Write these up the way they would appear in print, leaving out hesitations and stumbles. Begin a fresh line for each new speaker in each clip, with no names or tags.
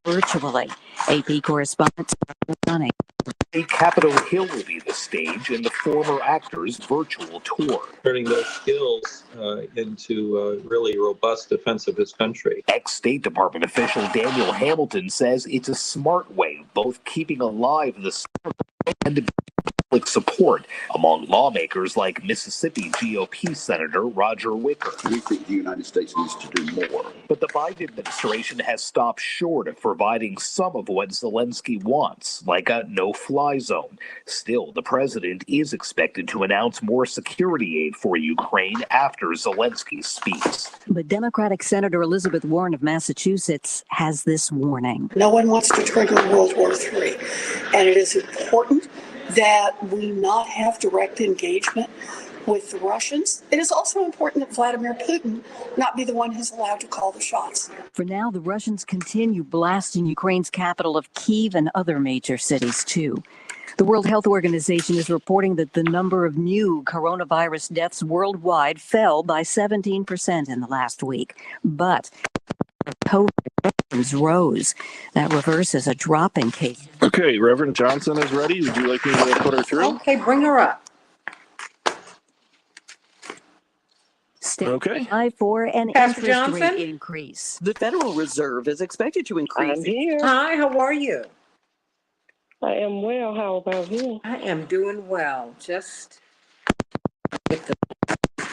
virtually. AP correspondent Johnny.
Capitol Hill will be the stage in the former actor's virtual tour.
Turning those skills into really robust defense of his country.
Ex-State Department official Daniel Hamilton says it's a smart way of both keeping alive the sport and public support among lawmakers like Mississippi GOP Senator Roger Wicker.
We think the United States needs to do more.
But the Biden administration has stopped short of providing some of what Zelensky wants, like a no-fly zone. Still, the president is expected to announce more security aid for Ukraine after Zelensky speaks.
But Democratic Senator Elizabeth Warren of Massachusetts has this warning.
No one wants to trigger World War III, and it is important that we not have direct engagement with the Russians. It is also important that Vladimir Putin not be the one who's allowed to call the shots.
For now, the Russians continue blasting Ukraine's capital of Kyiv and other major cities, too. The World Health Organization is reporting that the number of new coronavirus deaths worldwide fell by 17% in the last week. But COVID rose. That reverses a drop in cases.
Okay, Reverend Johnson is ready. Would you like me to put her through?
Okay, bring her up.
Okay. For an
Pastor
interest
Johnson?
rate increase.
The Federal Reserve is expected to increase.
I'm here.
Hi, how are you?
I am well. How about you?
I am doing well. Just get a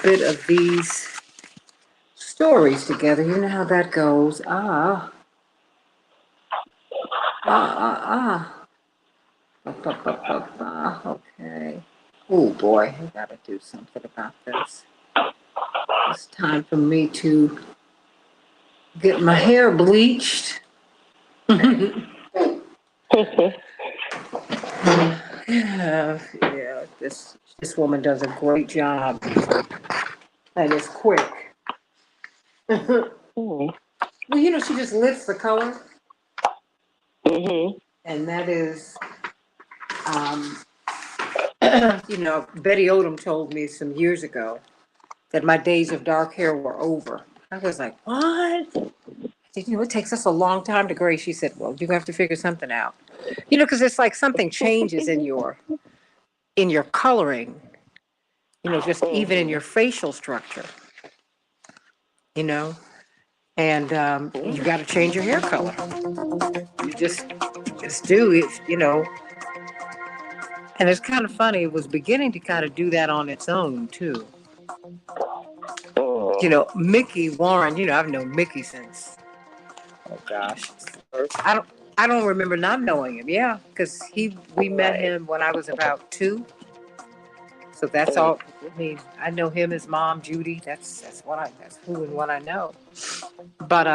bit of these stories together. You know how that goes. Okay. Oh boy, I gotta do something about this. It's time for me to get my hair bleached. Yeah, this woman does a great job. And it's quick. Well, you know, she just lifts the color. And that is, you know, Betty Odom told me some years ago that my days of dark hair were over. I was like, what? I said, you know, it takes us a long time to gray. She said, well, you have to figure something out. You know, because it's like something changes in your coloring, you know, just even in your facial structure, you know, and you got to change your hair color. You just do it, you know. And it's kind of funny. It was beginning to kind of do that on its own, too. You know, Mickey Warren, you know, I've known Mickey since, oh gosh, I don't remember not knowing him. Yeah, because we met him when I was about 2. So that's all. I mean, I know him, his mom, Judy. That's who and what I know. But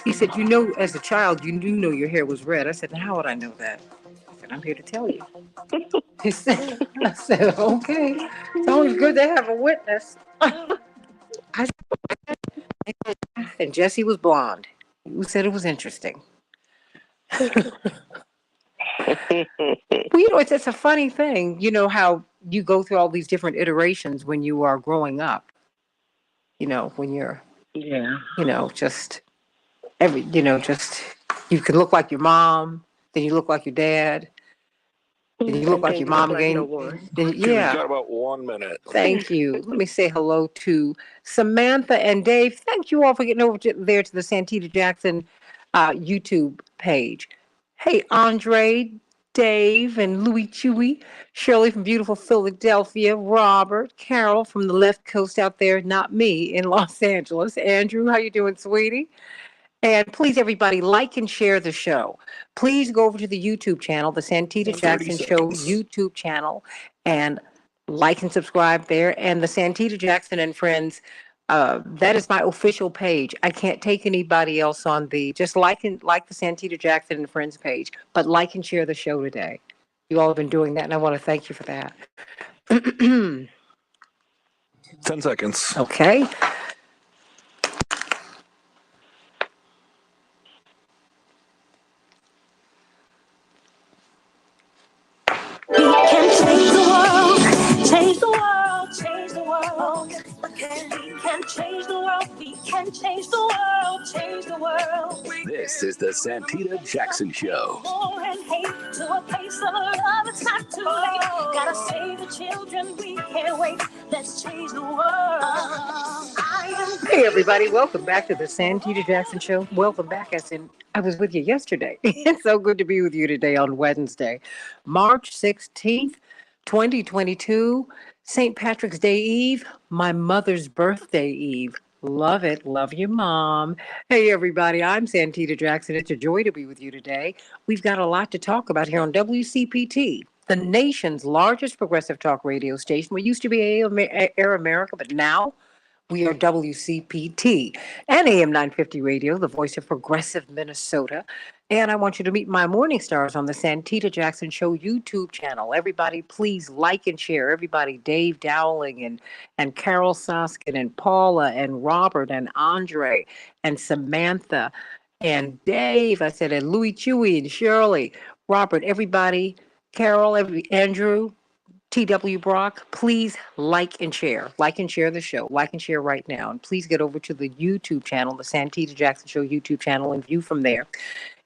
he said, you know, as a child, you do know your hair was red. I said, how would I know that? He said, I'm here to tell you. He said, I said, okay. It's always good to have a witness. And Jessie was blonde. You said it was interesting. Well, you know, it's a funny thing. You know how you go through all these different iterations when you are growing up. You know, when you're, you know, just you can look like your mom, then you look like your dad, then you look like your mom again. Then,
We've got about 1 minute.
Thank you. Let me say hello to Samantha and Dave. Thank you all for getting over there to the Santita Jackson YouTube page. Hey, Andre, Dave, and Louie Chewy, Shirley from beautiful Philadelphia, Robert, Carol from the left coast out there, not me, in Los Angeles. Andrew, how you doing, sweetie? And please, everybody, like and share the show. Please go over to the YouTube channel, the Santita Jackson Show YouTube channel, and like and subscribe there. And the Santita Jackson and Friends, that is my official page. I can't take anybody else on just like the Santita Jackson and Friends page, but like and share the show today. You all have been doing that, and I want to thank you for that.
10 seconds.
Okay.
Change the world, change the world, change the world. We can change the world, we can change the world.
This is the Santita Jackson Show.
War and hate to a place of love. It's not too late. Gotta save the children. We can't wait. Let's change the world.
Hey, everybody. Welcome back to the Santita Jackson Show. Welcome back, as in I was with you yesterday. It's so good to be with you today on Wednesday, March 16th, 2022, St. Patrick's Day Eve, my mother's birthday eve. Love it. Love you, Mom. Hey, everybody. I'm Santita Jackson. It's a joy to be with you today. We've got a lot to talk about here on WCPT, the nation's largest progressive talk radio station. We used to be Air America, but now we are WCPT and AM 950 Radio, the voice of progressive Minnesota. And I want you to meet my morning stars on the Santita Jackson Show YouTube channel. Everybody, please like and share. Everybody, Dave Dowling and Carol Soskin and Paula and Robert and Andre and Samantha and Dave, I said, and Louis Chewy and Shirley, Robert, everybody, Carol, Andrew, T.W. Brock, please like and share. Like and share the show. Like and share right now. And please get over to the YouTube channel, the Santita Jackson Show YouTube channel, and view from there.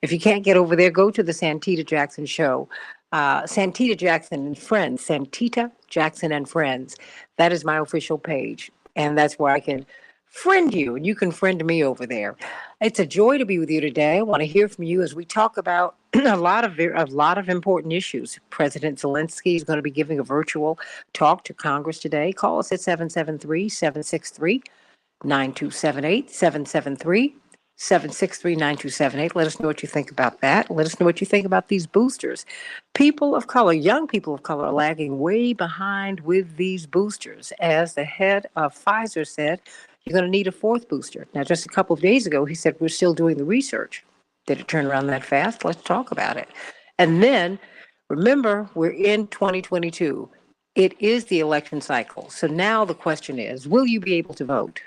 If you can't get over there, go to the Santita Jackson Show. Santita Jackson and Friends. Santita Jackson and Friends. That is my official page. And that's where I can friend you, and you can friend me over there. It's a joy to be with you today. I want to hear from you as we talk about a lot of important issues. President Zelensky is going to be giving a virtual talk to Congress today. Call us at 773-763-9278, 773-763-9278. Let us know what you think about that. Let us know what you think about these boosters. People of color, young people of color, are lagging way behind with these boosters. As the head of Pfizer said, you're going to need a fourth booster. Now, just a couple of days ago, he said, we're still doing the research. Did it turn around that fast? Let's talk about it. And then, remember, we're in 2022. It is the election cycle. So now the question is, will you be able to vote?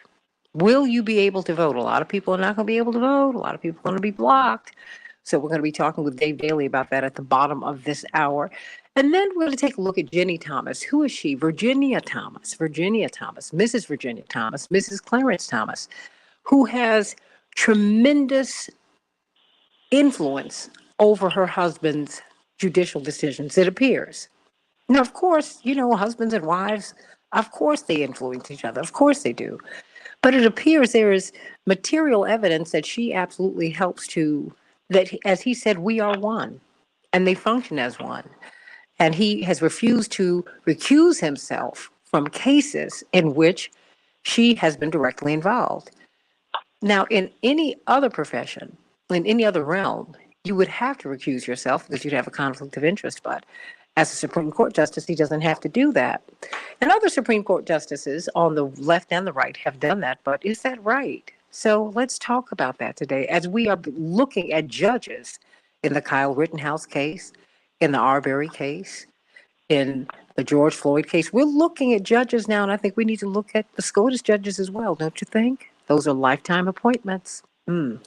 Will you be able to vote? A lot of people are not going to be able to vote. A lot of people are going to be blocked. So we're going to be talking with Dave Daly about that at the bottom of this hour. And then we're going to take a look at Jenny Thomas. Who is she? Virginia Thomas, Mrs. Virginia Thomas, Mrs. Clarence Thomas, who has tremendous influence over her husband's judicial decisions, it appears. Now, of course, husbands and wives, of course they influence each other. Of course they do. But it appears there is material evidence that she absolutely helps that, as he said, we are one, and they function as one. And he has refused to recuse himself from cases in which she has been directly involved. Now, in any other profession, in any other realm, you would have to recuse yourself because you'd have a conflict of interest. But as a Supreme Court justice, he doesn't have to do that. And other Supreme Court justices on the left and the right have done that. But is that right? So let's talk about that today as we are looking at judges in the Kyle Rittenhouse case, in the Arbery case, in the George Floyd case. We're looking at judges now, and I think we need to look at the SCOTUS judges as well, don't you think? Those are lifetime appointments. Well,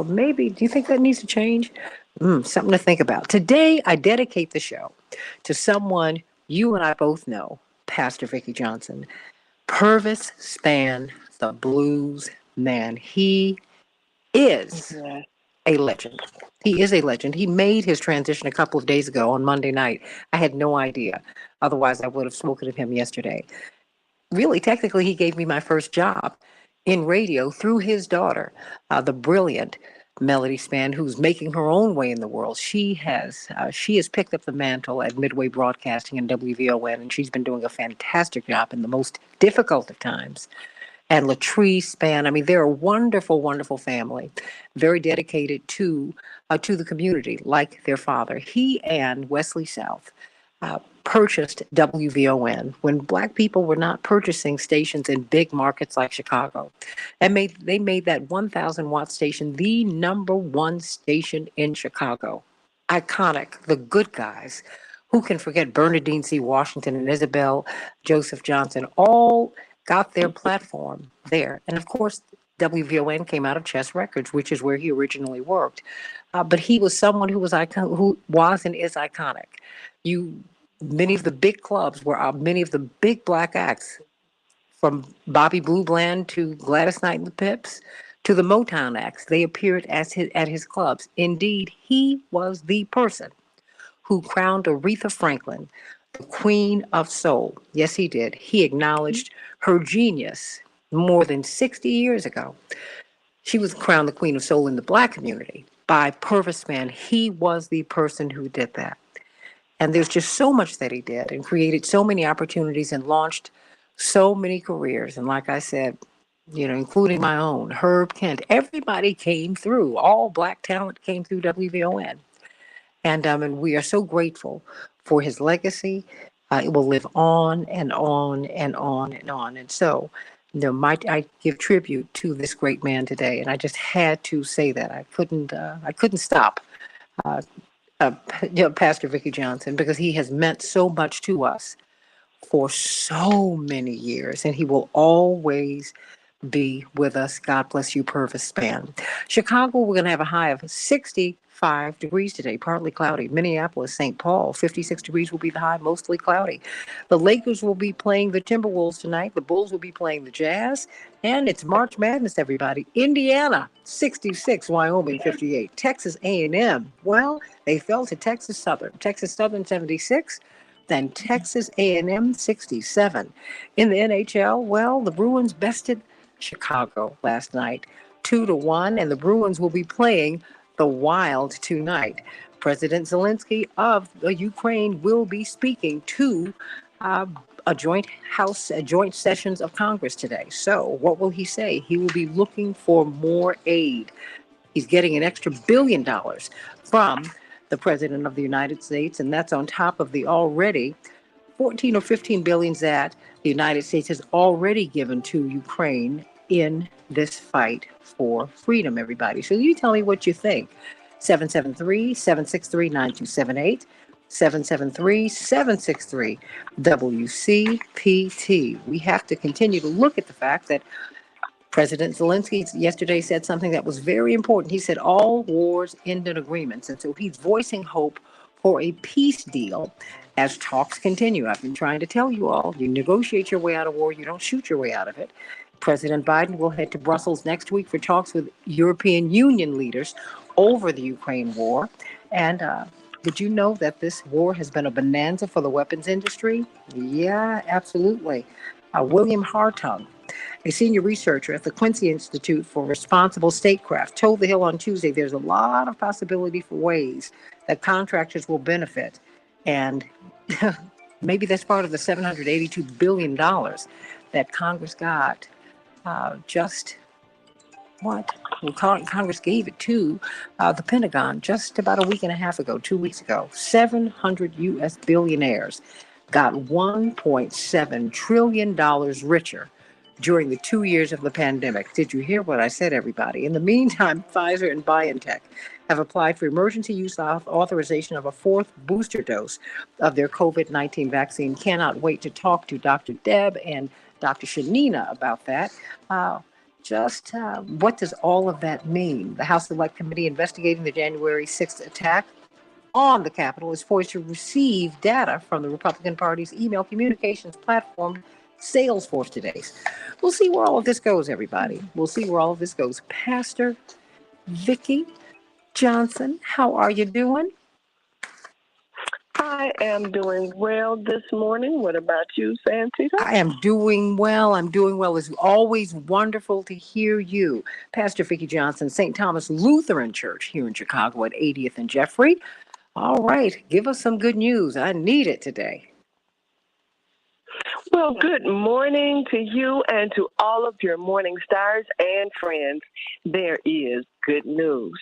maybe, do you think that needs to change? Something to think about. Today, I dedicate the show to someone you and I both know, Pastor Vicki Johnson. Purvis Spann, the blues man. He is a legend. He is a legend. He made his transition a couple of days ago on Monday night. I had no idea. Otherwise, I would have spoken to him yesterday. Really, technically, he gave me my first job in radio through his daughter, the brilliant Melody Spann, who's making her own way in the world. She has picked up the mantle at Midway Broadcasting and WVON, and she's been doing a fantastic job in the most difficult of times. And Latrice Spann, I mean, they're a wonderful, wonderful family, very dedicated to the community, like their father. He and Wesley South purchased WVON when Black people were not purchasing stations in big markets like Chicago. And they made that 1,000-watt station the number one station in Chicago. Iconic, the good guys. Who can forget Bernadine C. Washington and Isabel Joseph Johnson all got their platform there. And of course, WVON came out of Chess Records, which is where he originally worked. But he was someone who was and is iconic. Many of the big clubs were many of the big Black acts, from Bobby Blue Bland to Gladys Knight and the Pips to the Motown acts. They appeared at his clubs. Indeed, he was the person who crowned Aretha Franklin the Queen of Soul. Yes, he did. He acknowledged her genius more than 60 years ago. She was crowned the Queen of Soul in the Black community by Purvis Mann. He was the person who did that. And there's just so much that he did and created so many opportunities and launched so many careers. And like I said, including my own, Herb Kent, everybody came through. All Black talent came through WVON. And we are so grateful for his legacy. It will live on and on and on and on. And so, I give tribute to this great man today, and I just had to say that. I couldn't stop. Uh, Pastor Vicki Johnson, because he has meant so much to us for so many years, and he will always be with us. God bless you, Purvis Span. Chicago, we're going to have a high of 65 degrees today, partly cloudy. Minneapolis, St. Paul, 56 degrees will be the high, mostly cloudy. The Lakers will be playing the Timberwolves tonight. The Bulls will be playing the Jazz. And it's March Madness, everybody. Indiana, 66. Wyoming, 58. Texas A&M, well, they fell to Texas Southern. Texas Southern, 76. Then Texas A&M, 67. In the NHL, well, the Bruins bested Chicago last night, 2-1, and the Bruins will be playing the Wild tonight. President Zelensky of Ukraine will be speaking to a joint sessions of Congress today. So what will he say? He will be looking for more aid. He's getting an extra $1 billion from the President of the United States, and that's on top of the already 14 or 15 billions that the United States has already given to Ukraine in this fight for freedom, everybody. So you tell me what you think. 773-763-9278, 773-763-WCPT. We have to continue to look at the fact that President Zelensky yesterday said something that was very important. He said all wars end in agreements. And so he's voicing hope for a peace deal as talks continue. I've been trying to tell you all, you negotiate your way out of war, you don't shoot your way out of it. President Biden will head to Brussels next week for talks with European Union leaders over the Ukraine war. And did you know that this war has been a bonanza for the weapons industry? Yeah, absolutely. William Hartung, a senior researcher at the Quincy Institute for Responsible Statecraft, told The Hill on Tuesday there's a lot of possibility for ways that contractors will benefit. And maybe that's part of the $782 billion that Congress got Congress gave it to the Pentagon just about a week and a half ago, 2 weeks ago. 700 U.S. billionaires got $1.7 trillion richer during the 2 years of the pandemic. Did you hear what I said, everybody? In the meantime, Pfizer and BioNTech have applied for emergency use authorization of a fourth booster dose of their COVID-19 vaccine. Cannot wait to talk to Dr. Deb and Dr. Shanina about that. What does all of that mean? The House Select Committee investigating the January 6th attack on the Capitol is poised to receive data from the Republican Party's email communications platform, Salesforce, today. We'll see where all of this goes, everybody. We'll see where all of this goes. Pastor Vicki Johnson, how are you doing?
I am doing well this morning. What about you, Santita?
I am doing well. It's always wonderful to hear you. Pastor Vicki Johnson, St. Thomas Lutheran Church here in Chicago at 80th and Jeffrey. All right, give us some good news. I need it today.
Well, good morning to you and to all of your morning stars and friends. There is good news.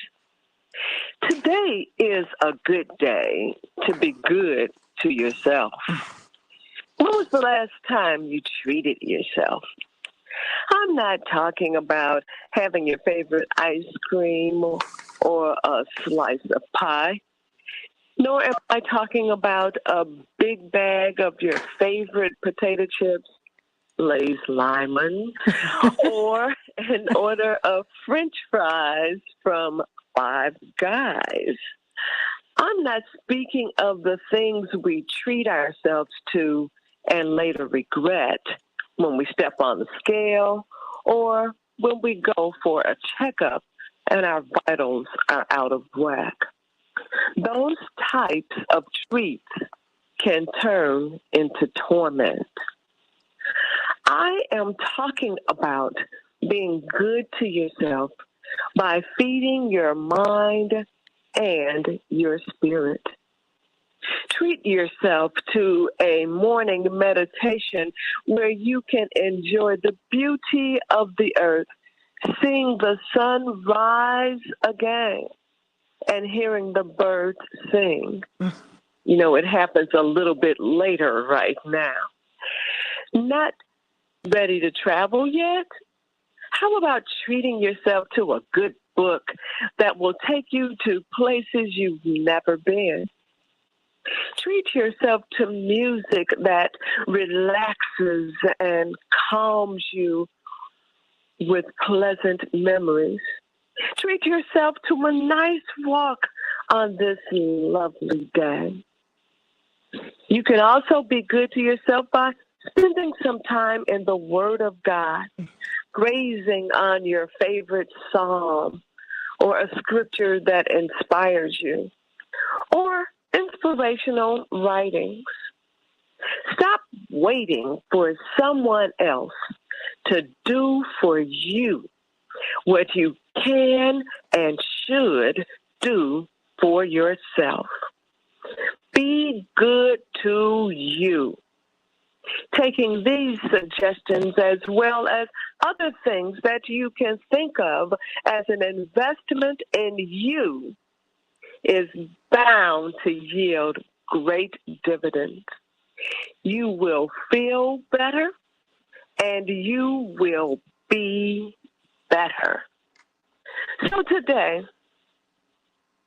Today is a good day to be good to yourself. When was the last time you treated yourself? I'm not talking about having your favorite ice cream or a slice of pie, nor am I talking about a big bag of your favorite potato chips, Lay's Lyman, or an order of French fries from Five Guys. I'm not speaking of the things we treat ourselves to and later regret when we step on the scale or when we go for a checkup and our vitals are out of whack. Those types of treats can turn into torment. I am talking about being good to yourself by feeding your mind and your spirit. Treat yourself to a morning meditation where you can enjoy the beauty of the earth, seeing the sun rise again, and hearing the birds sing. You know, it happens a little bit later right now. Not ready to travel yet? How about treating yourself to a good book that will take you to places you've never been? Treat yourself to music that relaxes and calms you with pleasant memories. Treat yourself to a nice walk on this lovely day. You can also be good to yourself by spending some time in the Word of God, grazing on your favorite psalm or a scripture that inspires you, or inspirational writings. Stop waiting for someone else to do for you what you can and should do for yourself. Be good to you. Taking these suggestions as well as other things that you can think of as an investment in you is bound to yield great dividends. You will feel better and you will be better. So today,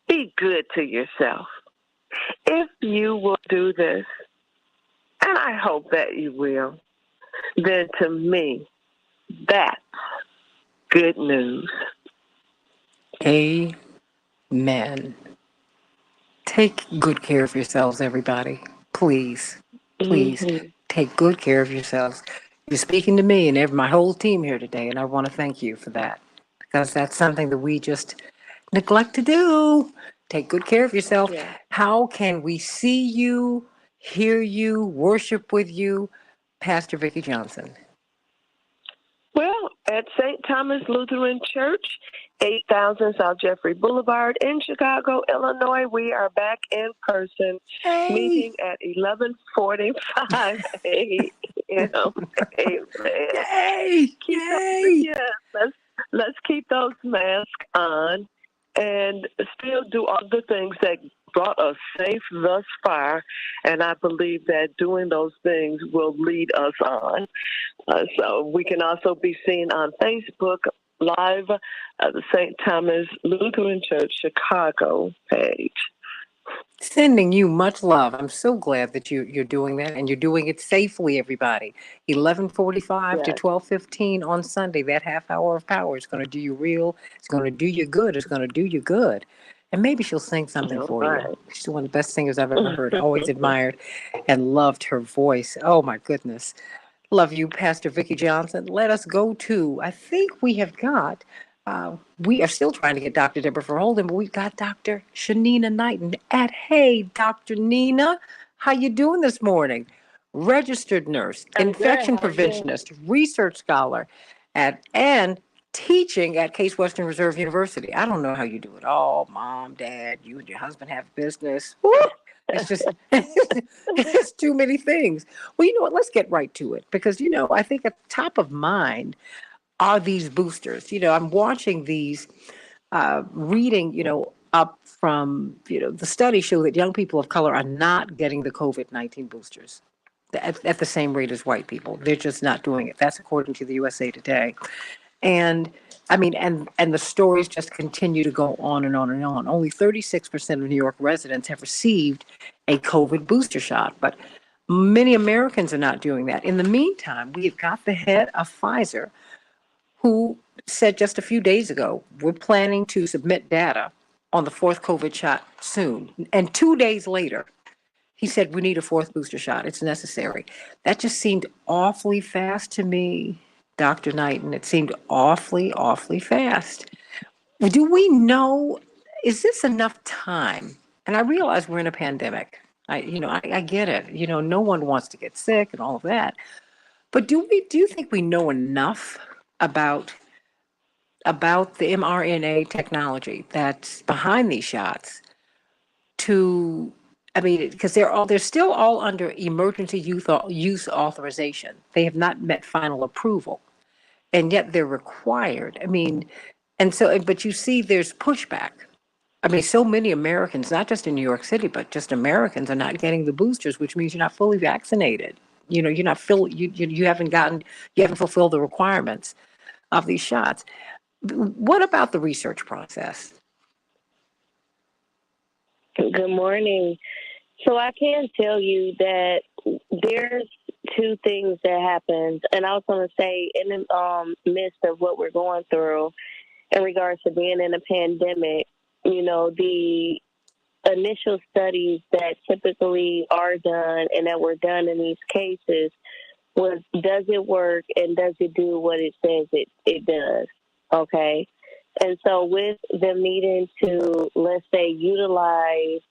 be good to yourself. If you will do this, and I hope that you will, then to me, that's good news.
Amen. Take good care of yourselves, everybody. Please, please take good care of yourselves. You're speaking to me and my whole team here today, and I want to thank you for that, because that's something that we just neglect to do. Take good care of yourself.
Yeah.
How can we see you, hear you, worship with you? Pastor Vicki Johnson.
Well, at St. Thomas Lutheran Church, 8000 South Jeffrey Boulevard in Chicago, Illinois, we are back in person, meeting at 11:45 a.m. Amen.
Yay! Yay!
Let's keep those masks on and still do all the things that brought us safe thus far. And I believe that doing those things will lead us on. So we can also be seen on Facebook Live at the St. Thomas Lutheran Church Chicago page.
Sending you much love. I'm so glad that you're doing that, and you're doing it safely, everybody. 11:45 to 12:15 on Sunday. That half hour of power is going to do you real. It's going to do you good. It's going to do you good. And maybe she'll sing something for you. She's one of the best singers I've ever heard. Always admired and loved her voice. Oh, my goodness. Love you, Pastor Vicki Johnson. Let us go to, I think we have got, we are still trying to get Dr. Deborah Verholden, but we've got Dr. Shanina Knighton at Hey, Dr. Nina. How you doing this morning? Registered nurse, infection preventionist, research scholar, and teaching at Case Western Reserve University. I don't know how you do it all. Mom, dad, you and your husband have business. Woo! It's just, it's too many things. Well, you know what? Let's get right to it, because, you know, I think at the top of mind are these boosters. You know, I'm watching these, reading, you know, up from, you know, the studies show that young people of color are not getting the COVID-19 boosters at the same rate as white people. They're just not doing it. That's according to the USA Today. And I mean, and the stories just continue to go on and on and on. Only 36% of New York residents have received a COVID booster shot, but many Americans are not doing that. In the meantime, we've got the head of Pfizer, who said just a few days ago, we're planning to submit data on the fourth COVID shot soon. And 2 days later, he said, we need a fourth booster shot. It's necessary. That just seemed awfully fast to me. Dr. Knighton. It seemed awfully, awfully fast. Do we know, is this enough time? And I realize we're in a pandemic. I get it. No one wants to get sick and all of that. But do you think we know enough about the mRNA technology that's behind these shots to, I mean, because they're still all under emergency use authorization. They have not met final approval, and yet they're required. I mean, and so, but you see, there's pushback. I mean, so many Americans, not just in New York City, but just Americans are not getting the boosters, which means you're not fully vaccinated. You're not you haven't fulfilled the requirements of these shots. What about the research process?
Good morning. So I can tell you that there's two things that happens, and I was going to say in the midst of what we're going through in regards to being in a pandemic, the initial studies that typically are done and that were done in these cases was, does it work and does it do what it says it does? Okay. And so with them needing to, let's say, utilize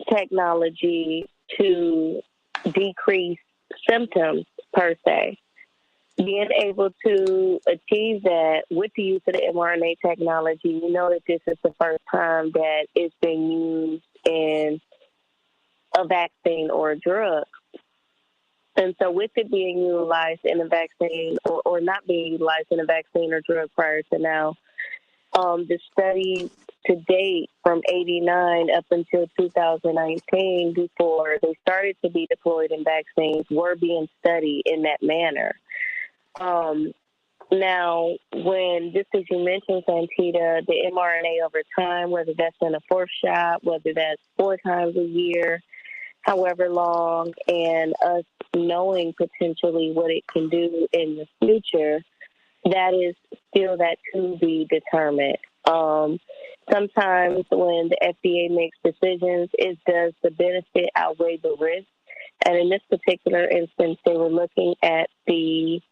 technology to decrease symptoms per se, being able to achieve that with the use of the mRNA technology, we know that this is the first time that it's been used in a vaccine or a drug. And so with it being utilized in a vaccine or not being utilized in a vaccine or drug prior to now, the studies to date from 89 up until 2019, before they started to be deployed in vaccines, were being studied in that manner. Now, when, just as you mentioned, Santita, the mRNA over time, whether that's in a fourth shot, whether that's 4 times a year, however long, and us knowing potentially what it can do in the future, that is still that to be determined. Sometimes when the FDA makes decisions, does the benefit outweigh the risk? And in this particular instance, they were looking at the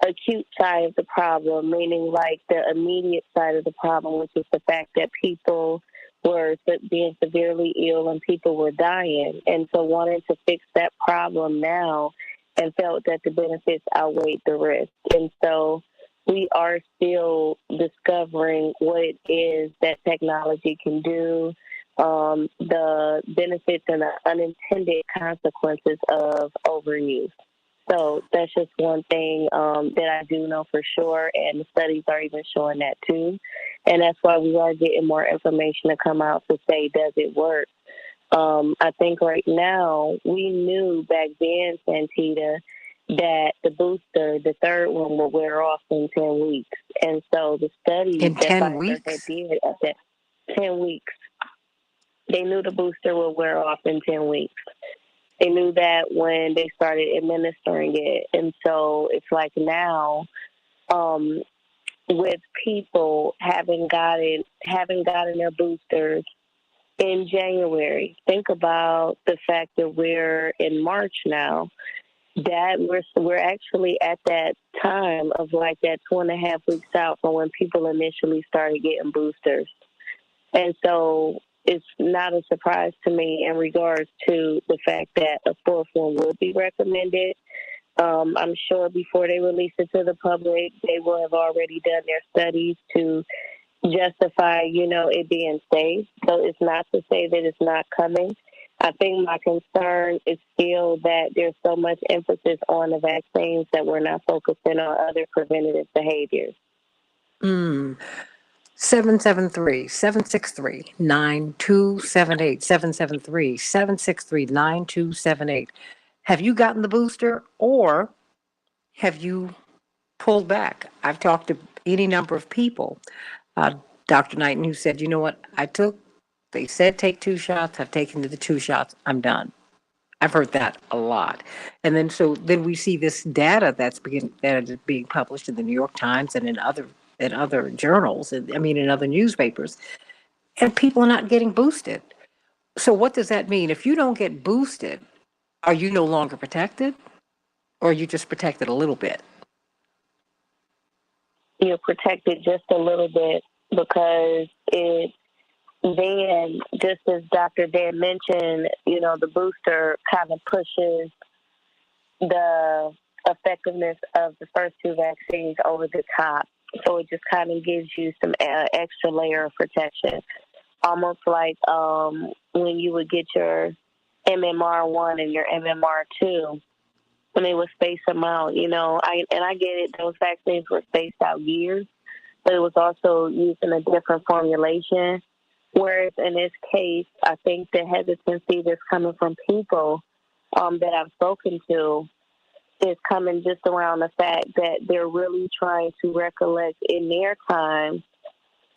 acute side of the problem, meaning like the immediate side of the problem, which is the fact that people were being severely ill and people were dying. And so wanting to fix that problem now, and felt that the benefits outweighed the risk. And so we are still discovering what it is that technology can do, the benefits and the unintended consequences of overuse. So that's just one thing that I do know for sure, and the studies are even showing that too. And that's why we are getting more information to come out to say, does it work? I think right now, we knew back then, Santita, that the booster, the third one, will wear off in 10 weeks. And so the studies
In
that
10
Pfizer
weeks?
had did at that 10 weeks, they knew the booster will wear off in 10 weeks. They knew that when they started administering it. And so it's like now, with people having gotten their boosters in January, think about the fact that we're in March now, that we're actually at that time of like that 2.5 weeks out from when people initially started getting boosters. And so it's not a surprise to me in regards to the fact that a fourth one will be recommended. I'm sure before they release it to the public, they will have already done their studies to justify, it being safe. So it's not to say that it's not coming. I think my concern is still that there's so much emphasis on the vaccines that we're not focusing on other preventative behaviors.
773-763-9278, 773-763-9278. Have you gotten the booster, or have you pulled back? I've talked to any number of people, Dr. Knighton, who said, you know what, they said take 2 shots, I've taken the 2 shots, I'm done. I've heard that a lot. And then we see this data that is being published in the New York Times and in other journals, in other newspapers, and people are not getting boosted. So what does that mean? If you don't get boosted, are you no longer protected, or are you just protected a little bit?
you're protected just a little bit because it then, just as Dr. Dan mentioned, the booster kind of pushes the effectiveness of the first two vaccines over the top. So it just kind of gives you some extra layer of protection, almost like when you would get your MMR1 and your MMR2, when they would space them out. I get it; those vaccines were spaced out years, but it was also using a different formulation. Whereas in this case, I think the hesitancy that's coming from people that I've spoken to is coming just around the fact that they're really trying to recollect in their time,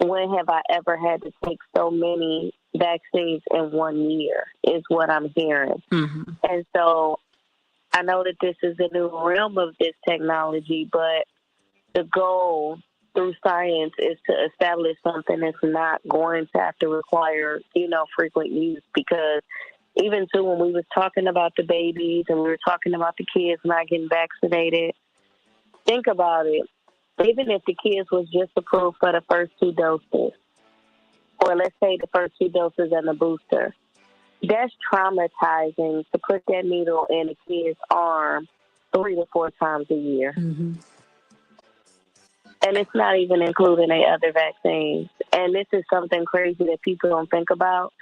when have I ever had to take so many vaccines in 1 year, is what I'm hearing.
Mm-hmm.
And so I know that this is a new realm of this technology, but the goal through science is to establish something that's not going to have to require, frequent use. Because even too, when we was talking about the babies and we were talking about the kids not getting vaccinated, think about it. Even if the kids was just approved for the first 2 doses, or let's say the first 2 doses and the booster, that's traumatizing to put that needle in a kid's arm 3 to 4 times a year.
Mm-hmm.
And it's not even including the other vaccines. And this is something crazy that people don't think about.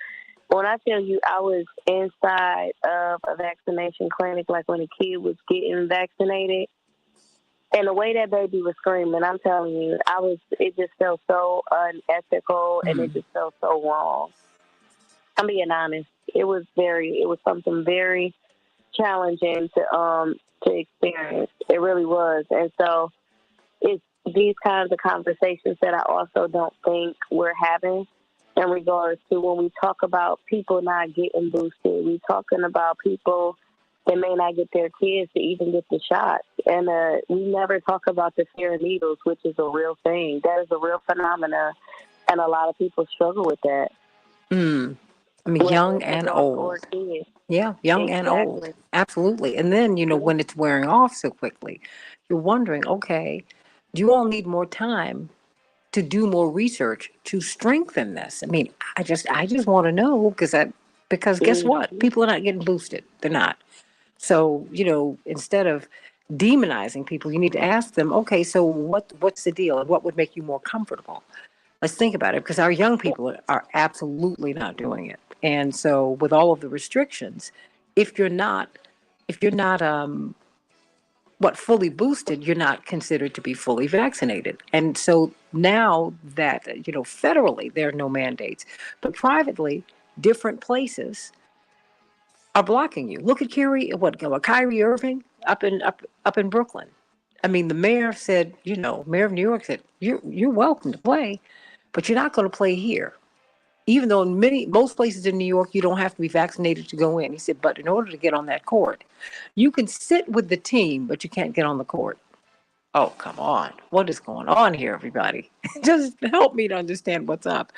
When I tell you I was inside of a vaccination clinic, like when a kid was getting vaccinated, and the way that baby was screaming, I'm telling you, it just felt so unethical, and it just felt so wrong. I'm being honest. It was something very challenging to experience. It really was. And so it's these kinds of conversations that I also don't think we're having in regards to when we talk about people not getting boosted. We're talking about people that may not get their kids to even get the shot. And we never talk about the fear of needles, which is a real thing. That is a real phenomena, and a lot of people struggle with that.
I mean, young and old. Yeah, young and old. Absolutely. And then, when it's wearing off so quickly, you're wondering, okay, do you all need more time to do more research to strengthen this? I mean, I just want to know, because guess what? People are not getting boosted. They're not. So, instead of demonizing people, you need to ask them, okay, so what's the deal, and what would make you more comfortable? Let's think about it, because our young people are absolutely not doing it. And so with all of the restrictions, if you're not fully boosted, you're not considered to be fully vaccinated. And so now that, federally, there are no mandates, but privately, different places are blocking you. Look at Kyrie Irving up in Brooklyn. I mean, the mayor said, Mayor of New York said, you're welcome to play, but you're not going to play here. Even though in most places in New York, you don't have to be vaccinated to go in. He said, but in order to get on that court, you can sit with the team, but you can't get on the court. Oh, come on. What is going on here, everybody? Just help me to understand what's up.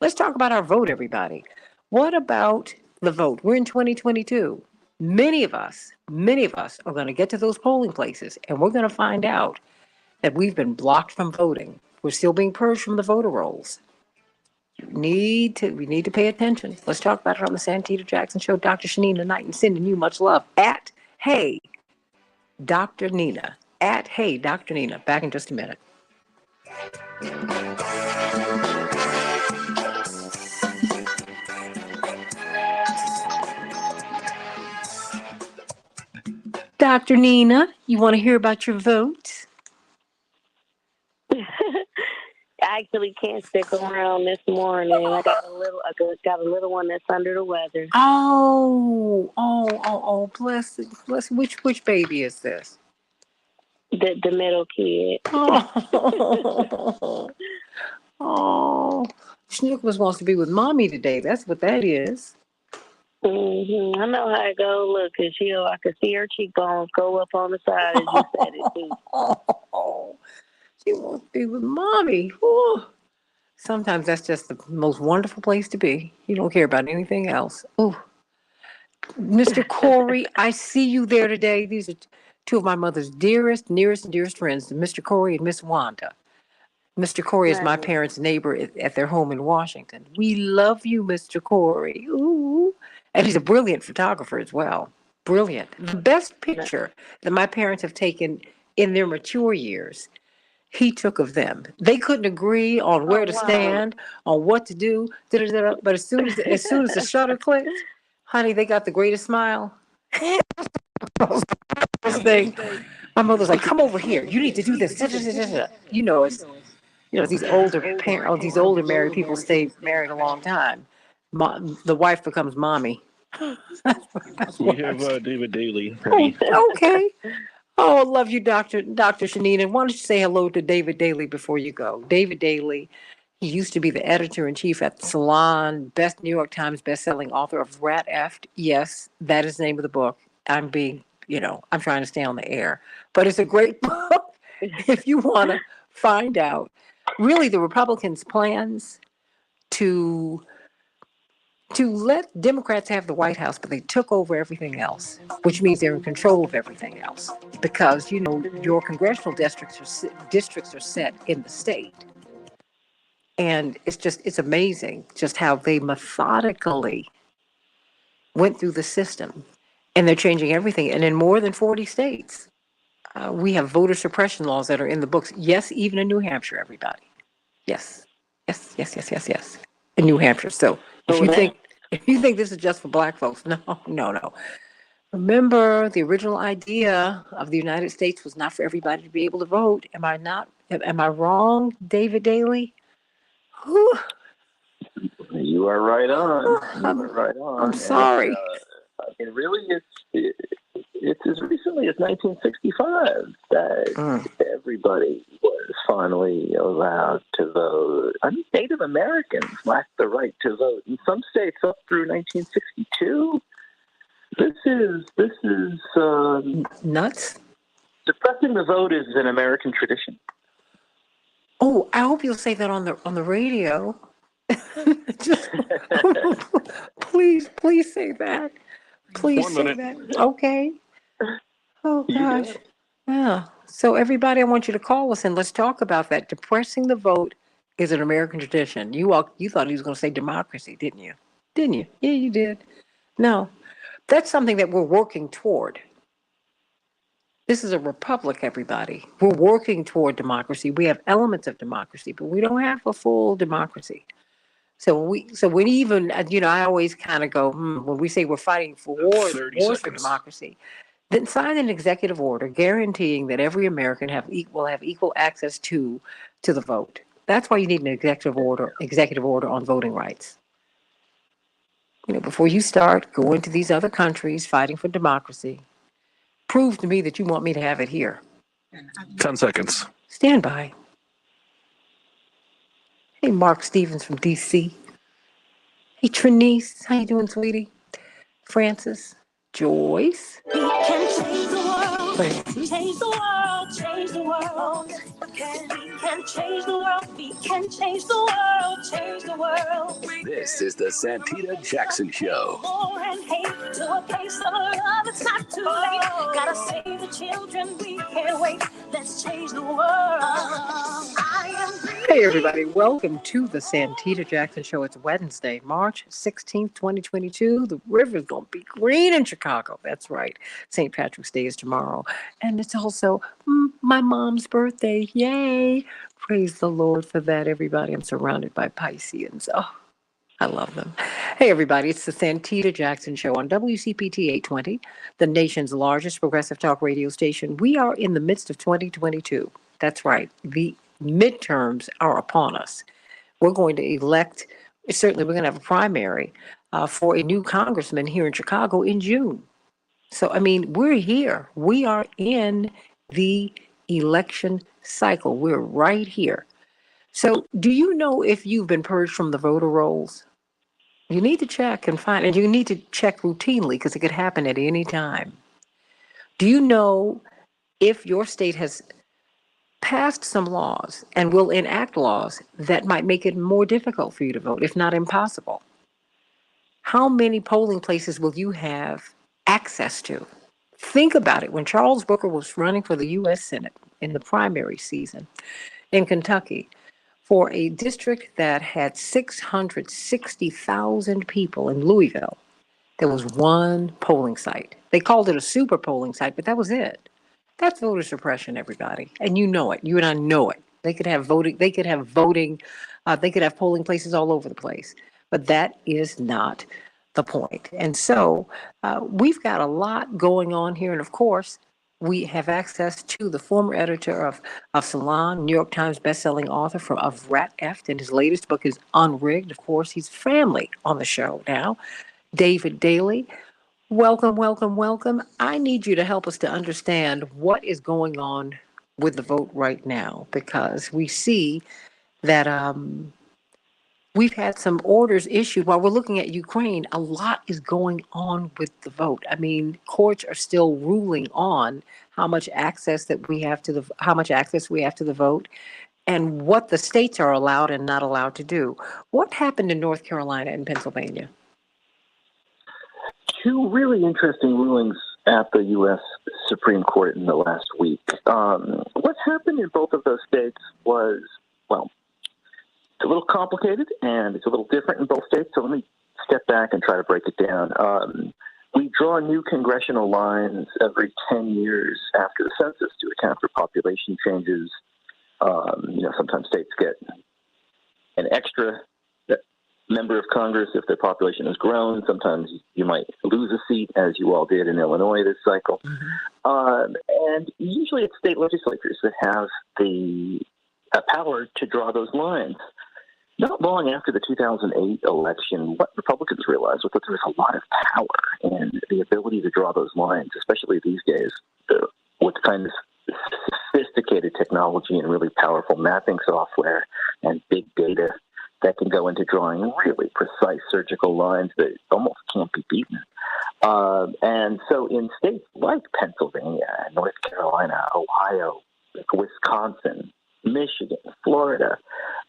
Let's talk about our vote, everybody. What about the vote? We're in 2022. Many of us are going to get to those polling places, and we're going to find out that we've been blocked from voting. We're still being purged from the voter rolls. We need to pay attention. Let's talk about it on the Santita Jackson Show. Dr. Shanina Knight, and sending you much love at Hey Dr. Nina. At Hey Dr. Nina. Back in just a minute. Dr. Nina, you want to hear about your vote?
I actually can't stick around this morning. I got a little one that's under the weather.
Oh, bless. Which baby is this?
The middle kid.
Oh, Snookmas wants to be with mommy today. That's what that is.
Mm-hmm. I know how it goes. Look, I could see her cheekbones go up on the side as you said it too.
Oh, she wants to be with mommy. Ooh. Sometimes that's just the most wonderful place to be. You don't care about anything else. Ooh. Mr. Corey, I see you there today. These are two of my mother's nearest and dearest friends, Mr. Corey and Miss Wanda. Mr. Corey is my parents' neighbor at their home in Washington. We love you, Mr. Corey. Ooh. And he's a brilliant photographer as well. Brilliant. The best picture that my parents have taken in their mature years, he took of them. They couldn't agree on where to stand, on what to do, but as soon as the shutter clicked, honey, they got the greatest smile. First thing, my mother's like, "Come over here. You need to do this." You know, these these older married people stay married a long time. The wife becomes mommy.
We have David Daly ready.
Oh, okay. Oh, I love you, Dr. Shanina. Why don't you say hello to David Daly before you go? David Daly, he used to be the editor-in-chief at Salon, New York Times best-selling author of Rat Effed. Yes, that is the name of the book. I'm trying to stay on the air. But it's a great book if you want to find out really the Republicans' plans to let Democrats have the White House, but they took over everything else, which means they're in control of everything else because your congressional districts are set in the state, and it's amazing just how they methodically went through the system, and they're changing everything. And in more than 40 states, we have voter suppression laws that are in the books. Yes, even in New Hampshire, everybody. Yes. In New Hampshire. So if you think this is just for black folks, no. Remember, the original idea of the United States was not for everybody to be able to vote. Am I wrong, David Daly? Whew.
You are right on.
I'm sorry.
It really it's as recently as 1965 that everybody was finally allowed to vote. I mean, Native Americans lacked the right to vote in some states up through 1962. This is
nuts.
Suppressing the vote is an American tradition.
Oh, I hope you'll say that on the radio. Just, please say that. Please say that. Okay. Oh gosh. Yeah. So everybody, I want you to call us and let's talk about that. Depressing the vote is an American tradition. You thought he was going to say democracy, didn't you? Yeah, you did. No, that's something that we're working toward. This is a republic, everybody. We're working toward democracy. We have elements of democracy, but we don't have a full democracy. So when even, I always kind of go, when we say we're fighting for wars for democracy, then sign an executive order guaranteeing that every American will have equal access to the vote. That's why you need an executive order on voting rights. Before you start going to these other countries fighting for democracy, prove to me that you want me to have it here.
10 seconds.
Stand by. Hey, Mark Stevens from D.C. Hey, Trinice. How you doing, sweetie? Francis. Joyce.
We can change the world. Change the world. Change the world. We can change the world. We can change the world. Change the world.
This is the Santita Jackson Show.
War and hate to a place of love. It's not too late. Gotta save the children. We can't wait. Let's change the world.
Hey, everybody. Welcome to the Santita Jackson Show. It's Wednesday, March 16th, 2022. The river's going to be green in Chicago. That's right. St. Patrick's Day is tomorrow. And it's also my mom's birthday. Yay. Praise the Lord for that, everybody. I'm surrounded by Pisceans. Oh, I love them. Hey, everybody. It's the Santita Jackson Show on WCPT 820, the nation's largest progressive talk radio station. We are in the midst of 2022. That's right. The midterms are upon us. We're going to elect, certainly we're going to have a primary for a new congressman here in Chicago in June. So, we're here. We are in the election cycle. We're right here. So, do you know if you've been purged from the voter rolls? You need to check and find, and you need to check routinely because it could happen at any time. Do you know if your state has passed some laws and will enact laws that might make it more difficult for you to vote, if not impossible? How many polling places will you have access to? Think about it. When Charles Booker was running for the U.S. Senate in the primary season in Kentucky, For a district that had 660,000 people in Louisville, there was one polling site. They called it a super polling site, but that was it. That's voter suppression, everybody. And you know it. You and I know it. They could have voting, they could have polling places all over the place. But that is not the point. And so we've got a lot going on here. And of course, we have access to the former editor of Salon, New York Times bestselling author of Rat Eft, and his latest book is Unrigged. Of course, he's family on the show now. David Daly, welcome, welcome, welcome. I need you to help us to understand what is going on with the vote right now, because we see that we've had some orders issued while we're looking at Ukraine. A lot is going on with the vote. I mean, courts are still ruling on how much access we have to the vote, and what the states are allowed and not allowed to do. What happened in North Carolina and Pennsylvania?
Two really interesting rulings at the U.S. Supreme Court in the last week. What happened in both of those states was, well, it's a little complicated and it's a little different in both states, so let me step back and try to break it down. We draw new congressional lines every 10 years after the census to account for population changes. Sometimes states get an extra member of Congress if their population has grown. Sometimes you might lose a seat, as you all did in Illinois this cycle. Mm-hmm. And usually it's state legislatures that have the power to draw those lines. Not long after the 2008 election, what Republicans realized was that there was a lot of power in the ability to draw those lines, especially these days with kind of sophisticated technology and really powerful mapping software and big data that can go into drawing really precise surgical lines that almost can't be beaten. And so in states like Pennsylvania, North Carolina, Ohio, Wisconsin, Michigan, Florida,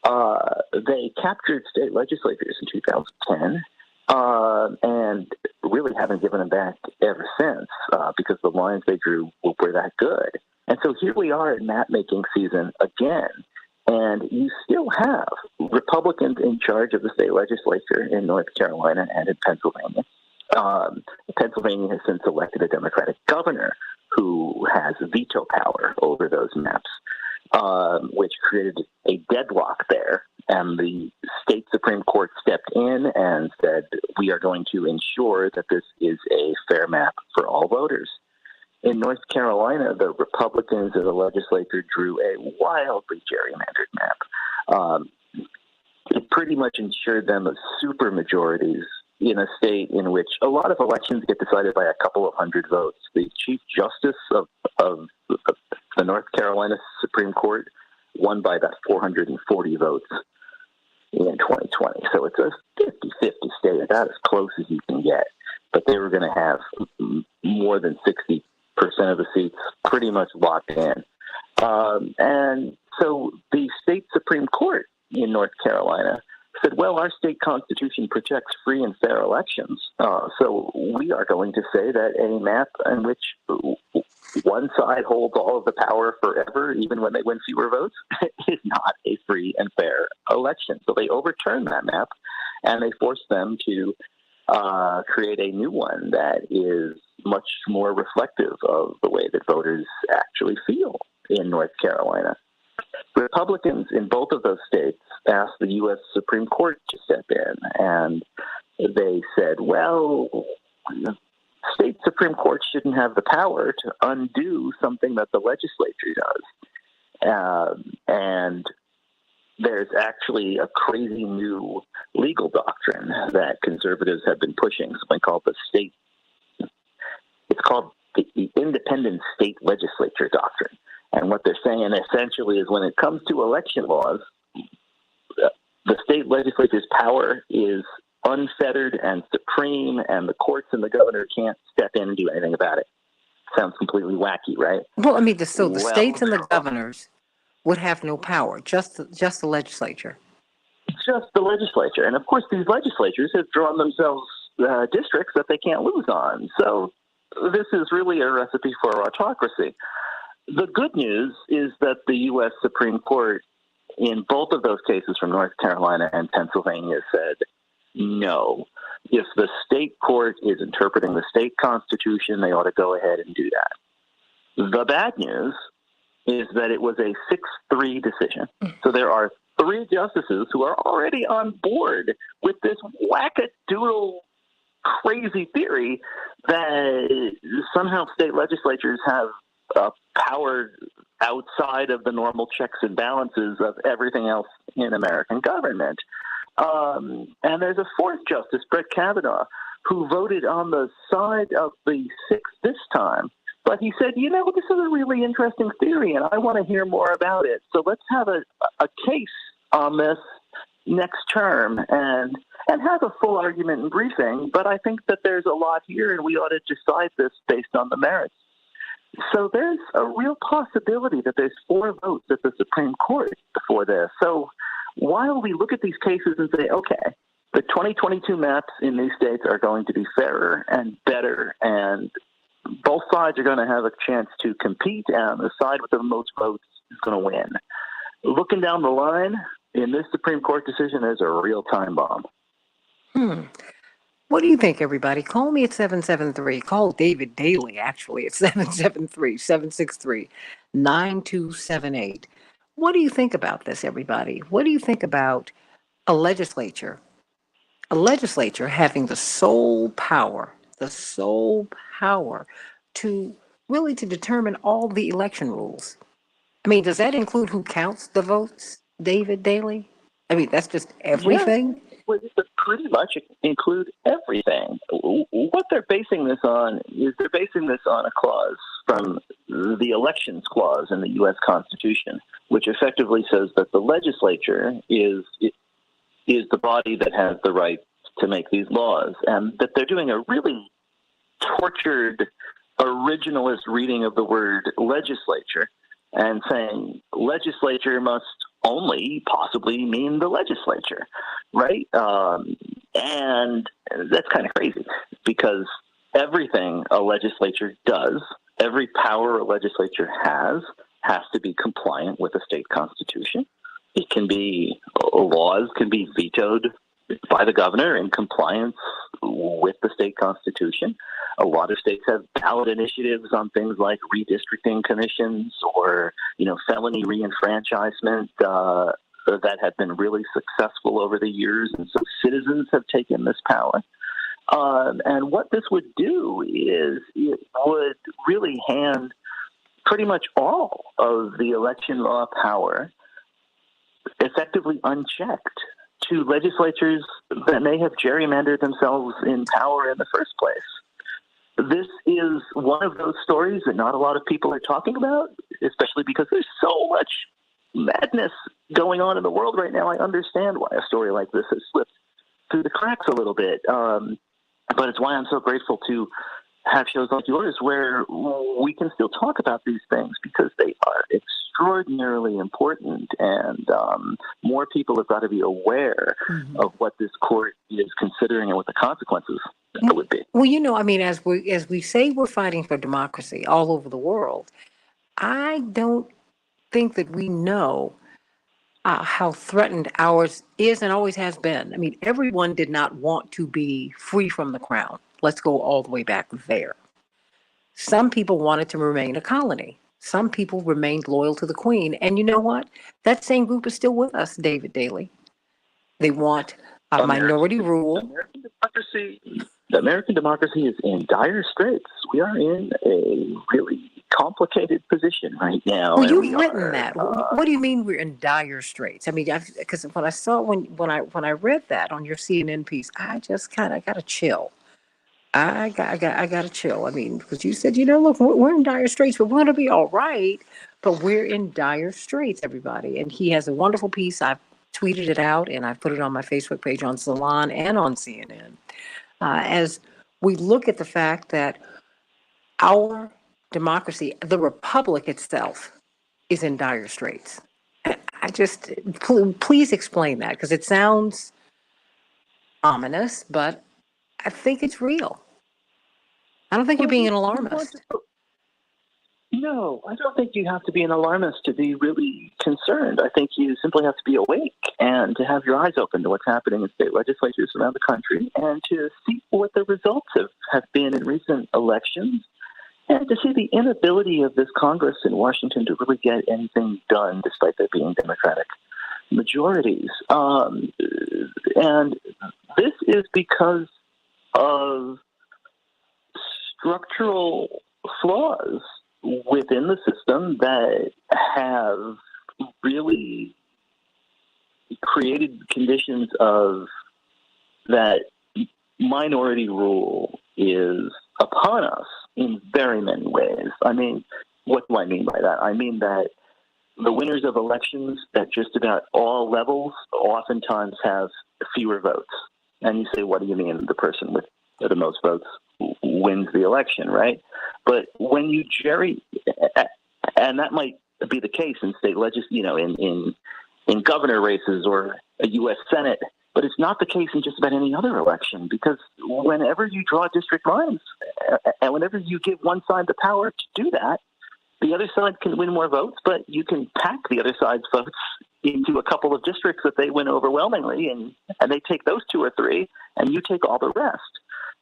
they captured state legislatures in 2010 and really haven't given them back ever since because the lines they drew were that good. And so here we are in map-making season again. And you still have Republicans in charge of the state legislature in North Carolina and in Pennsylvania. Pennsylvania has since elected a Democratic governor who has veto power over those maps, which created a deadlock there. And the state Supreme Court stepped in and said, we are going to ensure that this is a fair map for all voters. In North Carolina, the Republicans of the legislature drew a wildly gerrymandered map. It pretty much ensured them of super majorities in a state in which a lot of elections get decided by a couple of hundred votes. The Chief Justice of the North Carolina Supreme Court won by about 440 votes in 2020. So it's a 50-50 state, about as close as you can get. But they were going to have more than 60% of the seats pretty much locked in. And so the state Supreme Court in North Carolina said, well, our state constitution protects free and fair elections. So we are going to say that a map in which one side holds all of the power forever, even when they win fewer votes, is not a free and fair election. So they overturned that map and they forced them to create a new one that is much more reflective of the way that voters actually feel in North Carolina. Republicans in both of those states asked the U.S. Supreme Court to step in, and they said, well, the state Supreme Court shouldn't have the power to undo something that the legislature does. And there's actually a crazy new legal doctrine that conservatives have been pushing, something called it's called the independent state legislature doctrine. And what they're saying essentially is when it comes to election laws, the state legislature's power is unfettered and supreme, and the courts and the governor can't step in and do anything about it. Sounds completely wacky, right?
Well, I mean, the states and the governors would have no power, just the legislature.
Just the legislature. And of course, these legislatures have drawn themselves districts that they can't lose on. So this is really a recipe for autocracy. The good news is that the U.S. Supreme Court in both of those cases from North Carolina and Pennsylvania said no. If the state court is interpreting the state constitution, they ought to go ahead and do that. The bad news is that it was a 6-3 decision. So there are 3 justices who are already on board with this wackadoodle crazy theory that somehow state legislatures have power outside of the normal checks and balances of everything else in American government. And there's a 4th justice, Brett Kavanaugh, who voted on the side of the 6th this time. But he said, you know, this is a really interesting theory, and I want to hear more about it. So let's have a case on this next term and have a full argument and briefing. But I think that there's a lot here, and we ought to decide this based on the merits. So there's a real possibility that there's 4 votes at the Supreme Court before this. So while we look at these cases and say, okay, the 2022 maps in these states are going to be fairer and better, and both sides are going to have a chance to compete, and the side with the most votes is going to win. Looking down the line, in this Supreme Court decision, there's a real time bomb.
What do you think, everybody? Call me at 773. Call David Daly, actually, at 773-763-9278. What do you think about this, everybody? What do you think about a legislature having the sole power to really to determine all the election rules? I mean, does that include who counts the votes, David Daly? I mean, that's just everything?
Yeah. Well, it pretty much include everything. What they're basing this on is they're basing this on a clause from the Elections Clause in the U.S. Constitution, which effectively says that the legislature is the body that has the right to make these laws, and that they're doing a really tortured, originalist reading of the word legislature and saying legislature must only possibly mean the legislature, right? And that's kind of crazy because everything a legislature does, every power a legislature has to be compliant with the state constitution. It can be, laws can be vetoed by the governor in compliance with the state constitution. A lot of states have ballot initiatives on things like redistricting commissions or, felony reenfranchisement that have been really successful over the years. And so citizens have taken this power. And what this would do is it would really hand pretty much all of the election law power effectively unchecked to legislatures that may have gerrymandered themselves in power in the first place. This is one of those stories that not a lot of people are talking about, especially because there's so much madness going on in the world right now. I understand why a story like this has slipped through the cracks a little bit. But it's why I'm so grateful to have shows like yours where we can still talk about these things because they are extraordinarily important, and more people have got to be aware of what this court is considering and what the consequences would be.
Well, I mean, as we say we're fighting for democracy all over the world, I don't think that we know how threatened ours is and always has been. I mean, everyone did not want to be free from the crown. Let's go all the way back there. Some people wanted to remain a colony. Some people remained loyal to the queen. And you know what? That same group is still with us, David Daly. They want a minority rule.
American democracy is in dire straits. We are in a really complicated position right now.
Well, you've written that. What do you mean we're in dire straits? I mean, because when I saw when I read that on your CNN piece, I just kind of got a chill. I got a chill. I mean, because you said, look, we're in dire straits, but we're going to be all right. But we're in dire straits, everybody. And he has a wonderful piece. I've tweeted it out and I've put it on my Facebook page on Salon and on CNN. As we look at the fact that our democracy, the republic itself, is in dire straits. I just, please explain that, because it sounds ominous, but I think it's real. I don't think you're being an alarmist.
No, I don't think you have to be an alarmist to be really concerned. I think you simply have to be awake and to have your eyes open to what's happening in state legislatures around the country and to see what the results have been in recent elections and to see the inability of this Congress in Washington to really get anything done despite there being Democratic majorities. And this is because of structural flaws within the system that have really created conditions of that minority rule is upon us in very many ways. I mean, what do I mean by that? I mean that the winners of elections at just about all levels oftentimes have fewer votes. And you say, what do you mean? The person with the most votes wins the election, right? But when you and that might be the case in state in governor races or a U.S. Senate, but it's not the case in just about any other election, because whenever you draw district lines and whenever you give one side the power to do that, the other side can win more votes, but you can pack the other side's votes into a couple of districts that they win overwhelmingly, and they take those two or three, and you take all the rest.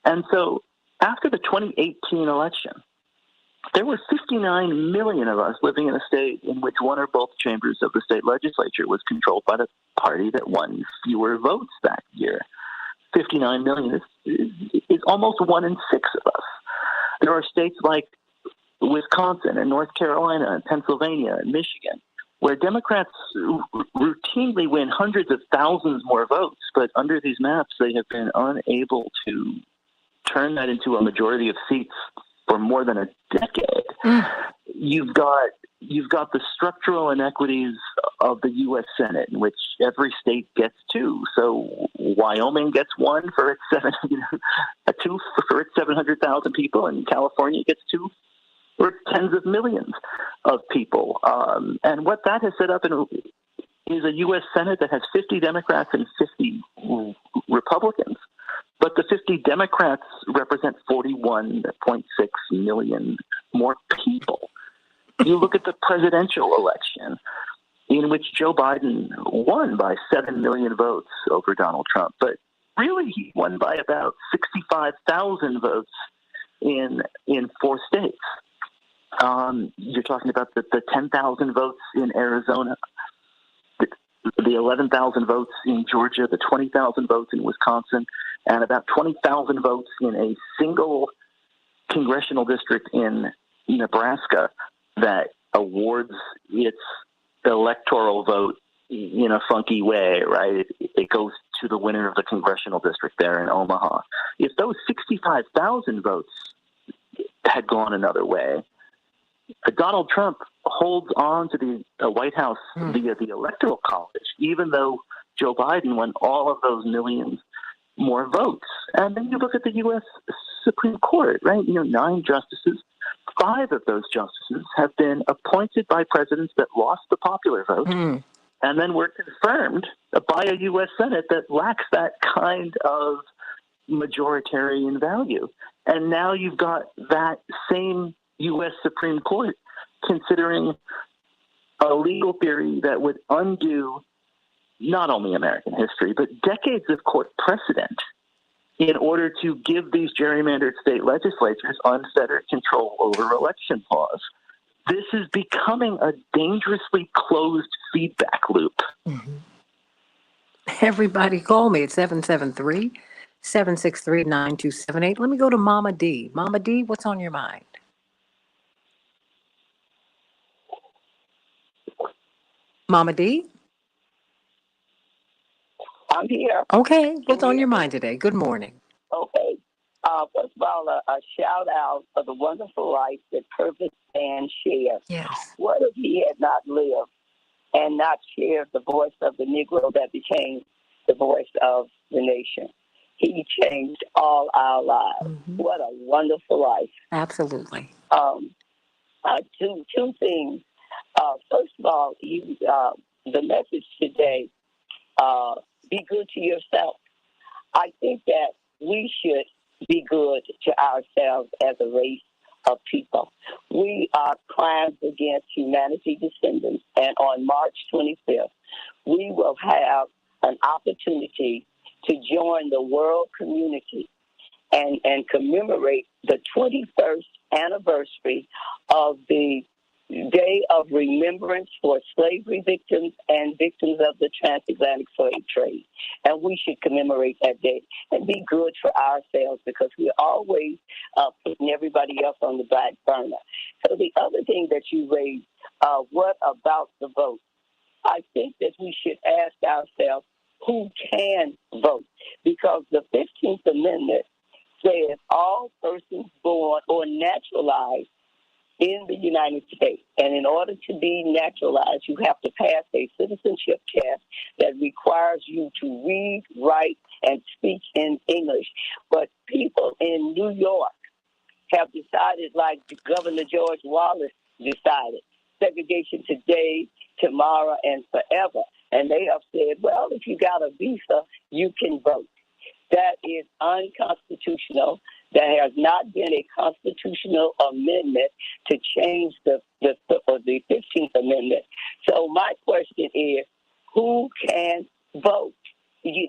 And so after the 2018 election, there were 59 million of us living in a state in which one or both chambers of the state legislature was controlled by the party that won fewer votes that year. 59 million is almost 1 in 6 of us. There are states like Wisconsin and North Carolina and Pennsylvania and Michigan, where Democrats routinely win hundreds of thousands more votes, but under these maps, they have been unable to turn that into a majority of seats for more than a decade. You've got the structural inequities of the U.S. Senate, in which every state gets 2. So Wyoming gets 1 for its 2 for its 700,000 people, and California gets 2 for tens of millions of people. And what that has set up is a U.S. Senate that has 50 Democrats and 50 Republicans. But the 50 Democrats represent 41.6 million more people. You look at the presidential election, in which Joe Biden won by 7 million votes over Donald Trump. But really, he won by about 65,000 votes in 4 states. You're talking about the 10,000 votes in Arizona, the 11,000 votes in Georgia, the 20,000 votes in Wisconsin, and about 20,000 votes in a single congressional district in Nebraska that awards its electoral vote in a funky way, right? It goes to the winner of the congressional district there in Omaha. If those 65,000 votes had gone another way, Donald Trump holds on to the White House via the Electoral College, even though Joe Biden won all of those millions more votes. And then you look at the U.S. Supreme Court, right? 9 justices. 5 of those justices have been appointed by presidents that lost the popular vote and then were confirmed by a U.S. Senate that lacks that kind of majoritarian value. And now you've got that same U.S. Supreme Court considering a legal theory that would undo not only American history, but decades of court precedent in order to give these gerrymandered state legislatures unfettered control over election laws. This is becoming a dangerously closed feedback loop.
Everybody call me at 773-763-9278. Let me go to Mama D. Mama D, what's on your mind? Mama D?
I'm here.
Okay, what's on your mind today? Good morning.
Okay. First of all, a shout out for the wonderful life that Purvis Man shared.
Yes.
What if he had not lived and not shared the voice of the Negro that became the voice of the nation? He changed all our lives. What a wonderful life.
Absolutely.
Two things. First of all, the message today, be good to yourself. I think that we should be good to ourselves as a race of people. We are crimes against humanity descendants, and on March 25th, we will have an opportunity to join the world community and commemorate the 21st anniversary of the Day of Remembrance for Slavery Victims and Victims of the Transatlantic Slave Trade. And we should commemorate that day and be good for ourselves, because we're always putting everybody else on the back burner. So the other thing that you raised, what about the vote? I think that we should ask ourselves who can vote, because the 15th Amendment says all persons born or naturalized in the United States. And in order to be naturalized, you have to pass a citizenship test that requires you to read, write, and speak in English. But people in New York have decided, like Governor George Wallace decided, segregation today, tomorrow, and forever. And they have said, well, if you got a visa, you can vote. That is unconstitutional. There has not been a constitutional amendment to change the 15th Amendment. So my question is, who can vote?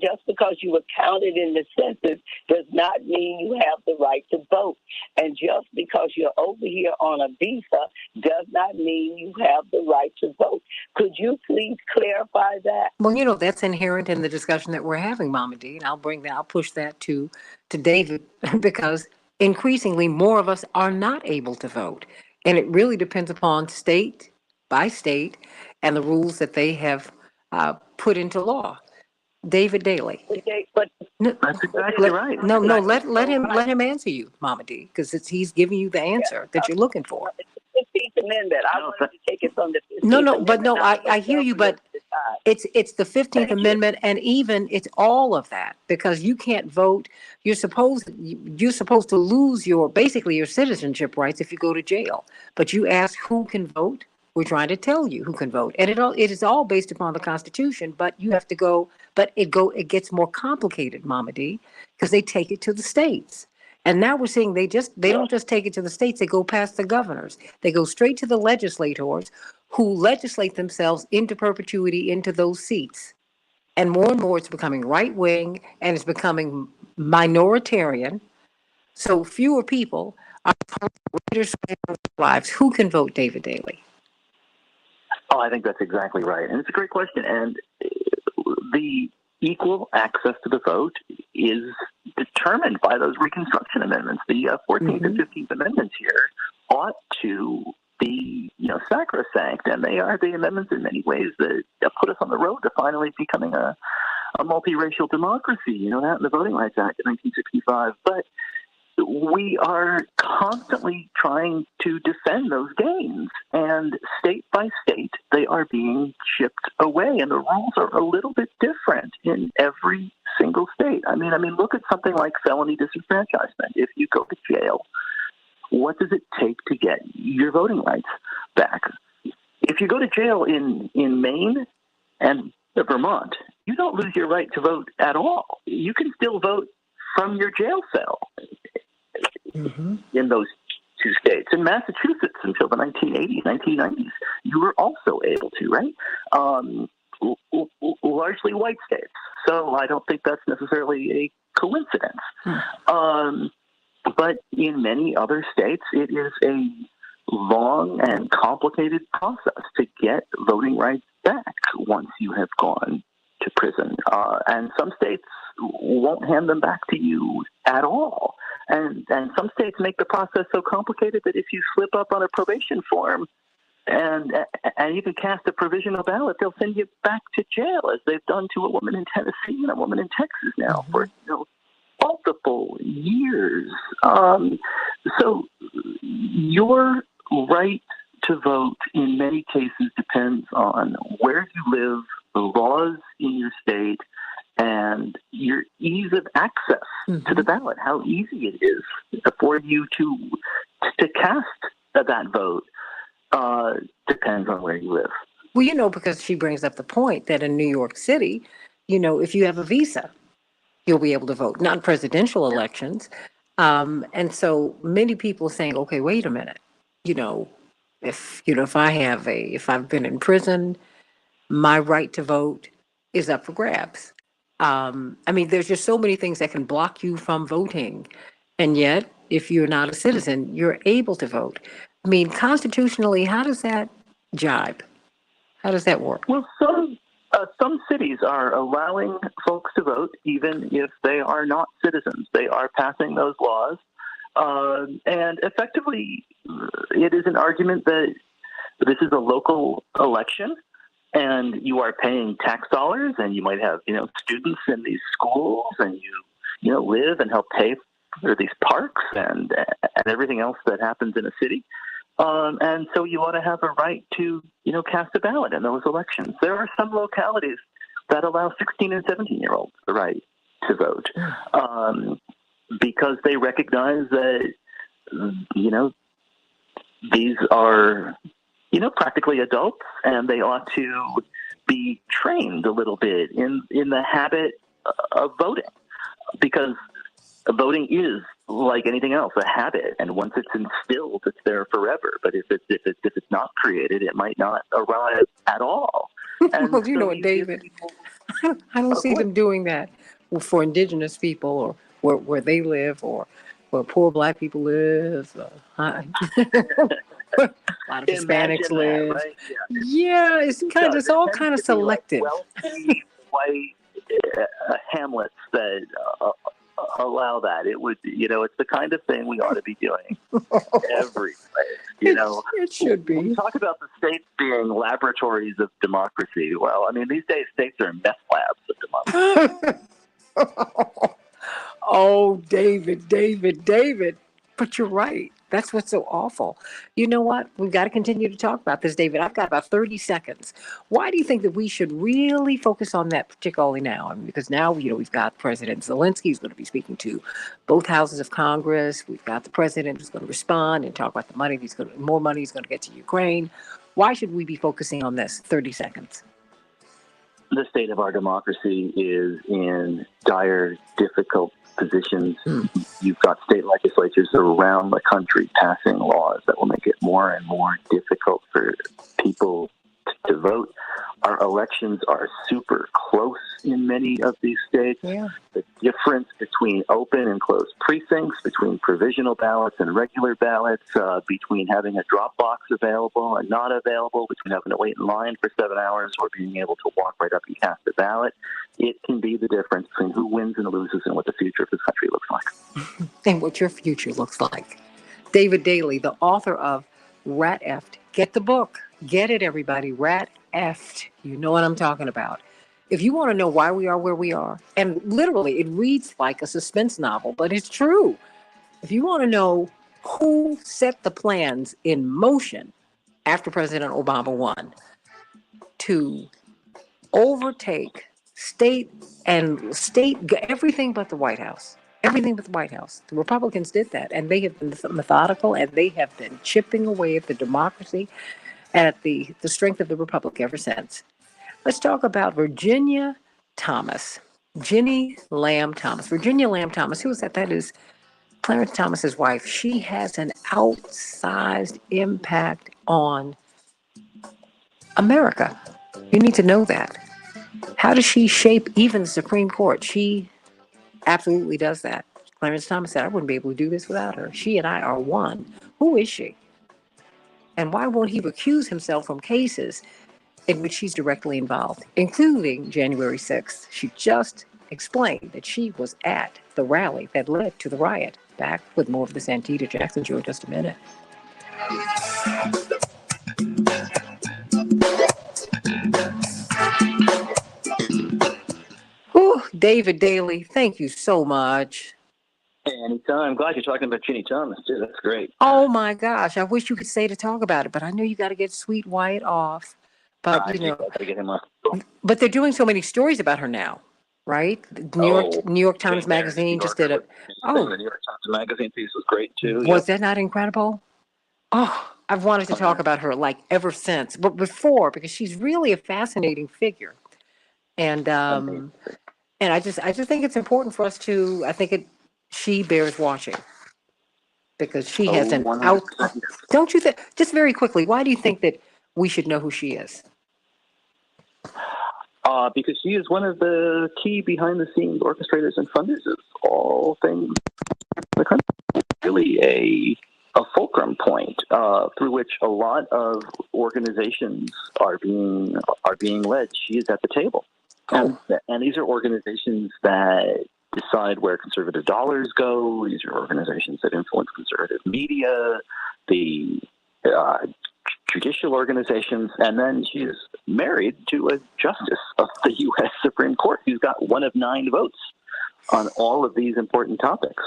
Just because you were counted in the census does not mean you have the right to vote. And just because you're over here on a visa does not mean you have the right to vote. Could you please clarify that?
Well, that's inherent in the discussion that we're having, Mama D, and I'll push that to David, because increasingly more of us are not able to vote. And it really depends upon state by state and the rules that they have put into law. David Daly.
That's exactly right.
No, let him answer you, Mama D, because he's giving you the answer that you're looking for.
It's the 15th Amendment. I wanted to take it from the 15th Amendment.
I hear you, but it's the 15th Amendment, and even it's all of that, because you can't vote. You're supposed to lose your citizenship rights if you go to jail. But you ask who can vote. We're trying to tell you who can vote, and it is all based upon the Constitution. But you have to go. But it gets more complicated, Mama D, because they take it to the states. And now we're seeing they don't just take it to the states, they go past the governors. They go straight to the legislators, who legislate themselves into perpetuity into those seats. And more it's becoming right-wing, and it's becoming minoritarian. So fewer people are greater sway over their lives. Who can vote, David Daly?
Oh, I think that's exactly right. And it's a great question. And the equal access to the vote is determined by those Reconstruction amendments. The 14th and 15th Amendments here ought to be, sacrosanct, and they are the amendments in many ways that put us on the road to finally becoming a multiracial democracy. That in the Voting Rights Act of 1965. But we are constantly trying to defend those gains, and state by state, they are being chipped away, and the rules are a little bit different in every single state. I mean, look at something like felony disenfranchisement. If you go to jail, what does it take to get your voting rights back? If you go to jail in Maine and Vermont, you don't lose your right to vote at all. You can still vote from your jail cell in those two states. In Massachusetts, until the 1980s, 1990s, you were also able to, right? Largely white states. So I don't think that's necessarily a coincidence. But in many other states, it is a long and complicated process to get voting rights back once you have gone to prison. And some states won't hand them back to you at all. And some states make the process so complicated that if you slip up on a probation form and even cast a provisional ballot, they'll send you back to jail, as they've done to a woman in Tennessee and a woman in Texas now for multiple years. So your right to vote in many cases depends on where you live, the laws in your state, and your ease of access to the ballot, how easy it is for you to cast that vote depends on where you live.
Well, because she brings up the point that in New York City, if you have a visa, you'll be able to vote. Not in presidential elections, And so many people saying, okay, wait a minute, you know, if I've been in prison, my right to vote is up for grabs. I mean, there's just so many things that can block you from voting. And yet, if you're not a citizen, you're able to vote. I mean, constitutionally, how does that jibe? How does that work?
Well, some cities are allowing folks to vote even if they are not citizens. They are passing those laws. And effectively, it is an argument that this is a local election and you are paying tax dollars, and you might have, students in these schools, and you live and help pay for these parks and everything else that happens in a city. And so you ought to have a right to, cast a ballot in those elections. There are some localities that allow 16 and 17-year-olds the right to vote because they recognize that, these are, practically adults, and they ought to be trained a little bit in the habit of voting, because voting is, like anything else, a habit, and once it's instilled, it's there forever. But if it's not created, it might not arrive at all. And
well, you know what, David? I don't see them doing that for indigenous people, or where they live, or where poor Black people live. A lot of Hispanics live.
Right?
Yeah, it's all kind of selective.
Wealthy white hamlets that allow that. It would, it's the kind of thing we ought to be doing every place.
It should be.
When we talk about the states being laboratories of democracy, well, I mean, these days states are meth labs of democracy.
Oh, David. But you're right. That's what's so awful. You know what? We've got to continue to talk about this, David. I've got about 30 seconds. Why do you think that we should really focus on that particularly now? I mean, because now, we've got President Zelensky who's going to be speaking to both houses of Congress. We've got the president who's going to respond and talk about the money. More money he's going to get to Ukraine. Why should we be focusing on this? 30 seconds.
The state of our democracy is in dire, difficult positions. You've got state legislatures around the country passing laws that will make it more and more difficult for people to vote. Our elections are super close in many of these states.
Yeah.
The difference between open and closed precincts, between provisional ballots and regular ballots, between having a drop box available and not available, between having to wait in line for 7 hours or being able to walk right up and cast a ballot, it can be the difference between who wins and loses and what the future of this country looks like.
And what your future looks like. David Daley, the author of Rat Effed. Get the book. Get it, everybody. Rat Effed. You know what I'm talking about. If you want to know why we are where we are, and literally it reads like a suspense novel, but it's true. If you want to know who set the plans in motion after President Obama won to overtake state, everything but the White House. Everything but the White House. The Republicans did that, and they have been methodical, and they have been chipping away at the democracy and at the strength of the Republic ever since. Let's talk about Virginia Thomas. Ginny Lamb Thomas. Virginia Lamb Thomas. Who is that? That is Clarence Thomas's wife. She has an outsized impact on America. You need to know that. How does she shape even the Supreme Court? She absolutely does that. Clarence Thomas said, I wouldn't be able to do this without her. She and I are one. Who is she? And why won't he recuse himself from cases in which she's directly involved, including January 6th? She just explained that she was at the rally that led to the riot. Back with more of the Santita Jackson Show in just a minute. Whew, David Daley, thank you so much.
Anytime. I'm glad you're talking about Ginny Thomas, too. That's great.
Oh, my gosh. I wish you could stay to talk about it, but I know you got to get Sweet Wyatt off. But,
I got to get him off.
But they're doing so many stories about her now, right? New York Times Magazine just did it.
The New York Times Magazine piece was great, too.
Was that not incredible? Oh, I've wanted to talk about her like ever since, but before, because she's really a fascinating figure. And I just think it's important for us to, she bears watching because she has an
100%
out.
yes.
Don't you think? Just very quickly, why do you think that we should know who she is?
Because she is one of the key behind-the-scenes orchestrators and funders of all things in the country. Really a fulcrum point through which a lot of organizations are being led. She is at the table, and these are organizations that decide where conservative dollars go. These are organizations that influence conservative media, the judicial organizations, and then she is married to a justice of the U.S. Supreme Court who's got 1 of 9 votes on all of these important topics.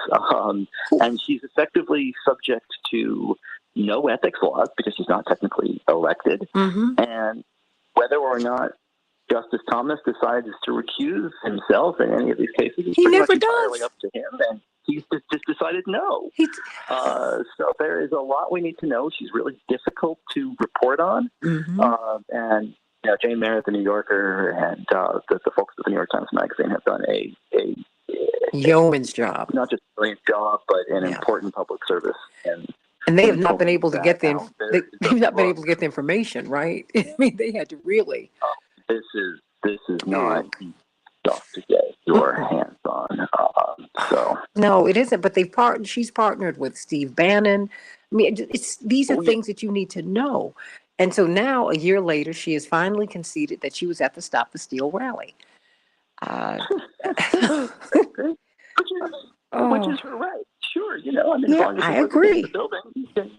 And she's effectively subject to no ethics laws because she's not technically elected.
Mm-hmm.
And whether or not Justice Thomas decides to recuse himself in any of these cases is pretty much entirely up to him. And he's just decided no. So there is a lot we need to know. She's really difficult to report on.
Mm-hmm.
And Jane Merritt, the New Yorker, and the folks at the New York Times Magazine have done a
yeoman's job.
Not just a brilliant job, but an important public service.
And they have not been able to get they've not been able to get the information, right? I mean, they had to really.
This is not stuff to get your hands on.
No, it isn't. But she's partnered with Steve Bannon. I mean, these are things that you need to know. And so now, a year later, she has finally conceded that she was at the Stop the Steal rally.
Which is her right. Sure, as long as
I
you
agree.
The building, you can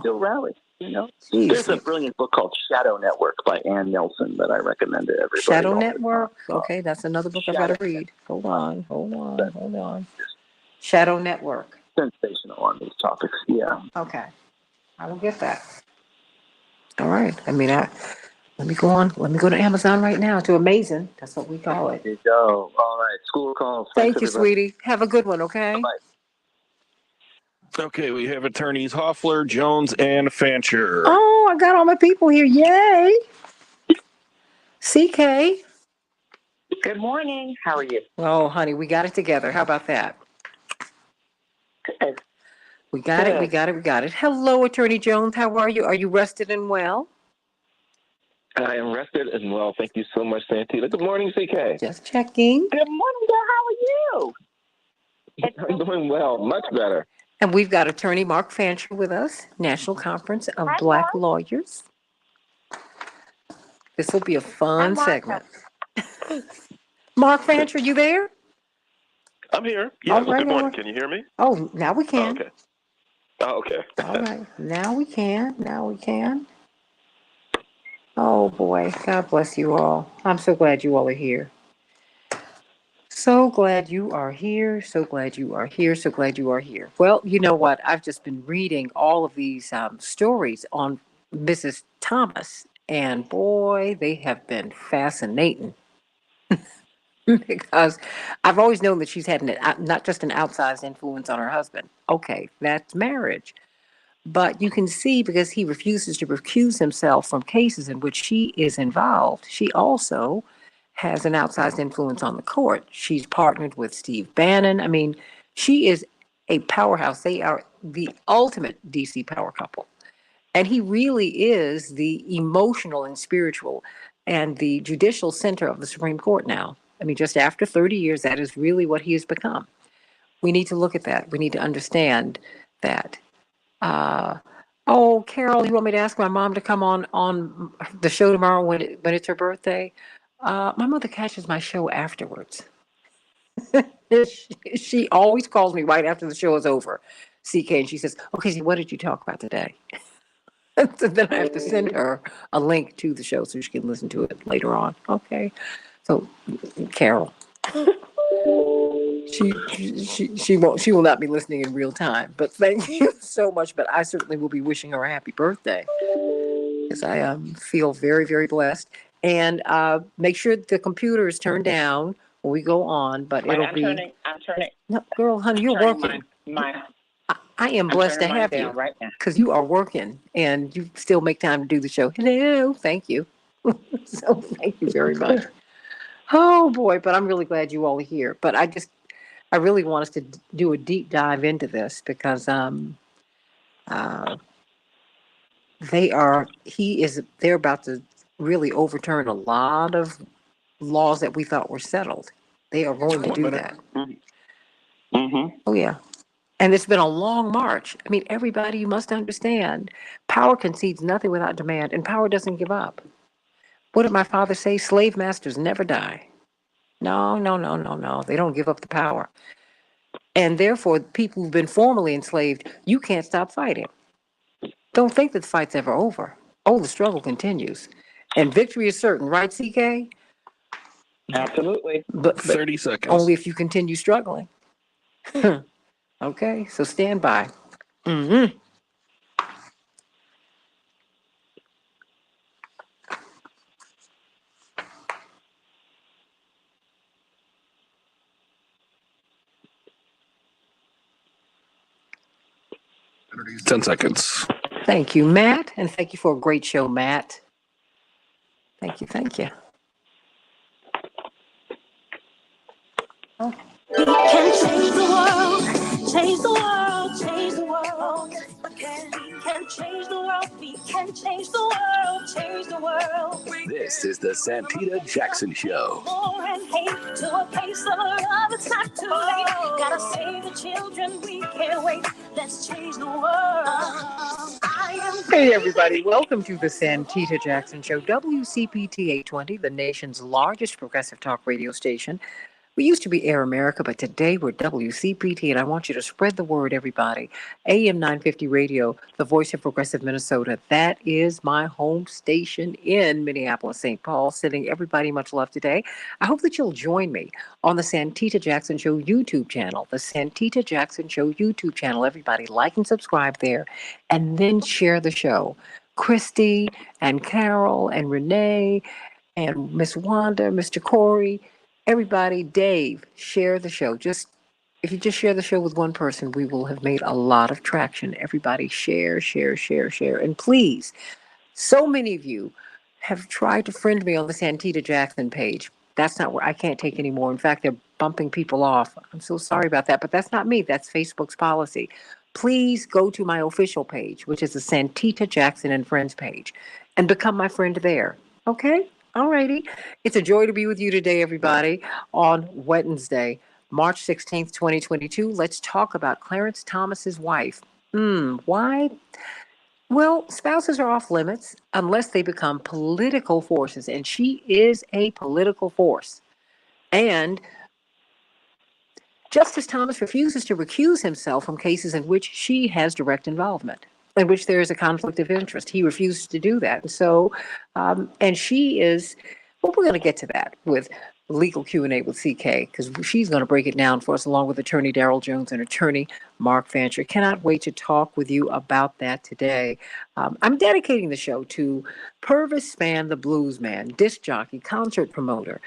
still rally.
Jeez.
There's a brilliant book called Shadow Network by Ann Nelson that I recommend to everybody.
Shadow Network. Okay, that's another book I've got to read. Hold on. Shadow Network.
Sensational on these topics. Yeah.
Okay, I will get that. All right. I mean, let me go on. Let me go to Amazon right now. To Amazing. That's what we call it.
There you go. All right. School calls.
Thank you, sweetie. Have a good one. Okay.
Bye.
Okay, we have attorneys Hoffler, Jones, and Fancher.
Oh, I got all my people here. Yay. CK.
Good morning. How are you?
Oh, honey, we got it together. How about that?
Good.
We got it. Hello, Attorney Jones. How are you? Are you rested and well?
I am rested and well. Thank you so much, Santita. Good morning, CK.
Just checking.
Good morning, girl. How are you?
I'm doing well. Much better.
And we've got Attorney Mark Fancher with us, National Conference of Black Lawyers. This will be a fun segment. Mark Fancher, you there?
I'm here. Yeah, good morning. Can you hear me?
Oh, now we can.
Okay.
All right. Now we can. Oh, boy. God bless you all. I'm so glad you all are here. So glad you are here. Well, you know what? I've just been reading all of these stories on Mrs. Thomas, and boy, they have been fascinating. Because I've always known that she's had not just an outsized influence on her husband. Okay, that's marriage. But you can see because he refuses to recuse himself from cases in which she is involved, she also has an outsized influence on the court. She's partnered with Steve Bannon. I mean, she is a powerhouse. They are the ultimate DC power couple. And he really is the emotional and spiritual and the judicial center of the Supreme Court now. I mean, just after 30 years, that is really what he has become. We need to look at that. We need to understand that. Carol, you want me to ask my mom to come on the show tomorrow when it's her birthday? My mother catches my show afterwards. She always calls me right after the show is over, CK, and she says, okay, so what did you talk about today? So then I have to send her a link to the show so she can listen to it later on. Okay. So, Carol, she will not be listening in real time, but thank you so much. But I certainly will be wishing her a happy birthday because I feel very, very blessed. And make sure the computer is turned down when we go on, but
I'm turning.
No, girl, honey, you're working. I am blessed to have you because you are working and you still make time to do the show. Hello. Thank you. So thank you very much. Oh boy, but I'm really glad you all are here. But I really want us to do a deep dive into this because they're about to really overturn a lot of laws that we thought were settled. They are going to do that.
Mm-hmm.
Oh yeah. And it's been a long march. I mean, everybody, you must understand, power concedes nothing without demand, and power doesn't give up. What did my father say? Slave masters never die. No, no, no, no, no. They don't give up the power. And therefore, people who've been formerly enslaved, you can't stop fighting. Don't think that the fight's ever over. Oh, the struggle continues. And victory is certain, right, CK?
Absolutely.
But
30 seconds.
only if you continue struggling. Okay, so stand by. Mm-hmm.
Introduce 10 seconds.
Thank you, Matt, and thank you for a great show, Matt. Thank you, thank you.
We can change the world, change the world, change the world. We can change the world, we can change the world, change the world.
This is the Santita Jackson Show.
War and hate to a place of love, it's not too late. Gotta save the children, we can't wait. Let's change the world.
Hey, everybody. Welcome to the Santita Jackson Show, WCPT 820, the nation's largest progressive talk radio station. We used to be Air America, but today we're WCPT, and I want you to spread the word, everybody. AM 950 Radio, the voice of progressive Minnesota. That is my home station in Minneapolis, St. Paul, sending everybody much love today. I hope that you'll join me on the Santita Jackson Show YouTube channel, the Santita Jackson Show YouTube channel. Everybody like and subscribe there, and then share the show. Christy and Carol and Renee and Miss Wanda, Mr. Corey, everybody, Dave, share the show. If you just share the show with one person, we will have made a lot of traction. Everybody share, share, share, share. And please, so many of you have tried to friend me on the Santita Jackson page. That's not where I can't take anymore. In fact, they're bumping people off. I'm so sorry about that, but that's not me. That's Facebook's policy. Please go to my official page, which is the Santita Jackson and Friends page, and become my friend there. Okay? Alrighty. It's a joy to be with you today, everybody, on Wednesday, March 16th, 2022. Let's talk about Clarence Thomas's wife. Why? Well, spouses are off limits unless they become political forces, and she is a political force. And Justice Thomas refuses to recuse himself from cases in which she has direct involvement, in which there is a conflict of interest. He refuses to do that. And so, and she is, well, we're going to get to that with legal Q&A with CK, because she's going to break it down for us, along with Attorney Darrell Jones and Attorney Mark Fancher. Cannot wait to talk with you about that today. I'm dedicating the show to Purvis Spann, the blues man, disc jockey, concert promoter,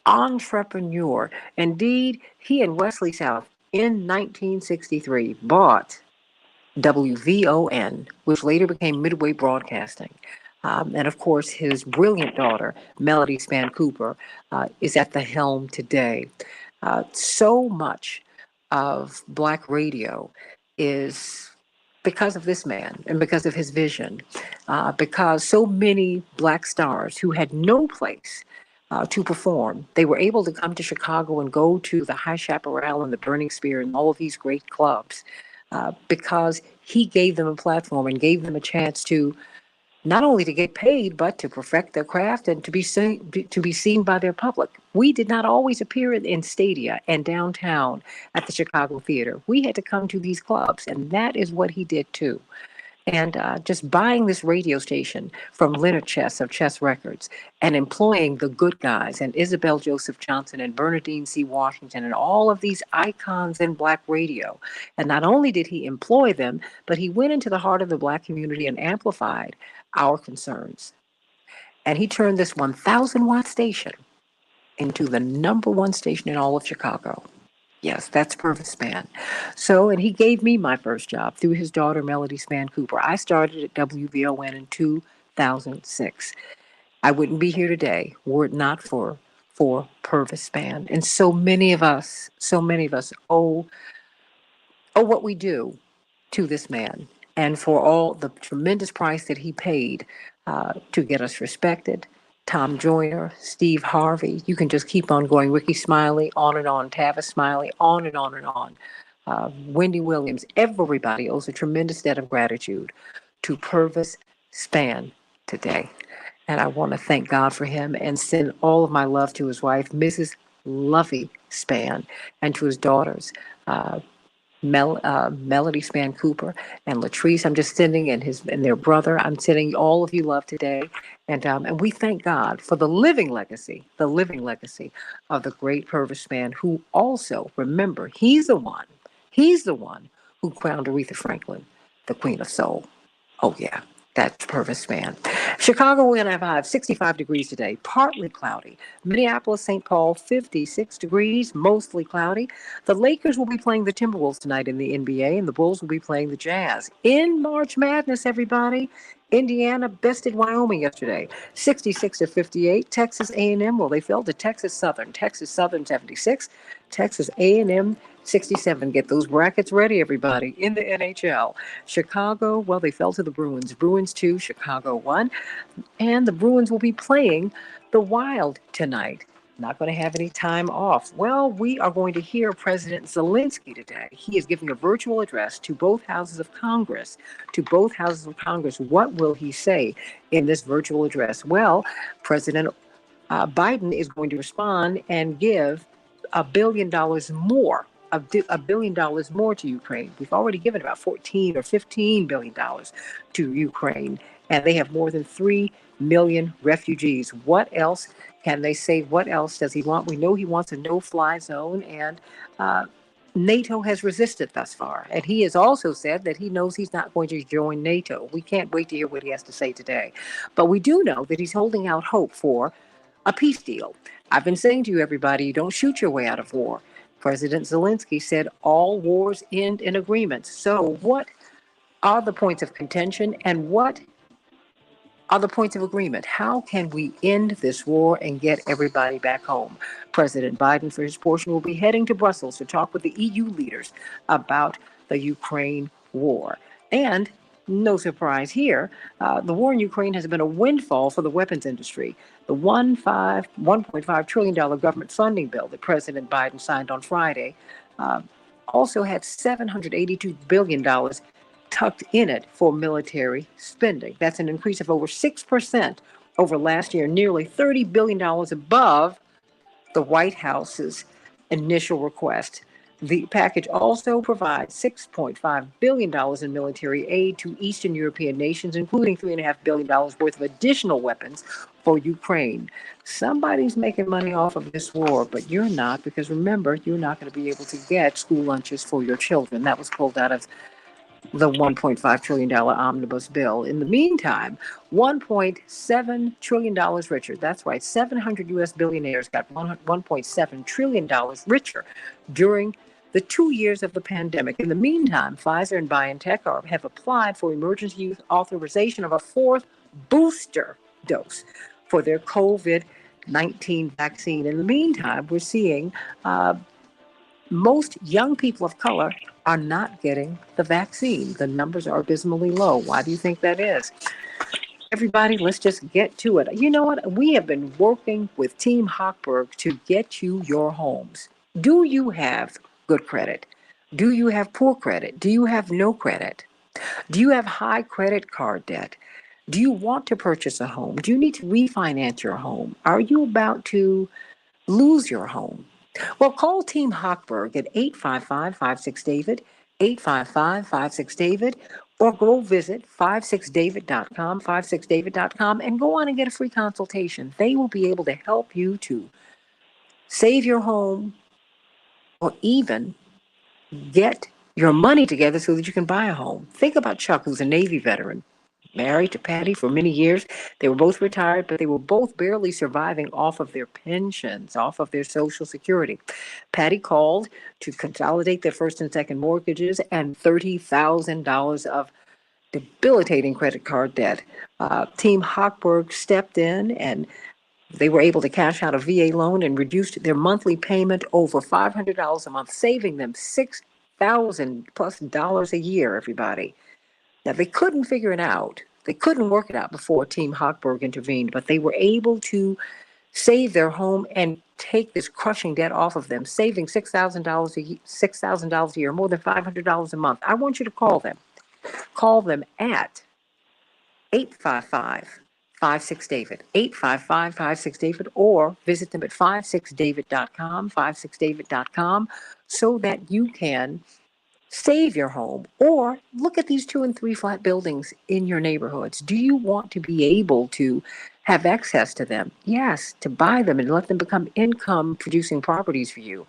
entrepreneur. Indeed, he and Wesley South in 1963 bought WVON, which later became Midway Broadcasting. And of course, his brilliant daughter, Melody Spann Cooper, is at the helm today. So much of Black radio is because of this man and because of his vision, because so many Black stars who had no place to perform, they were able to come to Chicago and go to the High Chaparral and the Burning Spear and all of these great clubs, because he gave them a platform and gave them a chance to not only to get paid, but to perfect their craft and to be seen by their public. We did not always appear in stadia and downtown at the Chicago Theater. We had to come to these clubs, and that is what he did too. And just buying this radio station from Leonard Chess of Chess Records and employing the good guys and Isabel Joseph Johnson and Bernadine C. Washington and all of these icons in Black radio. And not only did he employ them, but he went into the heart of the Black community and amplified our concerns. And he turned this 1,000-watt station into the #1 station in all of Chicago. Yes, that's Purvis Spann. So, and he gave me my first job through his daughter, Melody Spann Cooper. I started at WVON in 2006. I wouldn't be here today were it not for for Purvis Span. And so many of us owe what we do to this man and for all the tremendous price that he paid to get us respected. Tom Joyner, Steve Harvey, you can just keep on going. Ricky Smiley, on and on. Tavis Smiley, on and on and on. Wendy Williams, everybody owes a tremendous debt of gratitude to Purvis Span today. And I want to thank God for him and send all of my love to his wife, Mrs. Lovey Span, and to his daughters, Melody Span Cooper and Latrice. I'm just sending, and their brother. I'm sending all of you love today, and we thank God for the living legacy of the great Purvis Span, who also, remember, he's the one who crowned Aretha Franklin the Queen of Soul. Oh yeah. That's Purvis Span. Chicago, we're going to have 65 degrees today, partly cloudy. Minneapolis, St. Paul, 56 degrees, mostly cloudy. The Lakers will be playing the Timberwolves tonight in the NBA, and the Bulls will be playing the Jazz. In March Madness, everybody, Indiana bested Wyoming yesterday, 66-58. Texas A&M, well, they fell to Texas Southern. Texas Southern, 76. Texas A&M, 67. Get those brackets ready, everybody, in the NHL. Chicago, well, they fell to the Bruins. Bruins 2, Chicago 1. And the Bruins will be playing the Wild tonight. Not going to have any time off. Well, we are going to hear President Zelensky today. He is giving a virtual address to both houses of Congress. What will he say in this virtual address? Well, President Biden is going to respond and give $1 billion more. $1 billion more to Ukraine. We've already given about $14 or $15 billion to Ukraine, and they have more than 3 million refugees. What else can they say? What else does he want? We know he wants a no-fly zone, and NATO has resisted thus far. And he has also said that he knows he's not going to join NATO. We can't wait to hear what he has to say today. But we do know that he's holding out hope for a peace deal. I've been saying to you, everybody, you don't shoot your way out of war. President Zelensky said all wars end in agreements. So what are the points of contention and what are the points of agreement? How can we end this war and get everybody back home? President Biden, for his portion, will be heading to Brussels to talk with the EU leaders about the Ukraine war. And no surprise here, the war in Ukraine has been a windfall for the weapons industry. The $1.5 trillion government funding bill that President Biden signed on Friday also had $782 billion tucked in it for military spending. That's an increase of over 6% over last year, nearly $30 billion above the White House's initial request. The package also provides $6.5 billion in military aid to Eastern European nations, including $3.5 billion worth of additional weapons for Ukraine. Somebody's making money off of this war, but you're not, because remember, you're not going to be able to get school lunches for your children. That was pulled out of the $1.5 trillion omnibus bill. In the meantime, $1.7 trillion richer. That's right, 700 U.S. billionaires got $1.7 trillion richer during the 2 years of the pandemic. In the meantime, Pfizer and BioNTech have applied for emergency use authorization of a fourth booster dose for their COVID-19 vaccine. In the meantime, we're seeing most young people of color are not getting the vaccine. The numbers are abysmally low. Why do you think that is? Everybody, let's just get to it. You know what? We have been working with Team Hochberg to get you your homes. Do you have good credit? Do you have poor credit? Do you have no credit? Do you have high credit card debt? Do you want to purchase a home? Do you need to refinance your home? Are you about to lose your home? Well, call Team Hochberg at 855-56-DAVID, 855-56-DAVID, or go visit 56david.com, 56david.com, and go on and get a free consultation. They will be able to help you to save your home or even get your money together so that you can buy a home. Think about Chuck, who's a Navy veteran, married to Patty for many years. They were both retired, but they were both barely surviving off of their pensions, off of their Social Security. Patty called to consolidate their first and second mortgages and $30,000 of debilitating credit card debt. Team Hochberg stepped in and They were able to cash out a VA loan and reduced their monthly payment over $500 a month, saving them $6,000+ a year, everybody. Now, they couldn't figure it out. They couldn't work it out before Team Hochberg intervened, but they were able to save their home and take this crushing debt off of them, saving $6,000 a year, more than $500 a month. I want you to call them. Call them at 855-56-DAVID, 855-56-DAVID, or visit them at 56david.com, 56david.com, so that you can save your home, or look at these 2 and 3 flat buildings in your neighborhoods. Do you want to be able to have access to them? Yes, to buy them and let them become income producing properties for you.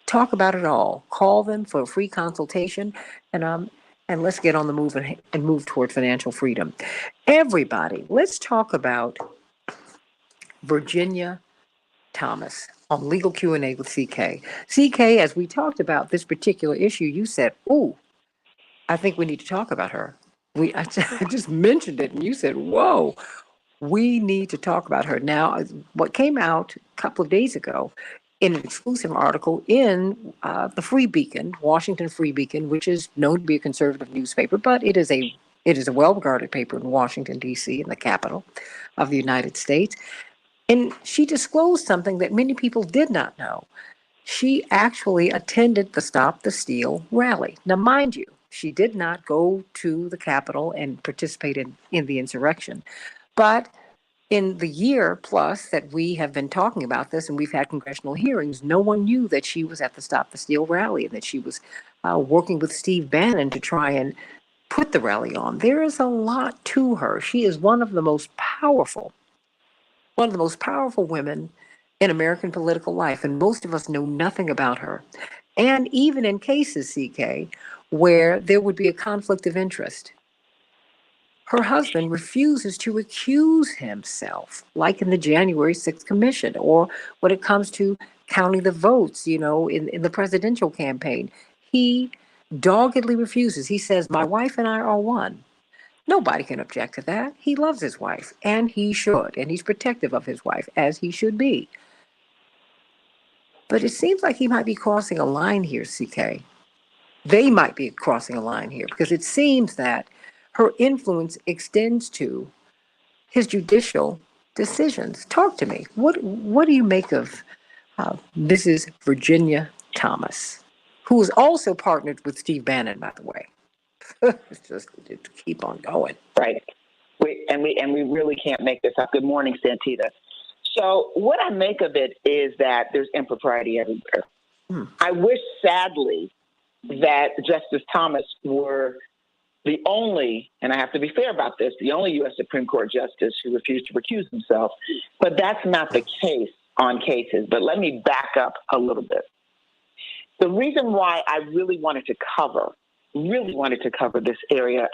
Talk about it all. Call them for a free consultation, and let's get on the move and move toward financial freedom. Everybody, let's talk about Virginia Thomas on Legal Q&A with CK. CK, as we talked about this particular issue, you said, "Ooh, I think we need to talk about her." I just mentioned it, and you said, "Whoa, we need to talk about her." Now, what came out a couple of days ago in an exclusive article in the Free Beacon, Washington Free Beacon, which is known to be a conservative newspaper, but it is a well-regarded paper in Washington, D.C., in the capital of the United States. And she disclosed something that many people did not know. She actually attended the Stop the Steal rally. Now, mind you, she did not go to the Capitol and participate in the insurrection. But in the year plus that we have been talking about this, and we've had congressional hearings, no one knew that she was at the Stop the Steal rally and that she was working with Steve Bannon to try and put the rally on. There is a lot to her. She is one of the most powerful women in American political life, and most of us know nothing about her. And even in cases, CK, where there would be a conflict of interest, her husband refuses to recuse himself, like in the January 6th Commission, or when it comes to counting the votes, in the presidential campaign. He doggedly refuses. He says, "My wife and I are one." Nobody can object to that. He loves his wife, and he should, and he's protective of his wife, as he should be. But it seems like he might be crossing a line here, CK. They might be crossing a line here, because it seems that her influence extends to his judicial decisions. Talk to me. What do you make of Mrs. Virginia Thomas, who is also partnered with Steve Bannon, by the way? It's just to keep on going.
Right. We really can't make this up. Good morning, Santita. So what I make of it is that there's impropriety everywhere. I wish, sadly, that Justice Thomas were the only, and I have to be fair about this, the only U.S. Supreme Court justice who refused to recuse himself. But that's not the case on cases. But let me back up a little bit. The reason why I really wanted to cover this area,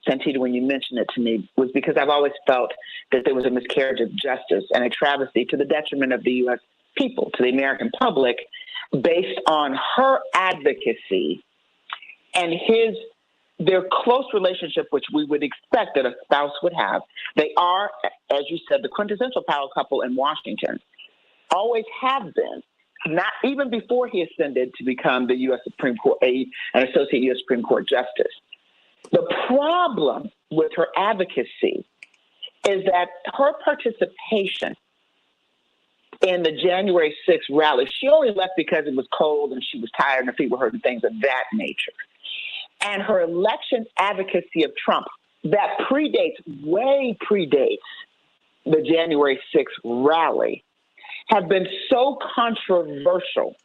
Santita, when you mentioned it to me, was because I've always felt that there was a miscarriage of justice and a travesty to the detriment of the U.S. people, to the American public, based on her advocacy and their close relationship, which we would expect that a spouse would have. They are, as you said, the quintessential power couple in Washington, always have been. Not even before he ascended to become the U.S. Supreme Court, an associate U.S. Supreme Court justice. The problem with her advocacy is that her participation in the January 6th rally, she only left because it was cold and she was tired and her feet were hurting, things of that nature. And her election advocacy of Trump that way predates the January 6th rally, have been so controversial,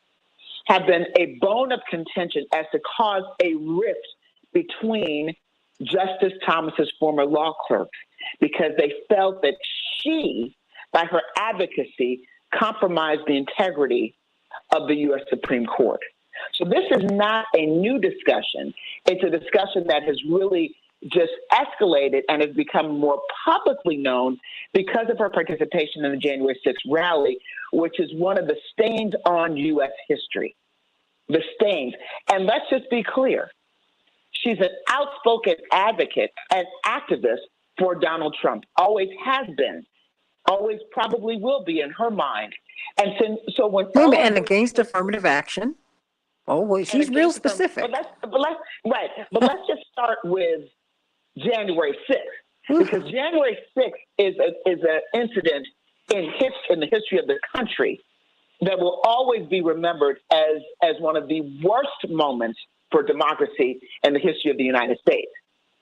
have been a bone of contention as to cause a rift between Justice Thomas's former law clerks, because they felt that she, by her advocacy, compromised the integrity of the U.S. Supreme Court. So this is not a new discussion. It's a discussion that has really just escalated and has become more publicly known because of her participation in the January 6th rally, which is one of the stains on U.S. history. The stains. And let's just be clear. She's an outspoken advocate and activist for Donald Trump, always has been. always probably will be in her mind. And so when
Wait a minute, and against affirmative action. Oh, well, she's real specific.
But let's just start with January 6th, because January 6th is an incident in the history of the country that will always be remembered as one of the worst moments for democracy in the history of the United States.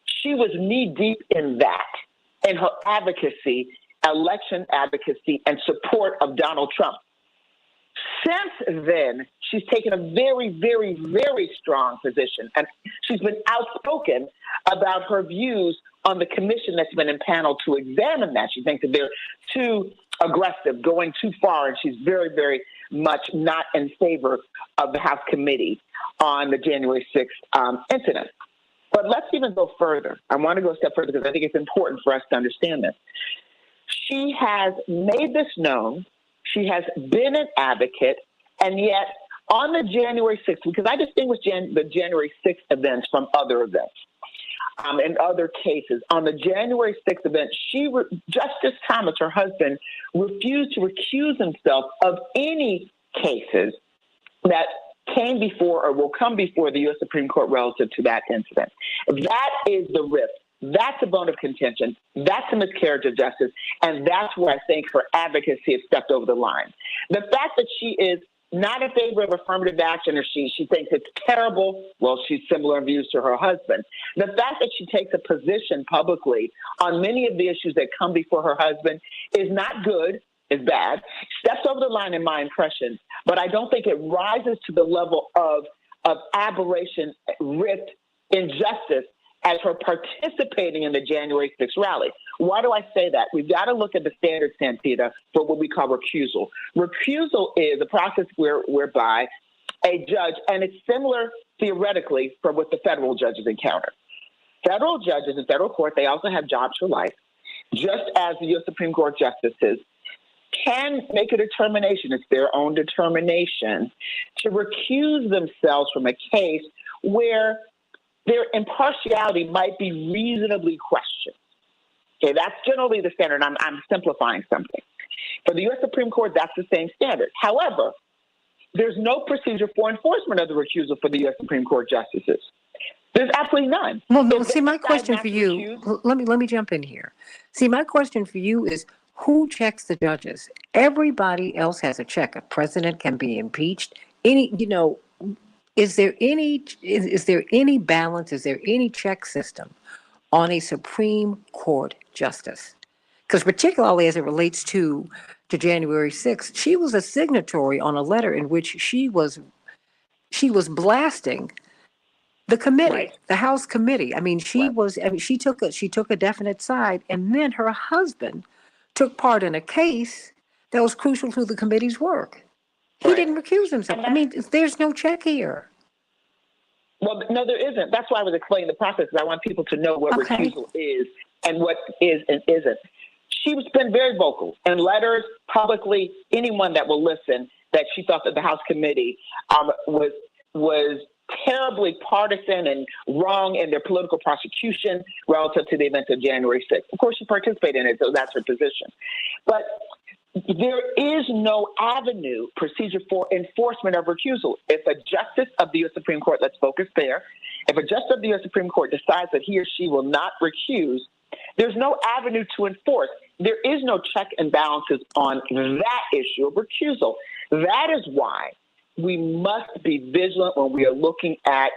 She was knee deep in that, in her advocacy, election advocacy, and support of Donald Trump. Since then, she's taken a very, very, very strong position, and she's been outspoken about her views on the commission that's been impaneled to examine that. She thinks that they're too aggressive, going too far, and she's very, very much not in favor of the House committee on the January 6th incident. But let's even go further. I want to go a step further because I think it's important for us to understand this. She has made this known. She has been an advocate, and yet on the January 6th, because I distinguish the January 6th events from other events and other cases. On the January 6th event, Justice Thomas, her husband, refused to recuse himself of any cases that came before or will come before the U.S. Supreme Court relative to that incident. That is the rift. That's a bone of contention. That's a miscarriage of justice. And that's where I think her advocacy has stepped over the line. The fact that she is not in favor of affirmative action, or she thinks it's terrible, well, she's similar in views to her husband. The fact that she takes a position publicly on many of the issues that come before her husband is not good, is bad, steps over the line in my impression, but I don't think it rises to the level of aberration, rift, injustice as her participating in the January 6th rally. Why do I say that? We've got to look at the standard, Santita, for what we call recusal. Recusal is a process whereby a judge, and it's similar theoretically for what the federal judges encounter. Federal judges in federal court, they also have jobs for life, just as the U.S. Supreme Court justices can make a determination, it's their own determination, to recuse themselves from a case where their impartiality might be reasonably questioned. Okay, that's generally the standard. I'm simplifying something. For the U.S. Supreme Court, that's the same standard. However, there's no procedure for enforcement of the recusal for the U.S. Supreme Court justices. There's absolutely none.
Well, see, my question for you, let me jump in here. See, my question for you is, who checks the judges? Everybody else has a check. A president can be impeached. Is there any balance? Is there any check system on a Supreme Court justice? Because particularly as it relates to January 6th, she was a signatory on a letter in which she was blasting the committee, right, the House committee. I mean, she took a definite side, and then her husband took part in a case that was crucial to the committee's work. He didn't recuse himself. I mean, there's no check here.
Well, no, there isn't. That's why I was explaining the process, because I want people to know what recusal is and what is and isn't. She's been very vocal in letters, publicly, anyone that will listen, that she thought that the House committee was terribly partisan and wrong in their political prosecution relative to the events of January 6th. Of course, she participated in it, so that's her position. But there is no avenue, procedure for enforcement of recusal. If a justice of the U.S. Supreme Court, let's focus there, if a justice of the U.S. Supreme Court decides that he or she will not recuse, there's no avenue to enforce. There is no check and balances on that issue of recusal. That is why we must be vigilant when we are looking at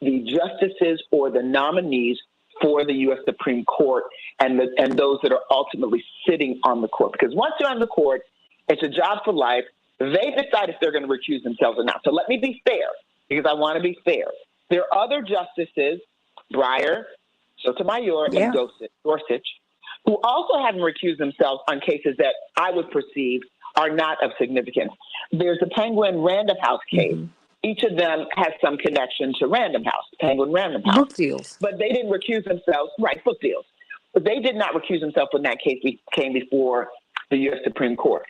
the justices or the nominees for the U.S. Supreme Court and those that are ultimately sitting on the court. Because once you're on the court, it's a job for life. They decide if they're going to recuse themselves or not. So let me be fair, because I want to be fair. There are other justices, Breyer, Sotomayor, and Gorsuch, who also haven't recused themselves on cases that I would perceive are not of significance. There's the Penguin Random House case. Mm-hmm. Each of them has some connection to Random House, Penguin Random House.
Book deals.
But they didn't recuse themselves. Right, book deals. But they did not recuse themselves when that case came before the U.S. Supreme Court.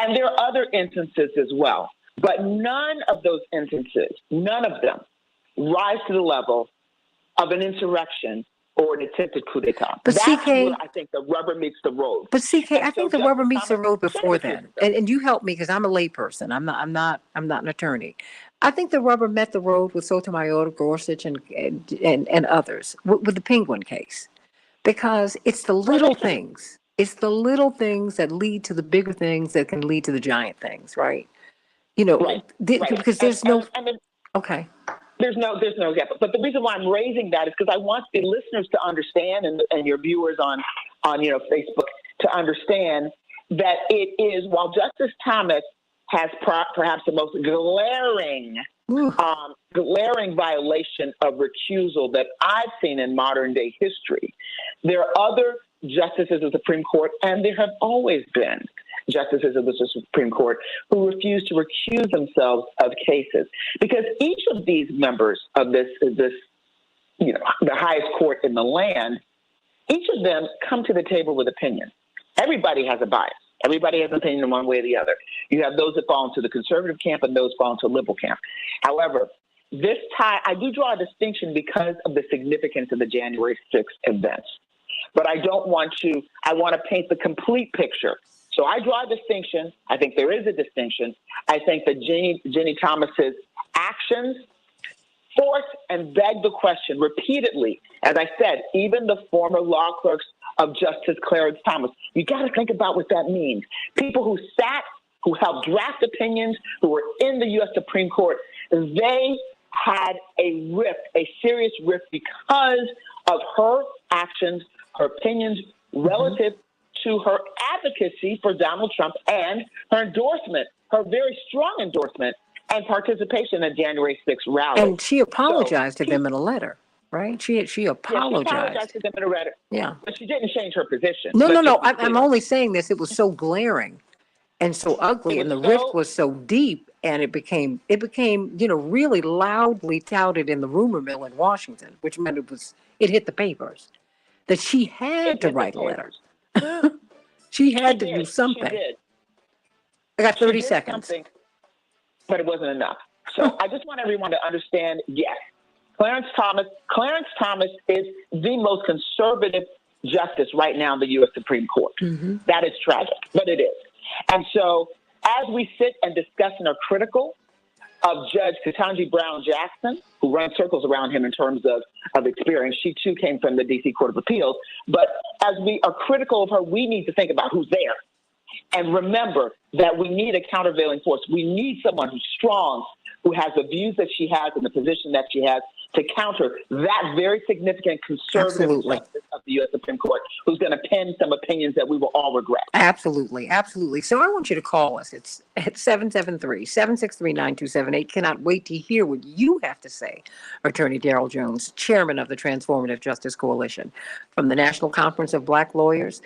And there are other instances as well. But none of those instances, none of them, rise to the level of an insurrection or an attempted coup d'etat.
But
That's
CK,
where I think the rubber meets the road.
But CK,
And
I
so
think the
Justice
rubber meets the
Thomas
road
should
before
have recused
then.
himself.
And you help me because I'm a layperson. I'm not an attorney. I think the rubber met the road with Sotomayor, Gorsuch, and others with the Penguin case, because it's the little things. It's the little things that lead to the bigger things that can lead to the giant things, right? You know,
Right.
because there's no.
And
Okay.
there's no example. But the reason why I'm raising that is because I want the listeners to understand, and your viewers on Facebook to understand that it is, while Justice Thomas has perhaps the most glaring violation of recusal that I've seen in modern day history, there are other justices of the Supreme Court, and there have always been justices of the Supreme Court who refuse to recuse themselves of cases, because each of these members of this the highest court in the land, each of them come to the table with opinion. Everybody has a bias. Everybody has an opinion in one way or the other. You have those that fall into the conservative camp and those fall into the liberal camp. However, I do draw a distinction because of the significance of the January 6th events. But I want to paint the complete picture. So I draw a distinction. I think there is a distinction. I think that Ginny Thomas's actions force and beg the question repeatedly. As I said, even the former law clerks of Justice Clarence Thomas, you got to think about what that means. People who helped draft opinions, who were in the U.S. Supreme Court, they had a serious rift because of her actions, her opinions relative to her advocacy for Donald Trump and her endorsement, her very strong endorsement and participation in January 6th rally.
And she apologized to them in a letter, right? She apologized.
Yeah, she apologized to them in a letter.
Yeah.
But she didn't change her position.
No. I'm only saying this. It was so glaring and so ugly, and the rift was so deep, and it became really loudly touted in the rumor mill in Washington, which meant it hit the papers, that she had to write a letter. She had to do something.
She did.
I got 30 seconds.
But it wasn't enough. So I just want everyone to understand, yes, Clarence Thomas is the most conservative justice right now in the U.S. Supreme Court. That is tragic, but it is. And so as we sit and discuss and are critical of Judge Ketanji Brown Jackson, who runs circles around him in terms of experience, she too came from the D.C. Court of Appeals. But as we are critical of her, we need to think about who's there. And remember that we need a countervailing force. We need someone who's strong, who has the views that she has and the position that she has to counter that very significant conservative justice of the U.S. Supreme Court, who's going to pen some opinions that we will all regret.
Absolutely. So I want you to call us. It's at 773-763-9278. Cannot wait to hear what you have to say. Attorney Darrell Jones, chairman of the Transformative Justice Coalition, from the National Conference of Black Lawyers,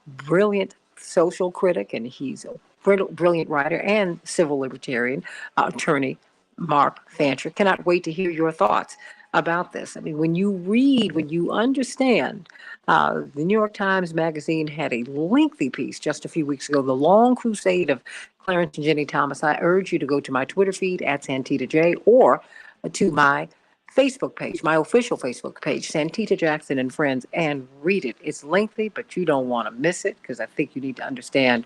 brilliant social critic, and he's a brilliant writer and civil libertarian, attorney Mark Fancher. Cannot wait to hear your thoughts about this. I mean, when you understand, the New York Times Magazine had a lengthy piece just a few weeks ago, The Long Crusade of Clarence and Ginny Thomas. I urge you to go to my Twitter feed at Santita J, or to my Facebook page, my official Facebook page, Santita Jackson and Friends, and read it. It's lengthy, but you don't want to miss it, because I think you need to understand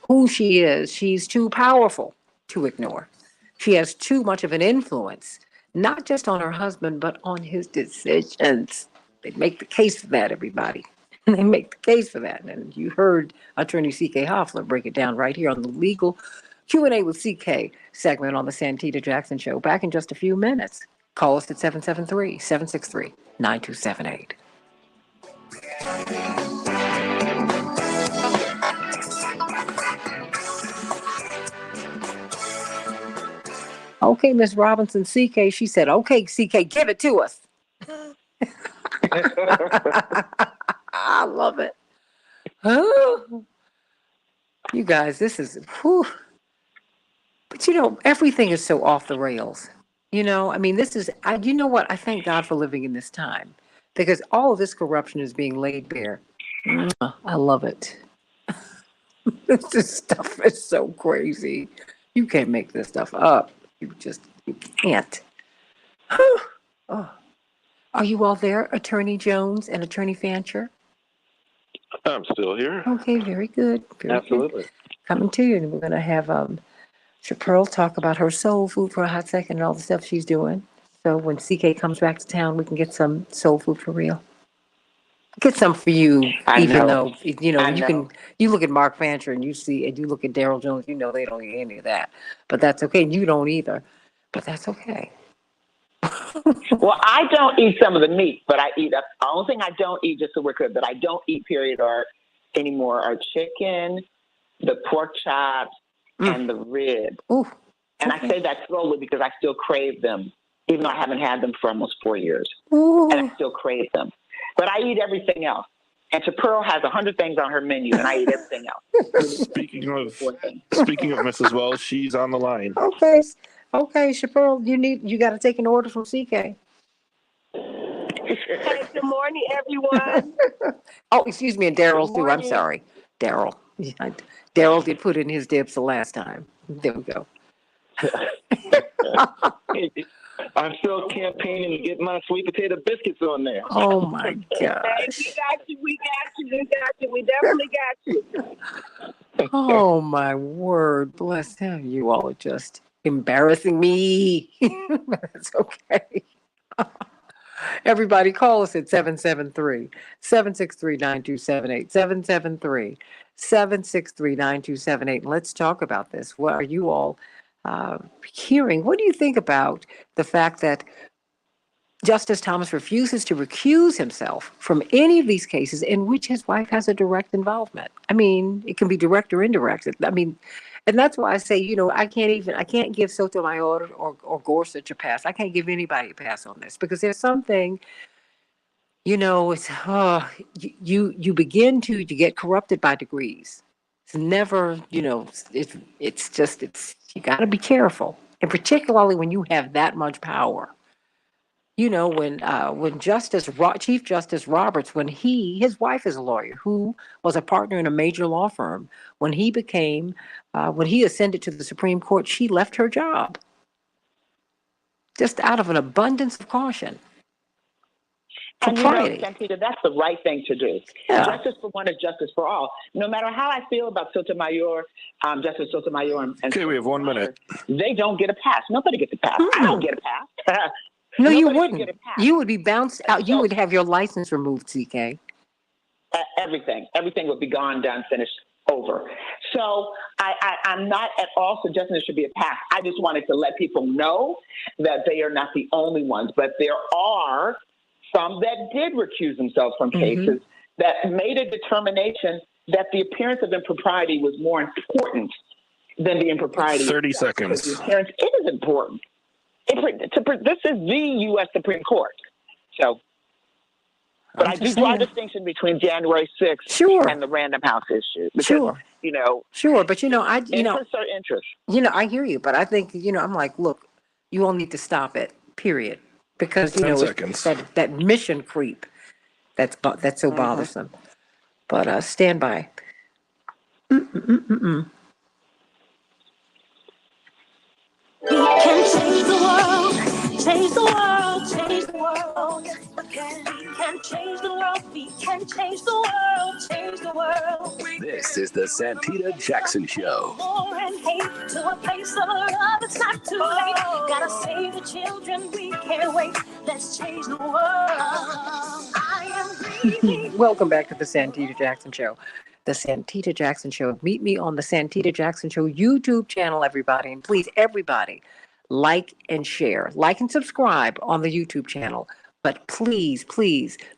who she is. She's too powerful to ignore. She has too much of an influence, not just on her husband, but on his decisions. They make the case for that, everybody. They make the case for that. And you heard Attorney C.K. Hoffler break it down right here on the Legal Q&A with C.K. segment on the Santita Jackson Show. Back in just a few minutes. Call us at 773-763-9278. Okay, Miss Robinson, CK, she said, okay, CK, give it to us. I love it. Oh, you guys, this is, whew. But everything is so off the rails. I mean, this is, you know what? I thank God for living in this time, because all of this corruption is being laid bare. I love it. This stuff is so crazy. You can't make this stuff up. You can't. Oh. Are you all there, Attorney Jones and Attorney Fancher?
I'm still here.
Okay, very good. Very
Absolutely.
good. Coming to you, and we're going to have Chappelle talk about her soul food for a hot second and all the stuff she's doing. So when CK comes back to town, we can get some soul food for real. Get some for you, even though you look at Mark Fancher and you look at Daryl Jones, you know they don't eat any of that, but that's okay. You don't either, but that's okay.
Well, I don't eat some of the meat, but I eat. The only thing I don't eat, just so we're clear, that I don't eat period or anymore are chicken, the pork chops, and the rib.
Ooh,
and I say that slowly because I still crave them, even though I haven't had them for almost 4 years.
Ooh.
And I still crave them. But I eat everything else. And Chappelle has 100 things on her menu, and I eat everything else.
Speaking of Mrs. Wells, she's on the line.
Okay, Chappelle, you got to take an order from CK.
Hey, good morning, everyone.
Oh, excuse me, and Daryl too. I'm sorry, Daryl. Daryl did put in his dibs the last time. There we go.
I'm still campaigning to get my sweet potato biscuits on there.
Oh my gosh.
Hey, we got you. We definitely got you.
Oh my word. Bless him. You all are just embarrassing me. That's okay. Everybody call us at 773-763-9278. 773-763-9278. Let's talk about this. What are you all hearing? What do you think about the fact that Justice Thomas refuses to recuse himself from any of these cases in which his wife has a direct involvement? I mean, it can be direct or indirect. I mean, and that's why I say, I can't give Sotomayor or Gorsuch a pass. I can't give anybody a pass on this because there's something, it's, you get corrupted by degrees. It's never, it's you got to be careful. And particularly when you have that much power. When Chief Justice Roberts, his wife is a lawyer who was a partner in a major law firm. When he ascended to the Supreme Court, she left her job just out of an abundance of caution.
And Santita, that's the right thing to do. Yeah. Justice for one is justice for all. No matter how I feel about Sotomayor, Justice Sotomayor, and
okay, we have 1 minute.
They don't get a pass. Nobody gets a pass. I don't get a pass.
No, you wouldn't. You would be bounced out. You would have your license removed, CK.
Everything would be gone, done, finished, over. So I'm not at all suggesting there should be a pass. I just wanted to let people know that they are not the only ones, but there are some that did recuse themselves from cases that made a determination that the appearance of impropriety was more important than the impropriety.
30 seconds.
The appearance, it is important. This is the U.S. Supreme Court. So, but I do draw a distinction between January 6th and the Random House issue. Because,
Sure, but
interests are interests.
I hear you, but I think I'm like, look, you all need to stop it. Period. Because it's that mission creep that's so bothersome. But stand by.
We can change the world, change the world, change the world. We can change the world, we can change the world, change the world.
This is the Santita Jackson Show.
War and hate to a place of love, it's not too late. Gotta save the children, we can't wait. Let's change the world. I am breathing.
Welcome back to the Santita Jackson Show. The Santita Jackson Show. Meet me on the Santita Jackson Show YouTube channel, everybody. And please, everybody, like and share. Like and subscribe on the YouTube channel. But please,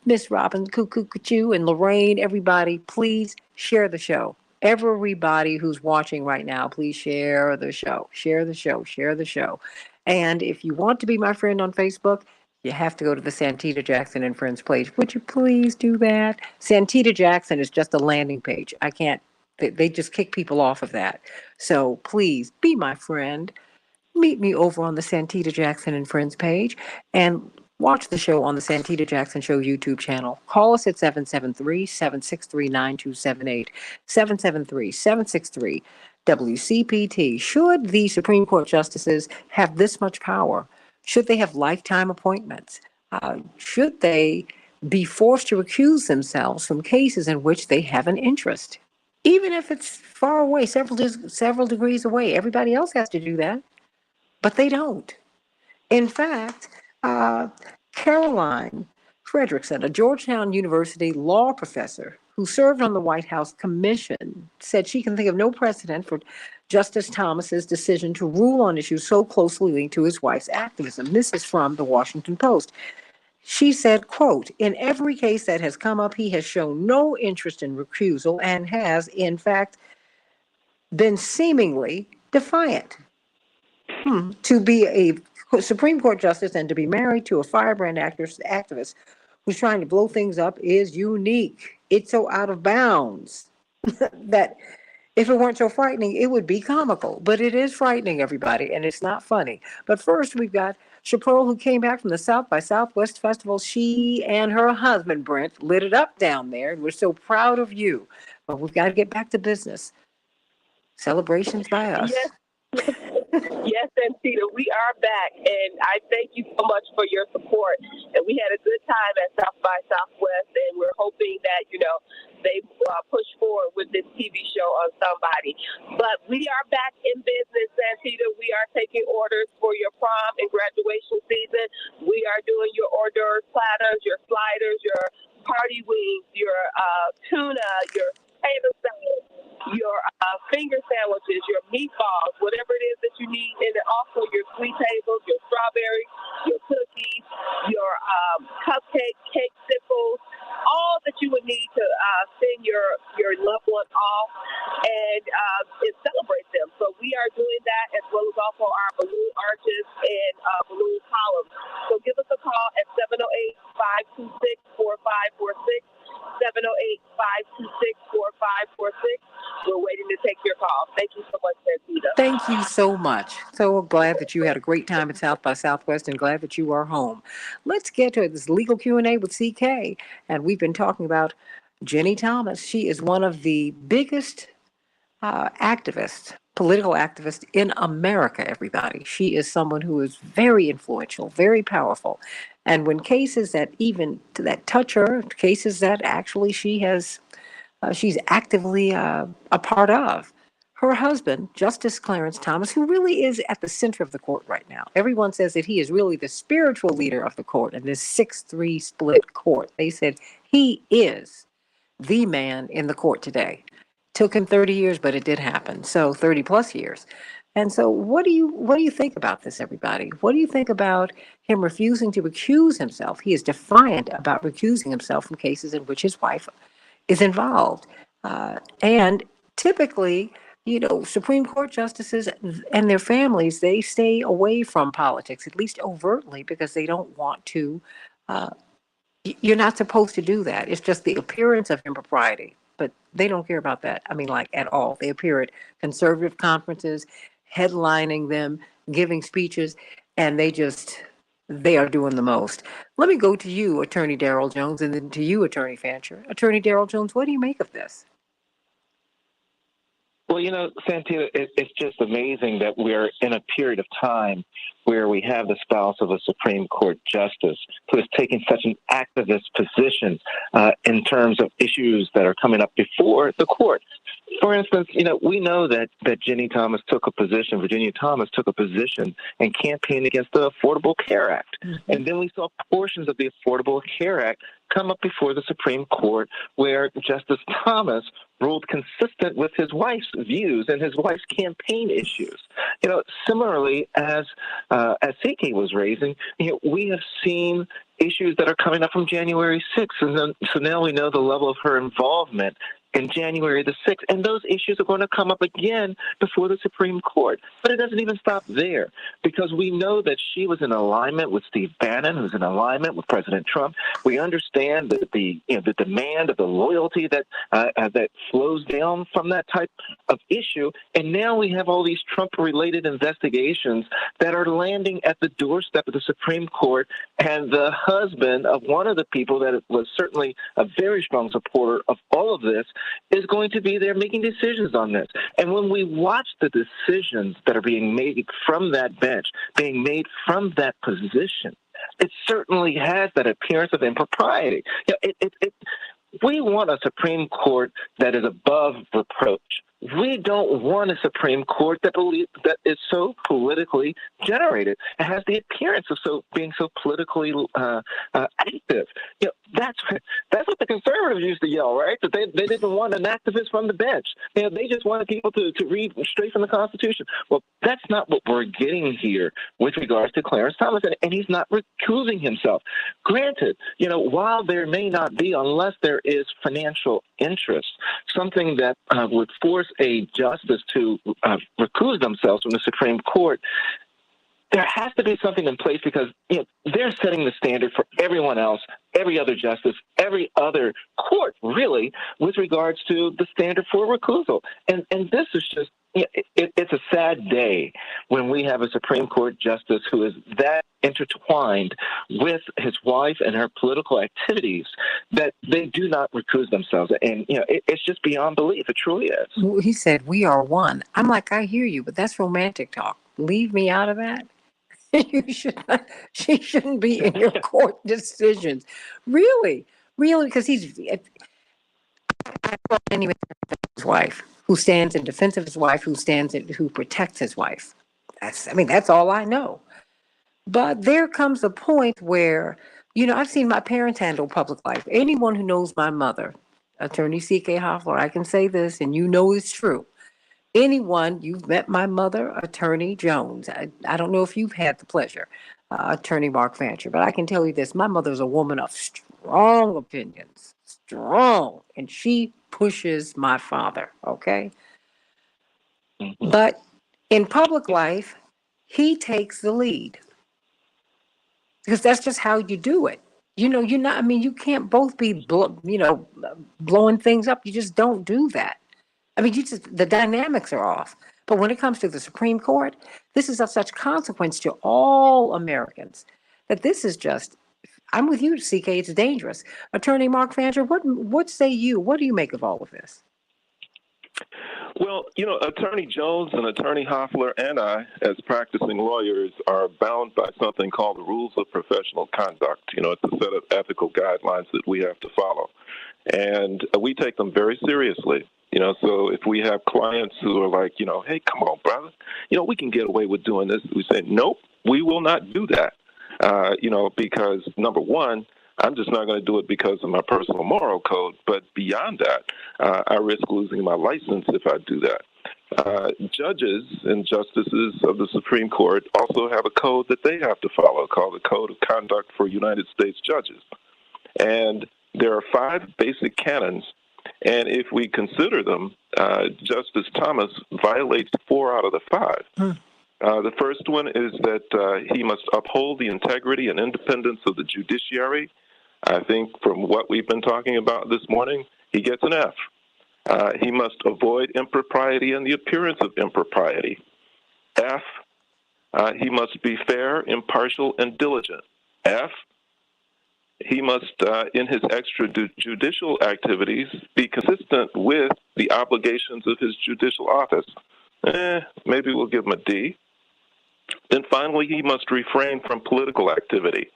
Miss Robin, Cuckoo, and Lorraine, everybody, please share the show. Everybody who's watching right now, please share the show. Share the show. Share the show. And if you want to be my friend on Facebook, you have to go to the Santita Jackson and Friends page. Would you please do that? Santita Jackson is just a landing page. I can't, they just kick people off of that. So please be my friend. Meet me over on the Santita Jackson and Friends page and watch the show on the Santita Jackson Show YouTube channel. Call us at 773-763-9278. 773-763-WCPT. Should the Supreme Court justices have this much power? Should they have lifetime appointments? should they be forced to recuse themselves from cases in which they have an interest, even if it's far away, several degrees away. Everybody else has to do that, but they don't. In fact, Caroline Frederickson, a Georgetown University law professor who served on the White House Commission, said she can think of no precedent for Justice Thomas's decision to rule on issues so closely linked to his wife's activism. This is from the Washington Post. She said, quote, in every case that has come up, he has shown no interest in recusal and has, in fact, been seemingly defiant. To be a Supreme Court justice and to be married to a firebrand activist who's trying to blow things up is unique. It's so out of bounds that if it weren't so frightening, it would be comical. But it is frightening, everybody, and it's not funny. But first, we've got Chaparral, who came back from the South by Southwest Festival. She and her husband, Brent, lit it up down there, and we're so proud of you. But we've got to get back to business. Celebrations by us.
Yes. Yes, Santita, we are back, and I thank you so much for your support. And we had a good time at South by Southwest, and we're hoping that, they push forward with this TV show on somebody. But we are back in business, Santita. We are taking orders for your prom and graduation season. We are doing your hors d'oeuvres platters, your sliders, your party wings, your tuna, your potato salad, your finger sandwiches, your meatballs, whatever it is that you need, and then also your sweet tables, your strawberries, your cookies, your cupcake, cake sipples, all that you would need to send your loved one off and celebrate them. So we are doing that, as well as also our balloon arches and balloon columns. So give us a call at 708-526-4546. 708-526-4546. We're waiting to take your call. Thank you so much, Santita.
Thank you so much. So glad that you had a great time at South by Southwest and glad that you are home. Let's get to this legal Q&A with CK. And we've been talking about Jenny Thomas. She is one of the biggest political activists in America, everybody. She is someone who is very influential, very powerful. And when cases that touch her, cases that actually she's actively a part of, her husband, Justice Clarence Thomas, who really is at the center of the court right now. Everyone says that he is really the spiritual leader of the court in this 6-3 split court. They said he is the man in the court today. Took him 30 years, but it did happen. So 30 plus years. And so what do you think about this, everybody? What do you think about him refusing to recuse himself? He is defiant about recusing himself from cases in which his wife is involved. And typically, Supreme Court justices and their families, they stay away from politics, at least overtly, because they don't want to. You're not supposed to do that. It's just the appearance of impropriety. But they don't care about that. At all. They appear at conservative conferences, headlining them, giving speeches, and they are doing the most. Let me go to you, Attorney Darrell Jones, and then to you, Attorney Fancher. Attorney Darrell Jones, what do you make of this?
Well, Santita, it's just amazing that we're in a period of time where we have the spouse of a Supreme Court justice who is taking such an activist position in terms of issues that are coming up before the court. For instance, we know that Virginia Thomas took a position and campaigned against the Affordable Care Act. Mm-hmm. And then we saw portions of the Affordable Care Act come up before the Supreme Court where Justice Thomas ruled consistent with his wife's views and his wife's campaign issues. Similarly, as CK was raising, we have seen issues that are coming up from January 6th. And so now we know the level of her involvement in January the 6th. And those issues are going to come up again before the Supreme Court. But it doesn't even stop there, because we know that she was in alignment with Steve Bannon, who's in alignment with President Trump. We understand that the demand of the loyalty that flows down from that type of issue. And now we have all these Trump-related investigations that are landing at the doorstep of the Supreme Court. And the husband of one of the people that was certainly a very strong supporter of all of this is going to be there making decisions on this. And when we watch the decisions that are being made from that bench, being made from that position, it certainly has that appearance of impropriety. We want a Supreme Court that is above reproach. We don't want a Supreme Court that is so politically generated. It has the appearance of being so politically active. That's what the conservatives used to yell, right? That they didn't want an activist from the bench. They just wanted people to read straight from the Constitution. Well, that's not what we're getting here with regards to Clarence Thomas, and he's not recusing himself. Granted, while there may not be, unless there is financial interest, something that would force a justice to recuse themselves from the Supreme Court, there has to be something in place because they're setting the standard for everyone else, every other justice, every other court, really, with regards to the standard for recusal. And this is just, it's a sad day when we have a Supreme Court justice who is that intertwined with his wife and her political activities that they do not recuse themselves. And, it's just beyond belief. It truly is.
Well, he said, we are one. I'm like, I hear you, but that's romantic talk. Leave me out of that. She shouldn't be in your court decisions. Really, because he's anyway, his wife who stands in defense of his wife, who protects his wife. That's all I know. But there comes a point where, I've seen my parents handle public life. Anyone who knows my mother, Attorney C.K. Hoffler, I can say this, and it's true. Anyone, you've met my mother, Attorney Jones. I don't know if you've had the pleasure, Attorney Mark Fancher, but I can tell you this. My mother's a woman of strong opinions, and she pushes my father, okay? Mm-hmm. But in public life, he takes the lead because that's just how you do it. You can't both be, blowing things up. You just don't do that. The dynamics are off. But when it comes to the Supreme Court, this is of such consequence to all Americans that this is just, I'm with you, CK, it's dangerous. Attorney Mark Fancher, what say you? What do you make of all of this?
Well, Attorney Jones and Attorney Hoffler and I, as practicing lawyers, are bound by something called the rules of professional conduct. It's a set of ethical guidelines that we have to follow. And we take them very seriously. So if we have clients who are like, hey, come on, brother, we can get away with doing this. We say, nope, we will not do that. Because number one, I'm just not going to do it because of my personal moral code. But beyond that, I risk losing my license if I do that. Judges and justices of the Supreme Court also have a code that they have to follow called the Code of Conduct for United States Judges. And there are 5 basic canons. And if we consider them, Justice Thomas violates 4 out of the 5. The first one is that he must uphold the integrity and independence of the judiciary. I think from what we've been talking about this morning, he gets an F. He must avoid impropriety and the appearance of impropriety. F. He must be fair, impartial, and diligent. F. He must, in his extrajudicial activities, be consistent with the obligations of his judicial office. Maybe we'll give him a D. Then finally, he must refrain from political activity.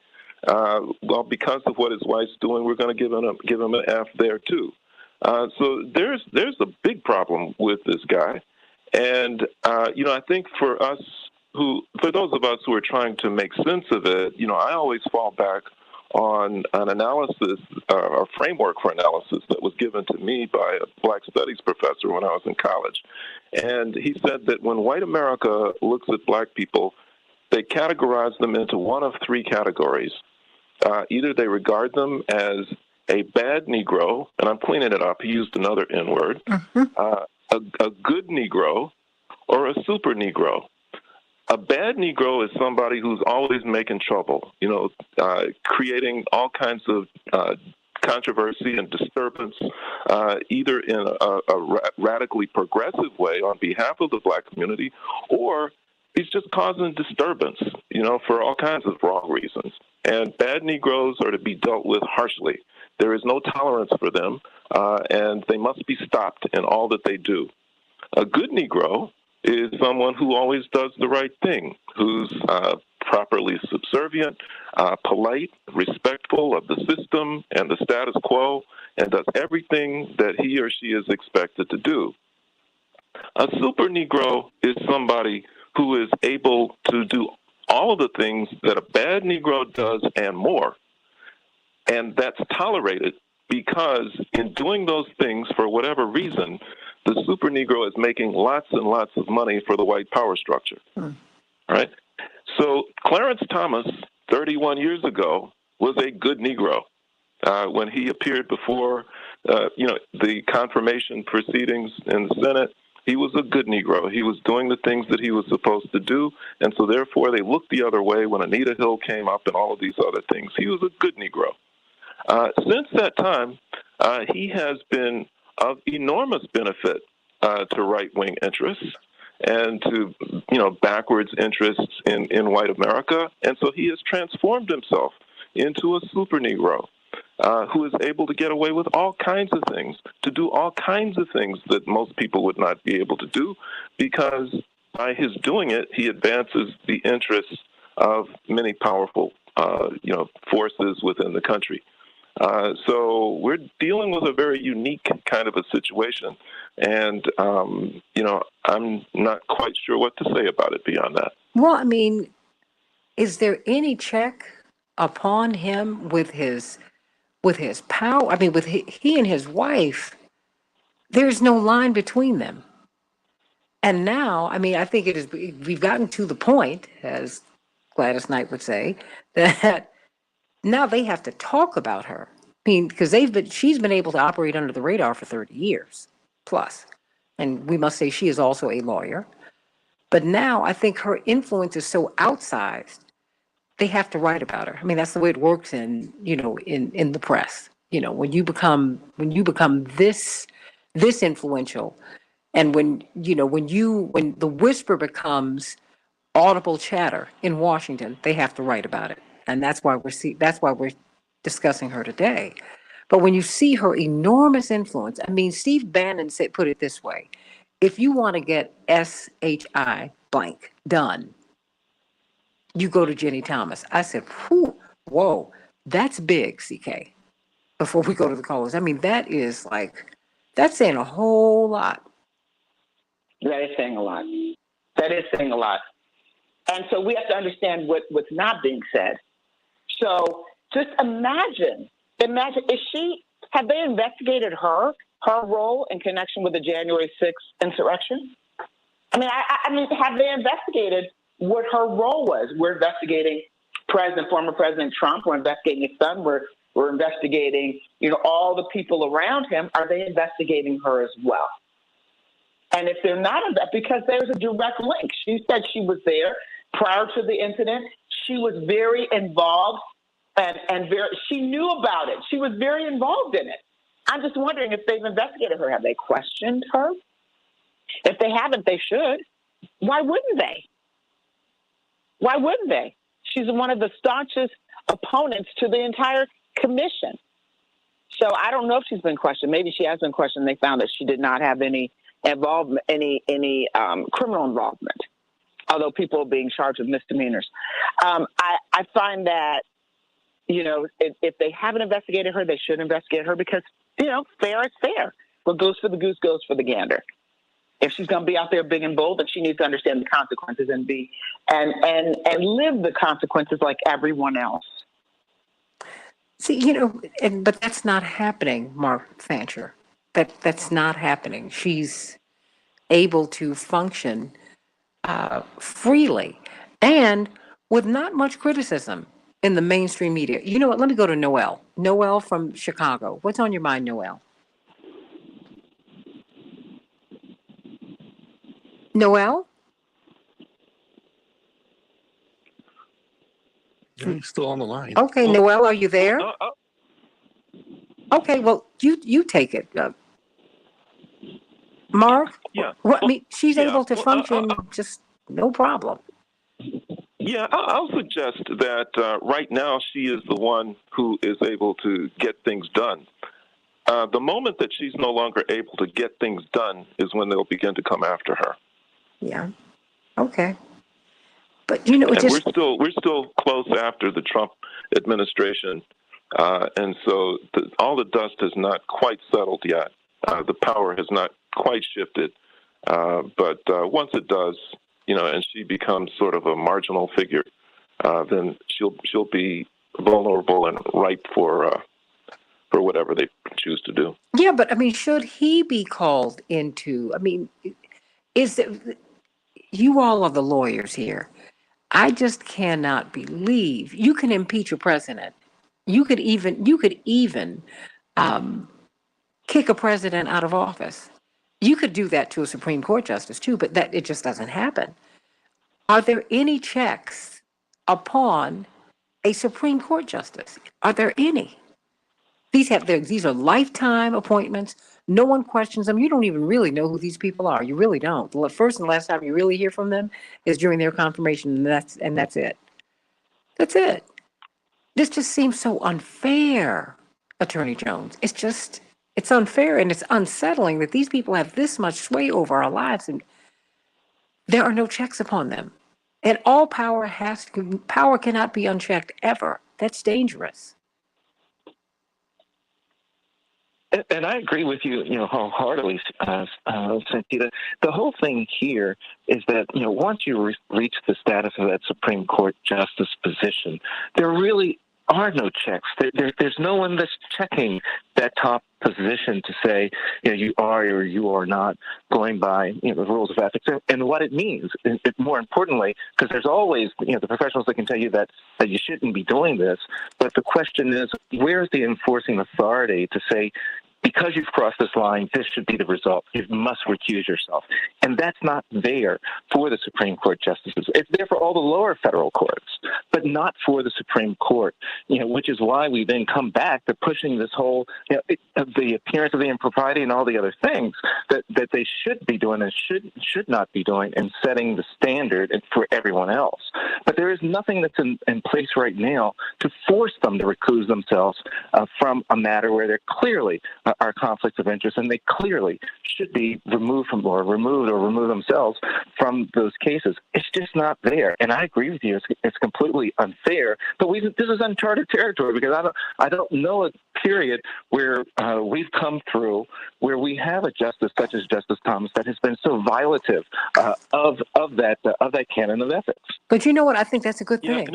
Well, because of what his wife's doing, we're going to give him an F there too. So there's a big problem with this guy, and I think for those of us who are trying to make sense of it, I always fall back on an analysis, a framework for analysis that was given to me by a Black Studies professor when I was in college. And he said that when white America looks at Black people, they categorize them into one of 3 categories. Either they regard them as a bad Negro, and I'm cleaning it up, he used another N-word, a good Negro, or a super Negro. A bad Negro is somebody who's always making trouble, creating all kinds of controversy and disturbance, either in a radically progressive way on behalf of the Black community, or he's just causing disturbance, for all kinds of wrong reasons. And bad Negroes are to be dealt with harshly. There is no tolerance for them, and they must be stopped in all that they do. A good Negro is someone who always does the right thing, who's properly subservient, polite, respectful of the system and the status quo, and does everything that he or she is expected to do. A super Negro is somebody who is able to do all of the things that a bad Negro does and more. And that's tolerated because in doing those things, for whatever reason, the super Negro is making lots and lots of money for the white power structure. Right? So Clarence Thomas, 31 years ago, was a good Negro. When he appeared before, the confirmation proceedings in the Senate, he was a good Negro. He was doing the things that he was supposed to do, and so therefore they looked the other way when Anita Hill came up and all of these other things. He was a good Negro. Since that time, he has been of enormous benefit to right-wing interests and to, backwards interests in white America, and so he has transformed himself into a super Negro. Who is able to get away with all kinds of things, to do all kinds of things that most people would not be able to do, because by his doing it, he advances the interests of many powerful, forces within the country. So we're dealing with a very unique kind of a situation, and, I'm not quite sure what to say about it beyond that.
Well, I mean, is there any check upon him with his power? I mean, with he and his wife, there's no line between them. And now, I mean, I think we've gotten to the point, as Gladys Knight would say, that now they have to talk about her. I mean, because she's been able to operate under the radar for 30 years plus. And we must say she is also a lawyer. But now I think her influence is so outsized, they have to write about her. I mean, that's the way it works in the press. When you become this influential, and when the whisper becomes audible chatter in Washington, they have to write about it. And that's why we're discussing her today. But when you see her enormous influence, I mean, Steve Bannon put it this way: if you want to get SHI blank done, you go to Jenny Thomas. I said, whoa, that's big, CK. Before we go to the callers, I mean, that's saying a whole lot.
That is saying a lot. That is saying a lot. And so we have to understand what's not being said. So just imagine, have they investigated her role in connection with the January 6th insurrection? I mean, have they investigated what her role was? We're investigating former President Trump. We're investigating his son. We're investigating, all the people around him. Are they investigating her as well? And if they're not, because there's a direct link. She said she was there prior to the incident. She was very involved and she knew about it. She was very involved in it. I'm just wondering if they've investigated her. Have they questioned her? If they haven't, they should. Why wouldn't they? Why wouldn't they? She's one of the staunchest opponents to the entire commission. So I don't know if she's been questioned. Maybe she has been questioned. They found that she did not have any involvement, any criminal involvement, although people are being charged with misdemeanors. I find that, if they haven't investigated her, they should investigate her because, fair is fair. What goes for the goose goes for the gander. If she's going to be out there big and bold, then she needs to understand the consequences and live the consequences like everyone else.
See, but that's not happening, Mark Fancher. That's not happening. She's able to function freely and with not much criticism in the mainstream media. You know what? Let me go to Noel. Noel from Chicago. What's on your mind, Noel? Noel?
Yeah, he's still on the line.
Okay, Noel, are you there? Okay, well, you take it. Mark?
Yeah.
Well, I mean, she's able to function just no problem.
Yeah, I'll suggest that right now she is the one who is able to get things done. The moment that she's no longer able to get things done is when they'll begin to come after her.
Yeah. Okay. But you know,
and we're still close after the Trump administration, and so all the dust has not quite settled yet. The power has not quite shifted, but once it does, and she becomes sort of a marginal figure, then she'll be vulnerable and ripe for whatever they choose to do.
Yeah, but I mean, should he be called into? I mean, you all are the lawyers here. I just cannot believe you can impeach a president. You could even kick a president out of office. You could do that to a Supreme Court justice too, but that it just doesn't happen. Are there any checks upon a Supreme Court justice? Are there any? These are lifetime appointments. No one questions them. You don't even really know who these people are. You really don't. The first and last time you really hear from them is during their confirmation, and that's it. That's it. This just seems so unfair, Attorney Jones. It's unfair and it's unsettling that these people have this much sway over our lives and there are no checks upon them. And all power cannot be unchecked ever. That's dangerous.
And I agree with you, wholeheartedly, Santita. The whole thing here is that, once you reach the status of that Supreme Court justice position, there really are no checks. There's no one that's checking that top position to say, you are or you are not going by, the rules of ethics and what it means. More importantly, because there's always, the professionals that can tell you that you shouldn't be doing this. But the question is, where's the enforcing authority to say, because you've crossed this line, this should be the result. You must recuse yourself. And that's not there for the Supreme Court justices. It's there for all the lower federal courts, but not for the Supreme Court, which is why we then come back to pushing this whole, the appearance of the impropriety and all the other things that they should be doing and should not be doing and setting the standard for everyone else. But there is nothing that's in place right now to force them to recuse themselves from a matter where they're clearly are conflicts of interest, and they clearly should be removed themselves from those cases. It's just not there, and I agree with you. It's completely unfair. But this is uncharted territory because I don't know a period where we've come through where we have a justice such as Justice Thomas that has been so violative of that canon of ethics.
But you know what? I think that's a good thing.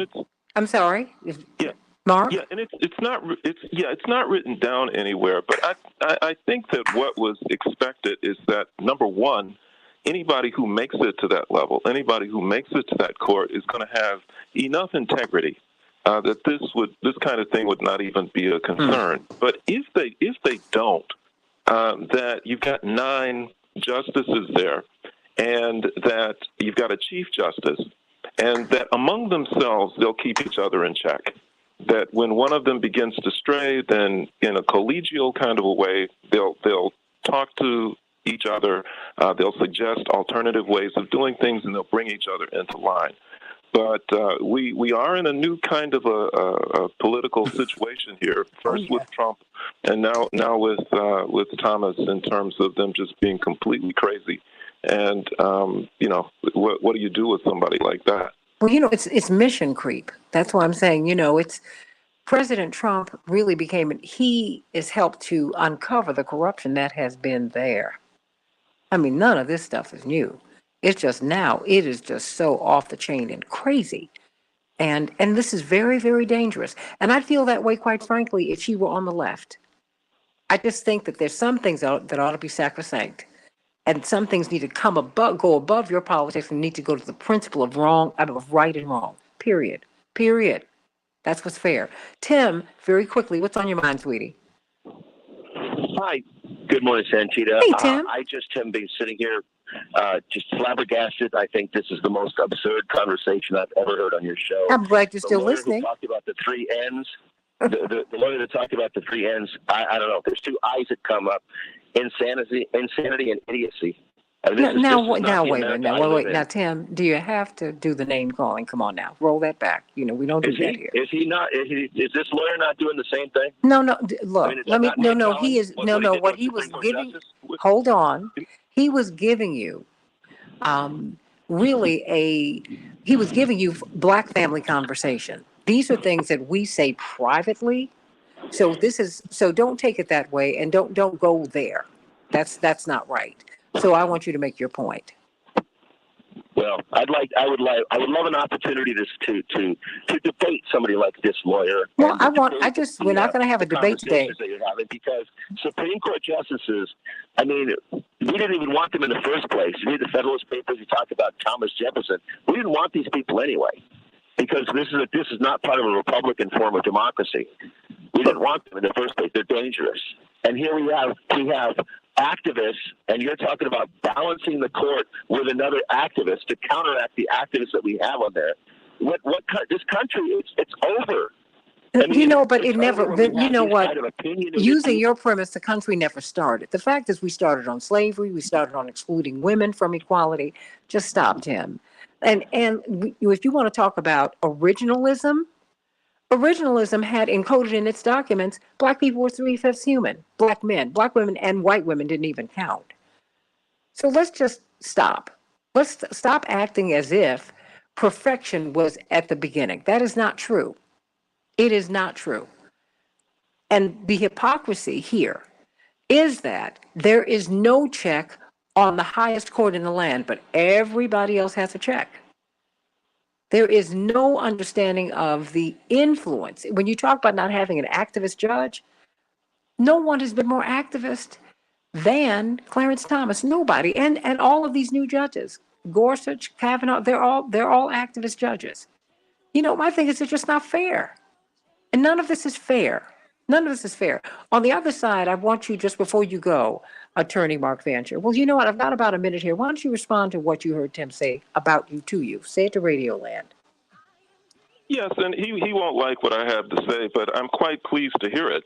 I'm sorry.
Yeah.
Mark?
Yeah, and it's not written down anywhere, but I think that what was expected is that, number one, anybody who makes it to that level, anybody who makes it to that court is going to have enough integrity that this kind of thing would not even be a concern. But if they don't, that you've got 9 justices there, and that you've got a chief justice, and that among themselves they'll keep each other in check. That when one of them begins to stray, then in a collegial kind of a way, they'll talk to each other, they'll suggest alternative ways of doing things, and they'll bring each other into line. But we are in a new kind of a political situation here. First with Trump, and now with Thomas, in terms of them just being completely crazy. And what do you do with somebody like that?
Well, it's mission creep. That's why I'm saying, it's President Trump really he has helped to uncover the corruption that has been there. I mean, none of this stuff is new. It's just now, it is just so off the chain and crazy. And this is very, very dangerous. And I'd feel that way, quite frankly, if she were on the left. I just think that there's some things that ought to be sacrosanct. And some things need to go above your politics and need to go to the principle of right and wrong. Period. That's what's fair. Tim, very quickly, what's on your mind, sweetie?
Hi. Good morning, Santita.
Hey, Tim.
I just have been sitting here just flabbergasted. I think this is the most absurd conversation I've ever heard on your show.
I'm glad you're still listening.
The lawyer who talked about the 3 N's. The lawyer that talked about the 3 N's, I don't know. There's 2 I's that come up. Insanity and idiocy. I mean,
now, wait a minute. Now, Tim, do you have to do the name calling? Come on now. Roll that back. We don't do that here.
Is he not? Is this lawyer not doing the same thing?
No, look, he is, what he was giving, hold on. He was giving you really he was giving you black family conversation. These are things that we say privately. So don't take it that way, and don't go there. That's not right. So I want you to make your point.
Well, I would love an opportunity to debate somebody like this lawyer.
Well, we're not going to have a debate today.
That you're having, because Supreme Court justices, I mean, we didn't even want them in the first place. You read the Federalist Papers, you talk about Thomas Jefferson. We didn't want these people anyway, because this is not part of a Republican form of democracy. We didn't want them in the first place. They're dangerous. And here we have activists, and you're talking about balancing the court with another activist to counteract the activists that we have on there. This country, it's over. I mean,
but it never. You know what? Using your premise, the country never started. The fact is, we started on slavery. We started on excluding women from equality. Just stop, Tim. And if you want to talk about originalism had encoded in its documents, black people were 3/5 human. Black men, black women, and white women didn't even count. So let's just stop. Let's stop acting as if perfection was at the beginning. That is not true. It is not true. And the hypocrisy here is that there is no check on the highest court in the land, but everybody else has a check. There is no understanding of the influence. When you talk about not having an activist judge, no one has been more activist than Clarence Thomas. Nobody. And all of these new judges, Gorsuch, Kavanaugh, they're all activist judges. You know, my thing is, it's just not fair. And none of this is fair. None of this is fair. On the other side, I want you, just before you go, Attorney Mark Fancher. Well, you know what? I've got about a minute here. Why don't you respond to what you heard Tim say about you to you? Say it to Radio Land.
Yes, and he won't like what I have to say, but I'm quite pleased to hear it.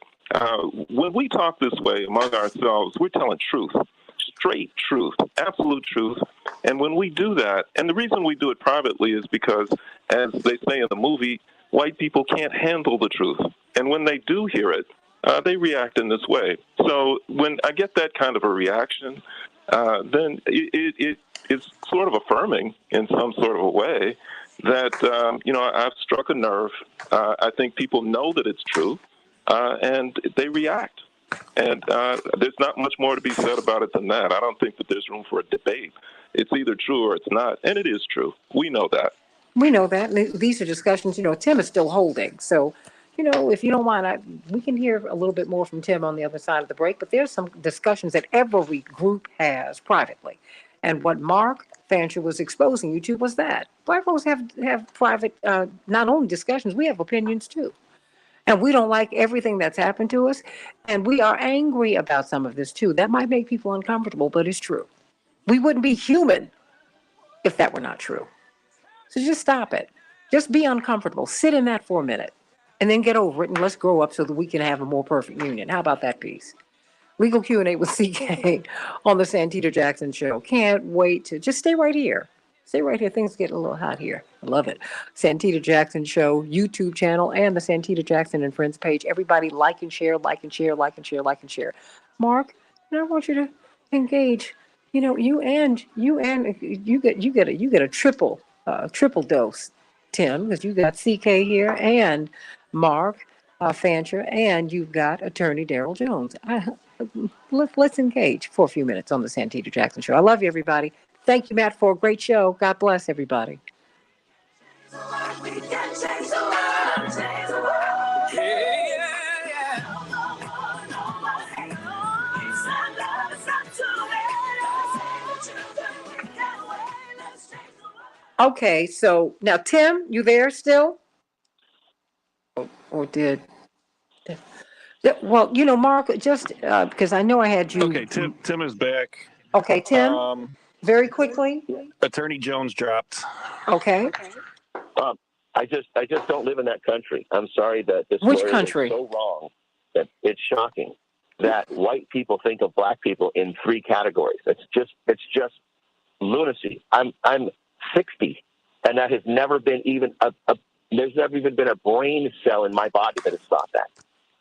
When we talk this way among ourselves, we're telling truth, straight truth, absolute truth. And when we do that, and the reason we do it privately is because, as they say in the movie, white people can't handle the truth. And when they do hear it, they react in this way. So when I get that kind of a reaction, then it's sort of affirming in some sort of a way that, I've struck a nerve. I think people know that it's true, and they react. And there's not much more to be said about it than that. I don't think that there's room for a debate. It's either true or it's not, and it is true. We know that.
We know that. These are discussions, Tim is still holding. So, if you don't mind, we can hear a little bit more from Tim on the other side of the break. But there's some discussions that every group has privately. And what Mark Fancher was exposing you to was that black folks have private, not only discussions, we have opinions too. And we don't like everything that's happened to us. And we are angry about some of this too. That might make people uncomfortable, but it's true. We wouldn't be human if that were not true. So just stop it. Just be uncomfortable. Sit in that for a minute and then get over it, and let's grow up so that we can have a more perfect union. How about that piece? Legal Q&A with CK on the Santita Jackson Show. Can't wait to just stay right here. Stay right here. Things getting a little hot here. I love it. Santita Jackson Show YouTube channel and the Santita Jackson and Friends page. Everybody like and share, like and share, like and share, like and share. Mark, I want you to engage. You get a triple dose, Tim, because you got CK here and Mark Fancher, and you've got Attorney Daryl Jones. Let's engage for a few minutes on the Santita Jackson Show. I love you, everybody. Thank you, Matt, for a great show. God bless everybody. Okay, so now, Tim, you there still? Or did? Well, Mark, just because I know I had you.
Okay, Tim is back.
Okay, Tim, very quickly.
Attorney Jones dropped.
Okay.
I just don't live in that country. I'm sorry that this
Which
lawyer
country?
is so wrong that it's shocking that white people think of black people in three categories. It's just lunacy. I'm 60, and that has never been even there's never even been a brain cell in my body that has thought that.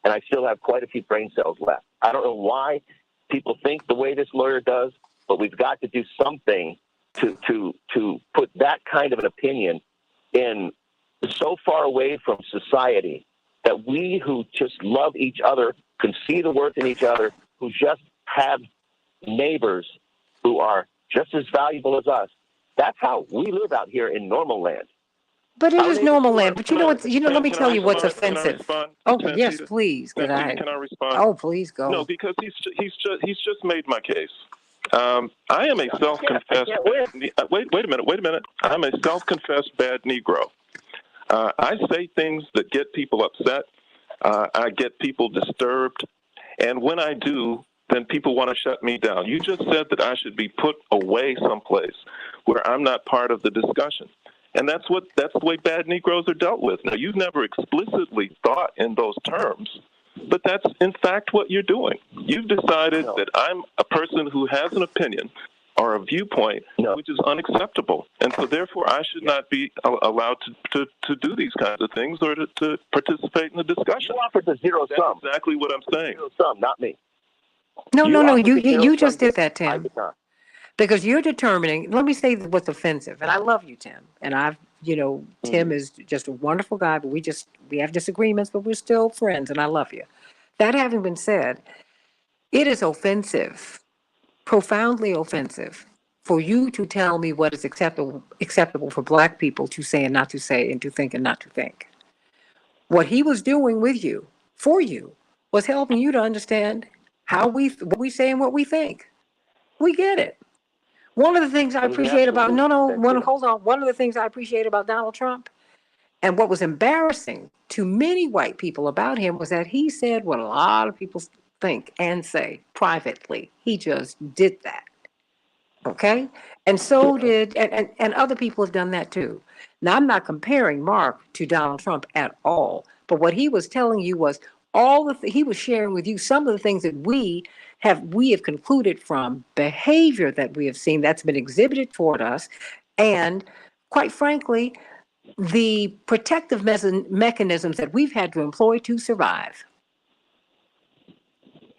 And I still have quite a few brain cells left. I don't know why people think the way this lawyer does, but we've got to do something to put that kind of an opinion in so far away from society that we who just love each other, can see the worth in each other, who just have neighbors who are just as valuable as us. That's how we live out here in normal land.
But it is normal land. But you know what? Let me
Can
tell
I
you what's
respond? Can I
offensive.
respond?
Oh, yes,
Santita?
please.
Santita, can I respond?
Oh, please go.
No, because he's just made my case. I am a self-confessed. Wait a minute. I'm a self-confessed bad Negro. I say things that get people upset. I get people disturbed, and when I do, then people want to shut me down. You just said that I should be put away someplace where I'm not part of the discussion. And that's the way bad Negroes are dealt with. Now, you've never explicitly thought in those terms, but that's in fact what you're doing. You've decided that I'm a person who has an opinion or a viewpoint which is unacceptable. And so therefore I should not be allowed to do these kinds of things or to participate in the discussion.
You offered the zero sum.
That's exactly what I'm saying.
Zero sum, not me.
No. You just did that, Tim. Because you're determining, let me say what's offensive. And I love you, Tim. And Tim is just a wonderful guy, but we have disagreements, but we're still friends, and I love you. That having been said, it is offensive, profoundly offensive, for you to tell me what is acceptable for Black people to say and not to say, and to think and not to think. What he was doing with you, for you, was helping you to understand what we say and what we think. We get it. One of the things I appreciate about one of the things I appreciate about Donald Trump, and what was embarrassing to many white people about him, was that he said what a lot of people think and say privately. He just did that. Okay? And so did and other people have done that too. Now, I'm not comparing Mark to Donald Trump at all, but what he was telling you was he was sharing with you some of the things that we have concluded from behavior that we have seen that's been exhibited toward us, and quite frankly, the protective mechanisms that we've had to employ to survive.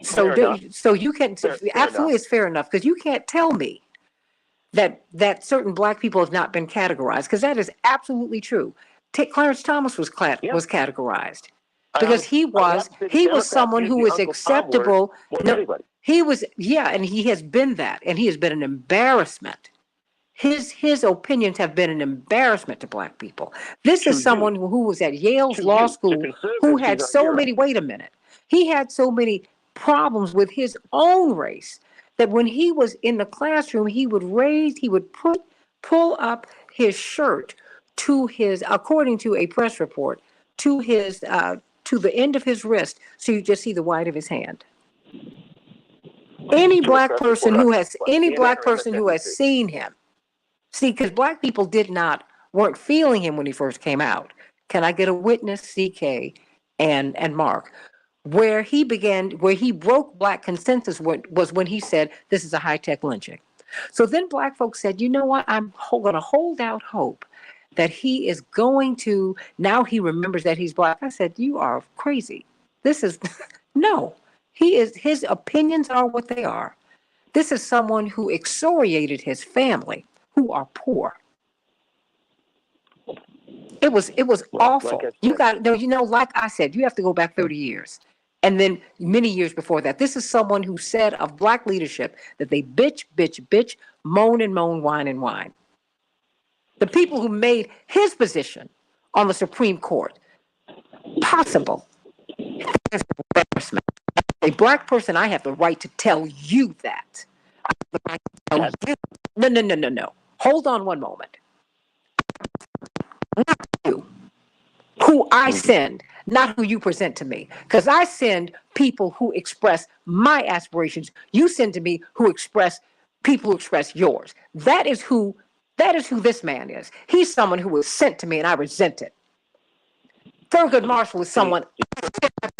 So you can absolutely, it's fair enough, because you can't tell me that certain Black people have not been categorized, because that is absolutely true. Clarence Thomas was categorized. Because he was someone who was acceptable. He was, and he has been that, and he has been an embarrassment. His opinions have been an embarrassment to Black people. This is someone who was at Yale's law school, who had so many, wait a minute, he had so many problems with his own race that when he was in the classroom, he would pull up his shirt to his, according to a press report, to his, to the end of his wrist, so you just see the white of his hand. Any black person who has seen him, see, because Black people weren't feeling him when he first came out. Can I get a witness, CK and Mark? Where he broke Black consensus was when he said, this is a high-tech lynching. So then Black folks said, you know what, I'm going to hold out hope that he is going to, now he remembers that he's Black. I said, you are crazy. This is, no, his opinions are what they are. This is someone who excoriated his family, who are poor. It was awful. Like I said, you have to go back 30 years. And then many years before that, this is someone who said of Black leadership that they bitch, moan and moan, whine and whine. The people who made his position on the Supreme Court possible. A Black person, I have the right to tell you that. I have the right to tell you. No. Hold on one moment. Not you. Who I send, not who you present to me. Because I send people who express my aspirations. You send to me people who express yours. That is who this man is. He's someone who was sent to me, and I resent it. Thurgood Marshall is someone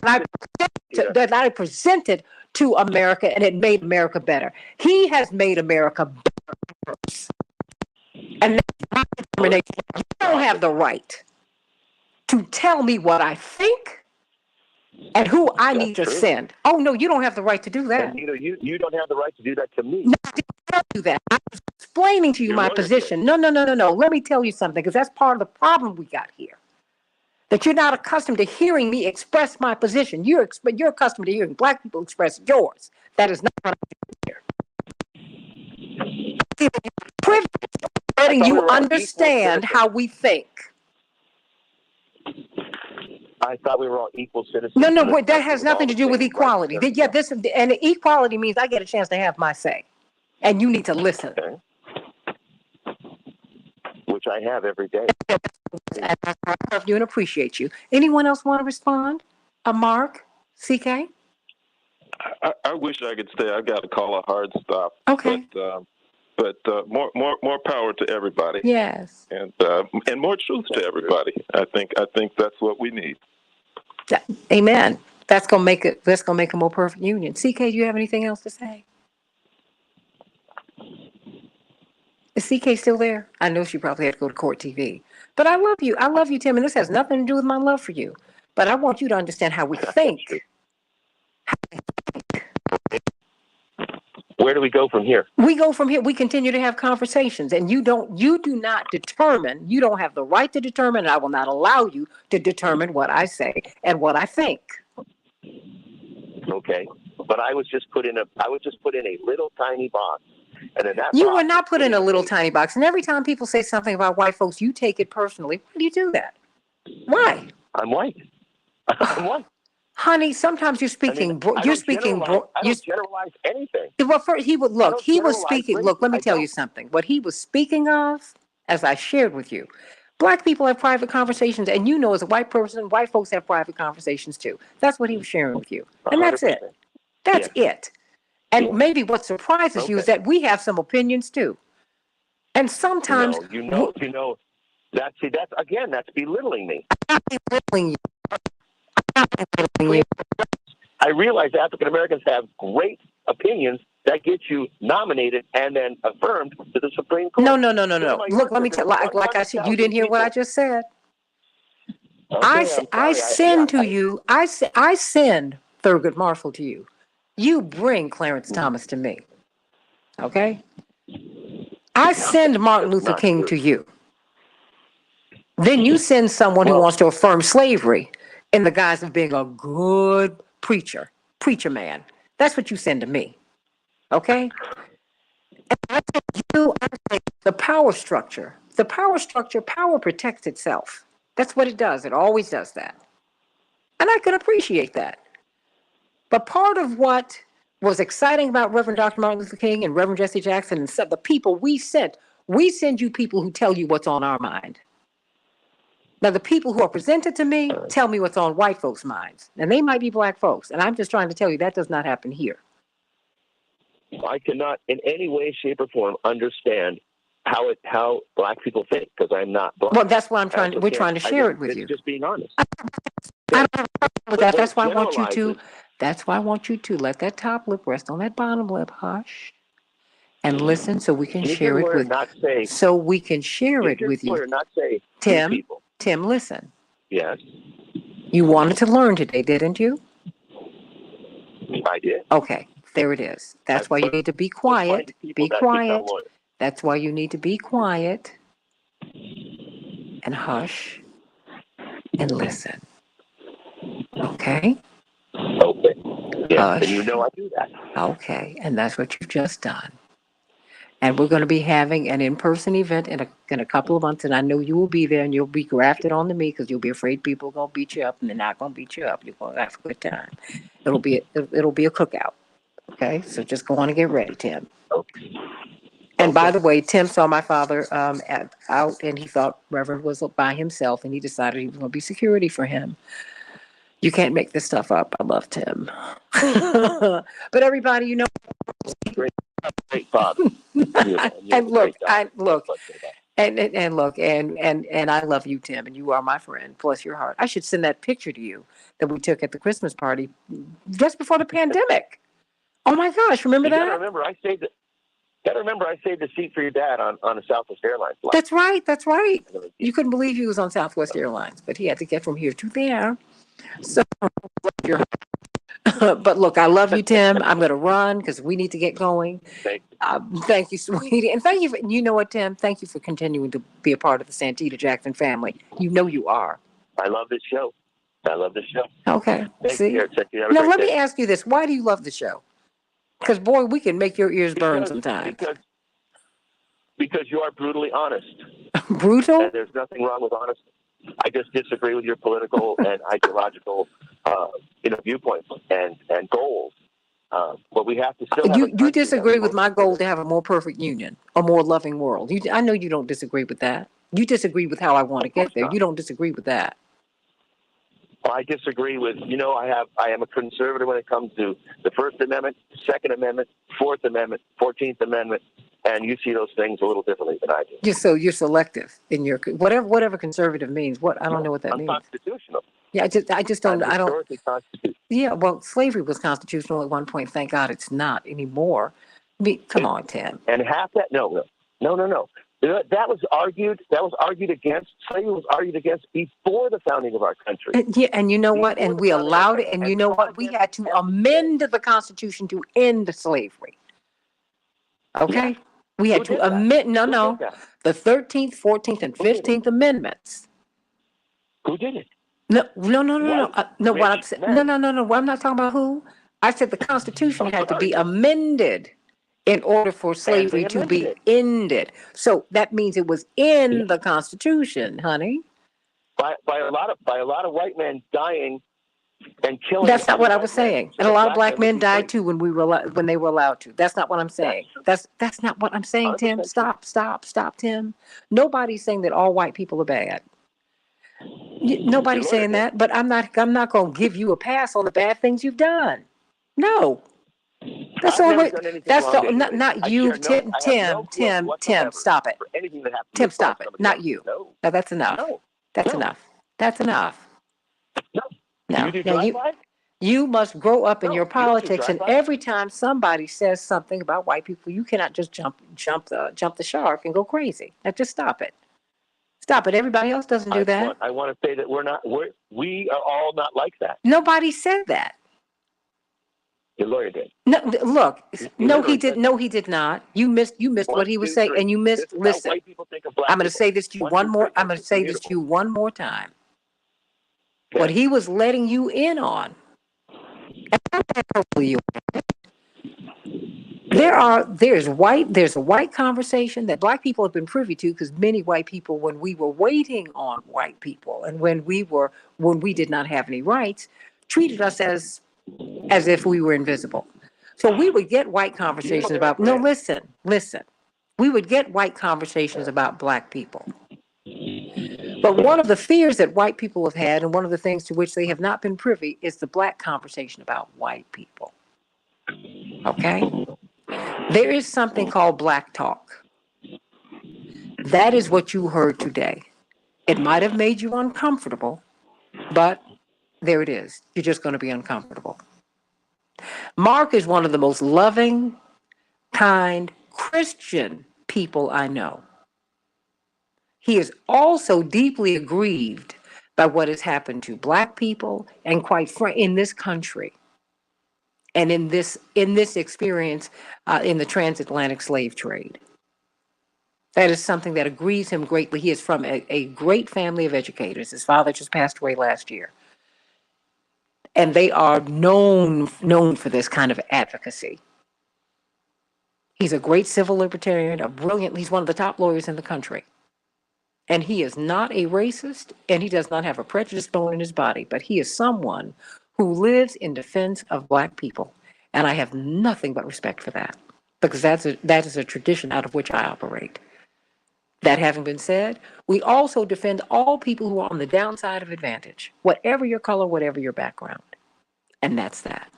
that I presented to America, and it made America better. He has made America better. And that's my determination. You don't have the right to tell me what I think and who I need to send. Oh, no, you don't have the right to do that.
And you don't have the right to do that to me.
No, tell you that. I was explaining to you my position. No. Let me tell you something, because that's part of the problem we got here. That you're not accustomed to hearing me express my position. You're accustomed to hearing black people express yours. That is not what I'm here. Privilege letting you understand how we think.
I thought we were all equal citizens.
No, that has nothing to do with equality. And equality means I get a chance to have my say, and you need to listen.
Okay. Which I have every day.
And I love you and appreciate you. Anyone else want to respond? Mark, CK?
I wish I could stay. I got to call a hard stop.
Okay.
But more power to everybody.
Yes.
And more truth to everybody. I think that's what we need.
Amen. That's gonna make it. That's gonna make a more perfect union. CK, do you have anything else to say? Is CK still there? I know she probably had to go to court TV. But I love you. I love you, Tim, and this has nothing to do with my love for you. But I want you to understand how we think.
Where do we go from here?
We go from here. We continue to have conversations, and you do not determine. You don't have the right to determine, and I will not allow you to determine what I say and what I think.
Okay, but I was just put in a little tiny box, and in that
you were not put in a little tiny box. And every time people say something about white folks, you take it personally. Why do you do that? Why?
I'm white. I'm white.
Honey, sometimes you're speaking.
I don't generalize anything.
Well, first, he was speaking. Look, let me tell you something. What he was speaking of, as I shared with you, black people have private conversations, and you know, as a white person, white folks have private conversations too. That's what he was sharing with you, and that's 100%. It. That's it. And maybe what surprises you is that we have some opinions too, and sometimes
you know. That's belittling me.
I'm not belittling you.
I realize African Americans have great opinions that get you nominated and then affirmed to the Supreme Court.
No. Look, let me tell. Like I said, you didn't hear what I just said.
Okay,
I send to you. I send Thurgood Marshall to you. You bring Clarence Thomas to me. Okay. I send Martin Luther King to you. Then you send someone who wants to affirm slavery in the guise of being a good preacher man. That's what you send to me. Okay? And I say the power structure. Power protects itself. That's what it does. It always does that. And I can appreciate that. But part of what was exciting about Reverend Dr. Martin Luther King and Reverend Jesse Jackson and the people we send you people who tell you what's on our mind. Now, the people who are presented to me tell me what's on white folks' minds. And they might be black folks. And I'm just trying to tell you that does not happen here.
I cannot in any way, shape, or form understand how black people think, because I'm not black.
Well, that's why we're trying to share it with you.
Just being honest.
I don't have a problem with that. That's why I want you to let that top lip rest on that bottom lip. Hush. And listen so we can share it with you. So we can share it with you. Tim, listen.
Yes.
You wanted to learn today, didn't you?
I did.
Okay, there it is. That's why you need to be quiet. Be quiet. That's why you need to be quiet and hush and listen. Okay?
Okay. Yeah,
hush.
and you know I do that.
Okay, and that's what you've just done. And we're going to be having an in-person event in a couple of months, and I know you will be there, and you'll be grafted onto me because you'll be afraid people are going to beat you up, and they're not going to beat you up. You're going to have a good time. It'll be a cookout. Okay, so just go on and get ready, Tim.
Okay.
And by the way, Tim saw my father out, and he thought Reverend was by himself, and he decided he was going to be security for him. You can't make this stuff up. I love Tim. But everybody, you know.
Great father.
And look, I love you, Tim, and you are my friend. Bless your heart. I should send that picture to you that we took at the Christmas party just before the pandemic. Oh my gosh, remember that?
Gotta remember I saved the seat for your dad on a Southwest Airlines flight.
That's right. You couldn't believe he was on Southwest Airlines, but he had to get from here to there. So But look, I love you, Tim. I'm going to run because we need to get going. Thank you, sweetie. And thank you. You know what, Tim? Thank you for continuing to be a part of the Santita Jackson family. You know you are.
I love this show.
Okay. See?
Care. Take care. Have a
Now,
great
let
day.
me ask you this. Why do you love the show? Because, boy, we can make your ears burn sometimes.
Because you are brutally honest.
Brutal?
And there's nothing wrong with honesty. I just disagree with your political and ideological, viewpoints and goals. But we have to still have
You disagree with my goal to have a more perfect union, a more loving world. I know you don't disagree with that. You disagree with how I want to get there. You don't disagree with that.
Well, I disagree with, I am a conservative when it comes to the First Amendment, Second Amendment, Fourth Amendment, 14th Amendment, and you see those things a little differently than I do.
You're selective in your whatever conservative means. I don't know what that means.
Unconstitutional.
Yeah, I just don't. I don't.
Constitutional.
Yeah, well, slavery was constitutional at one point. Thank God it's not anymore. Come on, Tim.
And half that? No. That was argued against. Slavery was argued against before the founding of our country.
And you know what? And we allowed it. And you know what? We had to amend the Constitution to end slavery. Okay?
Yeah.
We had to amend. No. The 13th, 14th, and 15th Amendments.
Who did it?
No. No. What I'm saying? No. Well, I'm not talking about who. I said the Constitution had to be amended in order for slavery to be ended. So that means it was in the Constitution, honey.
By a lot of white men dying and killing.
That's not what I was saying. And a lot of black men died too when they were allowed to. That's not what I'm saying. That's not what I'm saying, Tim. Stop, Tim. Nobody's saying that all white people are bad. Nobody's saying that, but I'm not going to give you a pass on the bad things you've done. No. That's all right. That's not you, Tim. Stop it. Tim, stop it. Not you. No, that's enough. That's enough. No. You must grow up in your politics, and every time somebody says something about white people, you cannot just jump the shark and go crazy. Now, just stop it. Stop it. Everybody else doesn't do that.
I want to say that we are all not like that.
Nobody said that.
Your lawyer did.
No, look. No, he did. No, he did not. You missed what he was saying, and you missed. Listen, I'm going to say this to you one more. I'm going to say this to you one more time. Okay. What he was letting you in on, and hopefully you. There's a white conversation that black people have been privy to, because many white people, when we were waiting on white people, and when we did not have any rights, treated us as if we were invisible. So we would get white conversations about, listen. We would get white conversations about black people. But one of the fears that white people have had, and one of the things to which they have not been privy, is the black conversation about white people. Okay? There is something called black talk. That is what you heard today. It might have made you uncomfortable, but there it is. You're just going to be uncomfortable. Mark is one of the most loving, kind, Christian people I know. He is also deeply aggrieved by what has happened to black people, and quite frankly, in this country, and in this experience in the transatlantic slave trade. That is something that aggrieves him greatly. He is from a great family of educators. His father just passed away last year. And they are known for this kind of advocacy. He's a great civil libertarian, he's one of the top lawyers in the country. And he is not a racist, and he does not have a prejudice bone in his body, but he is someone who lives in defense of black people. And I have nothing but respect for that, because that is a tradition out of which I operate. That having been said, we also defend all people who are on the downside of advantage, whatever your color, whatever your background. And that's that.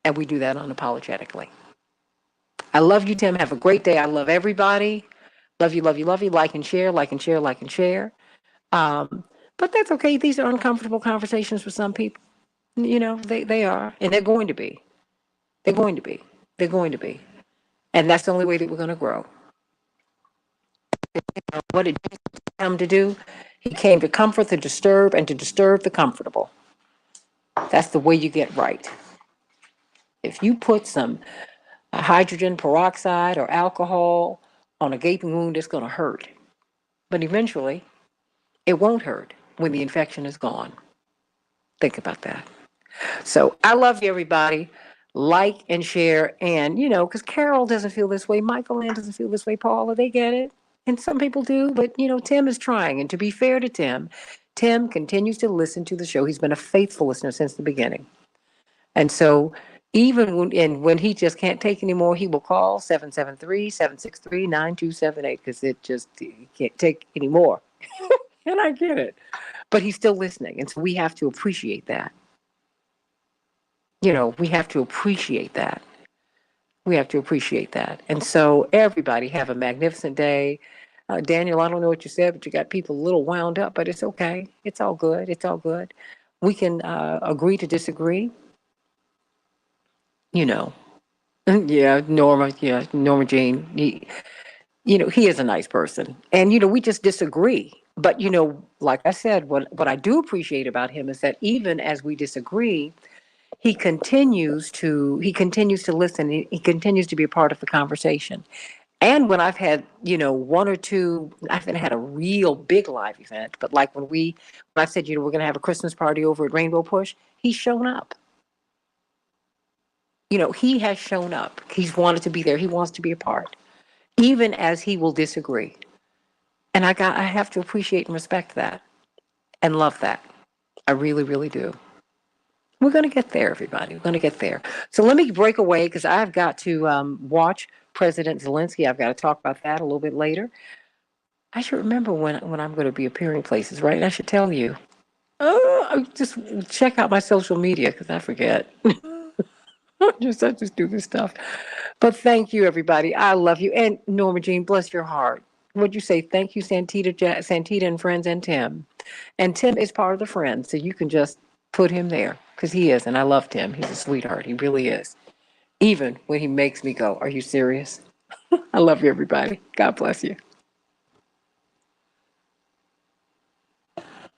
And we do that unapologetically. I love you, Tim. Have a great day. I love everybody. Love you, love you, love you. Like and share, like and share, like and share. But that's okay. These are uncomfortable conversations for some people. You know, they are. And they're going to be. They're going to be. They're going to be. And that's the only way that we're going to grow. What did Jesus come to do? He came to comfort the disturbed and to disturb the comfortable. That's the way you get right. If you put some hydrogen peroxide or alcohol on a gaping wound, it's going to hurt. But eventually, it won't hurt when the infection is gone. Think about that. So I love you, everybody. Like and share. And, because Carol doesn't feel this way. Michael Ann doesn't feel this way. Paula, they get it. And some people do. But, Tim is trying. And to be fair to Tim, Tim continues to listen to the show. He's been a faithful listener since the beginning. And so even when he just can't take anymore, he will call 773-763-9278 because he can't take anymore. And I get it. But he's still listening. And so we have to appreciate that. We have to appreciate that. We have to appreciate that. And so everybody have a magnificent day. Daniel, I don't know what you said, but you got people a little wound up, but it's okay. It's all good. It's all good. We can agree to disagree. Yeah, Norma Jean, he is a nice person. And, we just disagree. But, like I said, what I do appreciate about him is that even as we disagree, he continues to listen. He continues to be a part of the conversation. And when I've had, one or two, I haven't had a real big live event, but like when I said, we're going to have a Christmas party over at Rainbow Push, he's shown up. He has shown up. He's wanted to be there. He wants to be a part, even as he will disagree. And I have to appreciate and respect that and love that. I really, really do. We're going to get there, everybody. We're going to get there. So let me break away because I've got to watch President Zelensky. I've got to talk about that a little bit later. I should remember when I'm going to be appearing places, right? I should tell you. Just check out my social media because I forget. I just do this stuff. But thank you, everybody. I love you. And Norma Jean, bless your heart. What'd you say? Thank you, Santita and friends, and Tim. And Tim is part of the friends, so you can just put him there because he is. And I love Tim. He's a sweetheart. He really is. Even when he makes me go, are you serious? I love you, everybody. God bless you.